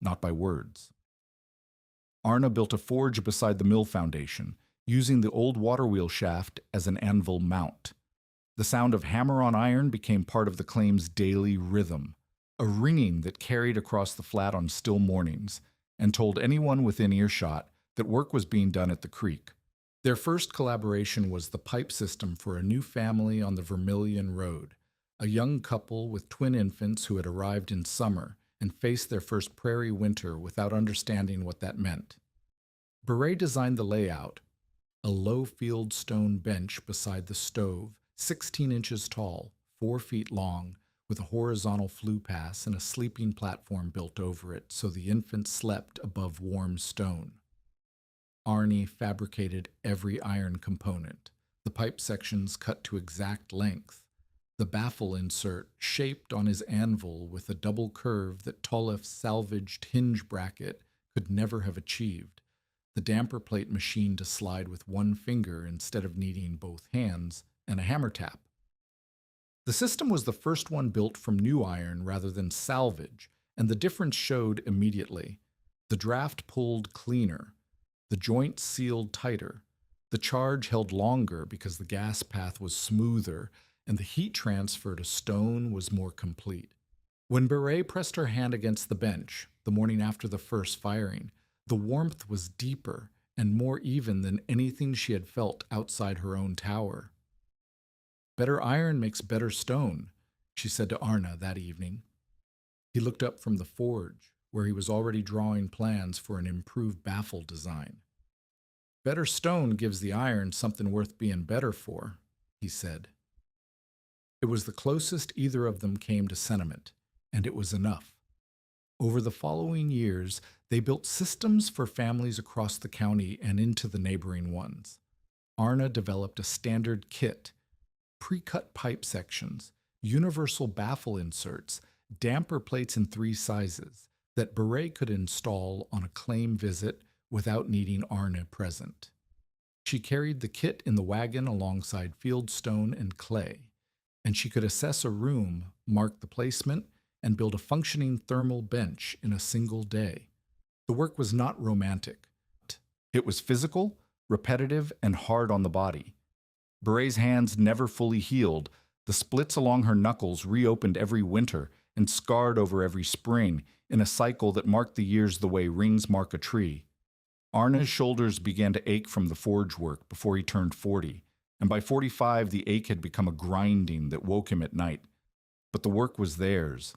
not by words. Arna built a forge beside the mill foundation, using the old water wheel shaft as an anvil mount. The sound of hammer on iron became part of the claim's daily rhythm, a ringing that carried across the flat on still mornings and told anyone within earshot that work was being done at the creek. Their first collaboration was the pipe system for a new family on the Vermilion Road, a young couple with twin infants who had arrived in summer and faced their first prairie winter without understanding what that meant. Beret designed the layout, a low field stone bench beside the stove, 16 inches tall, 4 feet long, with a horizontal flue pass and a sleeping platform built over it so the infants slept above warm stone. Arnie fabricated every iron component, the pipe sections cut to exact length, the baffle insert shaped on his anvil with a double curve that Tollef's salvaged hinge bracket could never have achieved, the damper plate machine to slide with one finger instead of needing both hands, and a hammer tap. The system was the first one built from new iron rather than salvage, and the difference showed immediately. The draft pulled cleaner, the joints sealed tighter, the charge held longer because the gas path was smoother, and the heat transfer to stone was more complete. When Beret pressed her hand against the bench, the morning after the first firing, the warmth was deeper and more even than anything she had felt outside her own tower. "Better iron makes better stone," she said to Arna that evening. He looked up from the forge, where he was already drawing plans for an improved baffle design. "Better stone gives the iron something worth being better for," he said. It was the closest either of them came to sentiment, and it was enough. Over the following years, they built systems for families across the county and into the neighboring ones. Arna developed a standard kit, pre-cut pipe sections, universal baffle inserts, damper plates in 3 sizes that Beret could install on a claim visit without needing Arna present. She carried the kit in the wagon alongside fieldstone and clay, and she could assess a room, mark the placement, and build a functioning thermal bench in a single day. The work was not romantic. It was physical, repetitive, and hard on the body. Beret's hands never fully healed. The splits along her knuckles reopened every winter and scarred over every spring in a cycle that marked the years the way rings mark a tree. Arna's shoulders began to ache from the forge work before he turned 40, and by 45 the ache had become a grinding that woke him at night. But the work was theirs.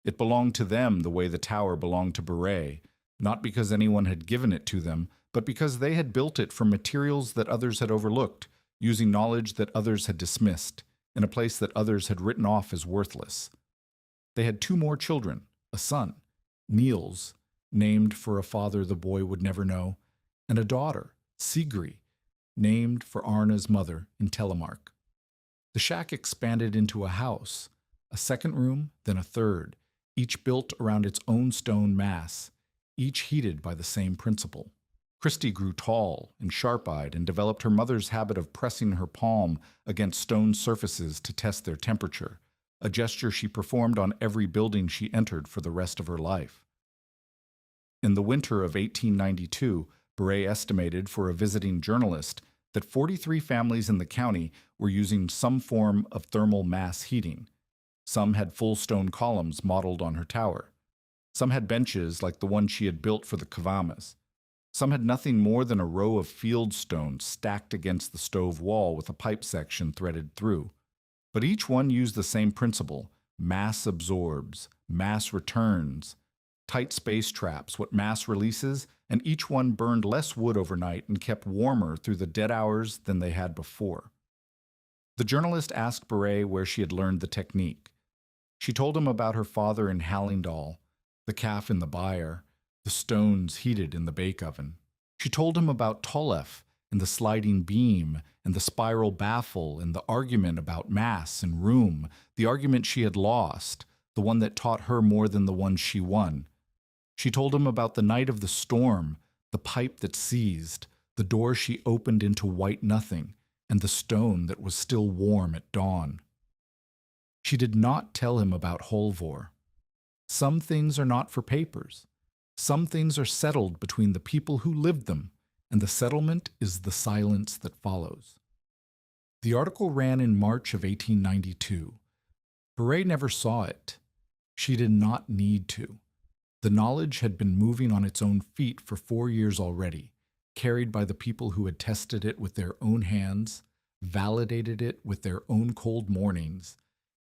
It belonged to them the way the tower belonged to Beret, not because anyone had given it to them, but because they had built it from materials that others had overlooked, using knowledge that others had dismissed, in a place that others had written off as worthless. They had 2 more children, a son, Niels, named for a father the boy would never know, and a daughter, Sigrid, named for Arna's mother in Telemark. The shack expanded into a house, a second room, then a third, each built around its own stone mass, each heated by the same principle. Christy grew tall and sharp-eyed and developed her mother's habit of pressing her palm against stone surfaces to test their temperature, a gesture she performed on every building she entered for the rest of her life. In the winter of 1892, Beret estimated for a visiting journalist that 43 families in the county were using some form of thermal mass heating. Some had full stone columns modeled on her tower. Some had benches like the one she had built for the Kavamas. Some had nothing more than a row of fieldstones stacked against the stove wall with a pipe section threaded through. But each one used the same principle: mass absorbs, mass returns, tight space traps what mass releases, and each one burned less wood overnight and kept warmer through the dead hours than they had before. The journalist asked Beret where she had learned the technique. She told him about her father in Hallingdal, the calf in the byre, the stones heated in the bake oven. She told him about Tollef and the sliding beam and the spiral baffle and the argument about mass and room, the argument she had lost, the one that taught her more than the one she won. She told him about the night of the storm, the pipe that seized, the door she opened into white nothing, and the stone that was still warm at dawn. She did not tell him about Holvor. Some things are not for papers. Some things are settled between the people who lived them, and the settlement is the silence that follows. The article ran in March of 1892. Beret never saw it. She did not need to. The knowledge had been moving on its own feet for 4 years already, carried by the people who had tested it with their own hands, validated it with their own cold mornings,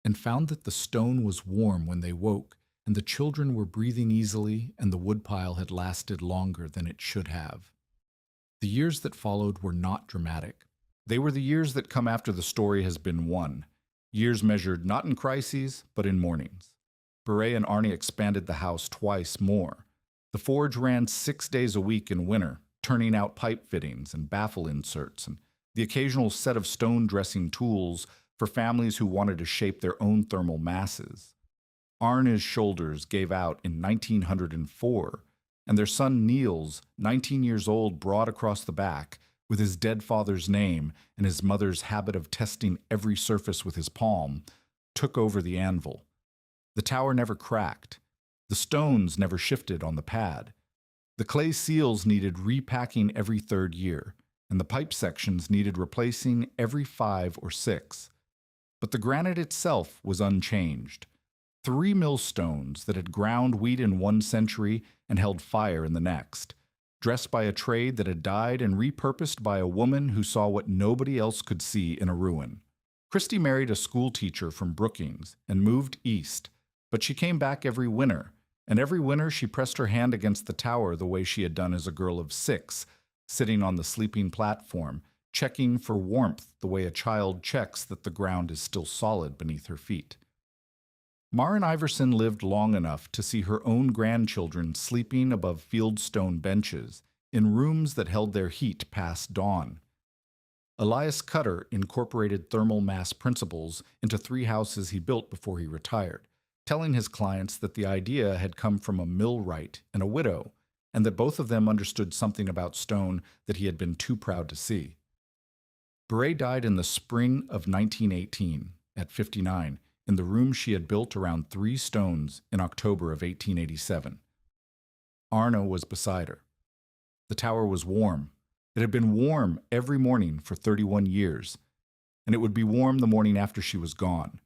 and found that the stone was warm when they woke, and the children were breathing easily, and the woodpile had lasted longer than it should have. The years that followed were not dramatic. They were the years that come after the story has been won, years measured not in crises, but in mornings. Beret and Arnie expanded the house twice more. The forge ran 6 days a week in winter, turning out pipe fittings and baffle inserts, and the occasional set of stone dressing tools for families who wanted to shape their own thermal masses. Arne's shoulders gave out in 1904, and their son Niels, 19 years old, broad across the back, with his dead father's name and his mother's habit of testing every surface with his palm, took over the anvil. The tower never cracked. The stones never shifted on the pad. The clay seals needed repacking every 3rd year, and the pipe sections needed replacing every 5 or 6. But the granite itself was unchanged. 3 millstones that had ground wheat in 1 century and held fire in the next, dressed by a trade that had died and repurposed by a woman who saw what nobody else could see in a ruin. Christy married a school teacher from Brookings and moved east, but she came back every winter, and every winter she pressed her hand against the tower the way she had done as a girl of 6, sitting on the sleeping platform, checking for warmth the way a child checks that the ground is still solid beneath her feet. Maren Iverson lived long enough to see her own grandchildren sleeping above fieldstone benches in rooms that held their heat past dawn. Elias Cutter incorporated thermal mass principles into 3 houses he built before he retired, telling his clients that the idea had come from a millwright and a widow, and that both of them understood something about stone that he had been too proud to see. Beret died in the spring of 1918, at 59, in the room she had built around 3 stones in October of 1887. Arno was beside her. The tower was warm. It had been warm every morning for 31 years, and it would be warm the morning after she was gone,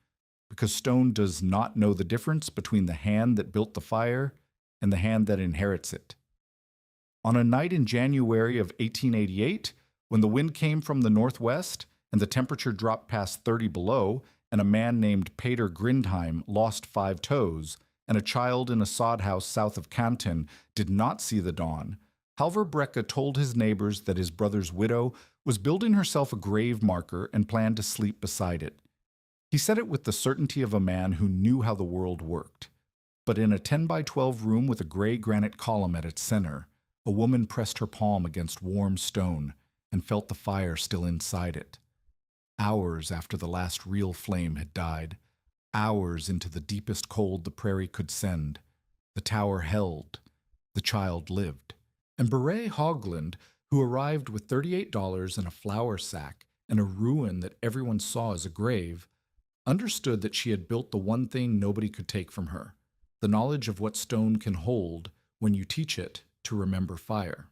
because stone does not know the difference between the hand that built the fire and the hand that inherits it. On a night in January of 1888, when the wind came from the northwest and the temperature dropped past 30 below, and a man named Peter Grindheim lost 5 toes, and a child in a sod house south of Canton did not see the dawn, Halvor Brecke told his neighbors that his brother's widow was building herself a grave marker and planned to sleep beside it. He said it with the certainty of a man who knew how the world worked. But in a 10 by 12 room with a gray granite column at its center, a woman pressed her palm against warm stone and felt the fire still inside it. Hours after the last real flame had died, hours into the deepest cold the prairie could send, the tower held, the child lived. And Beret Hogland, who arrived with $38 and a flour sack and a ruin that everyone saw as a grave, understood that she had built the one thing nobody could take from her, the knowledge of what stone can hold when you teach it to remember fire.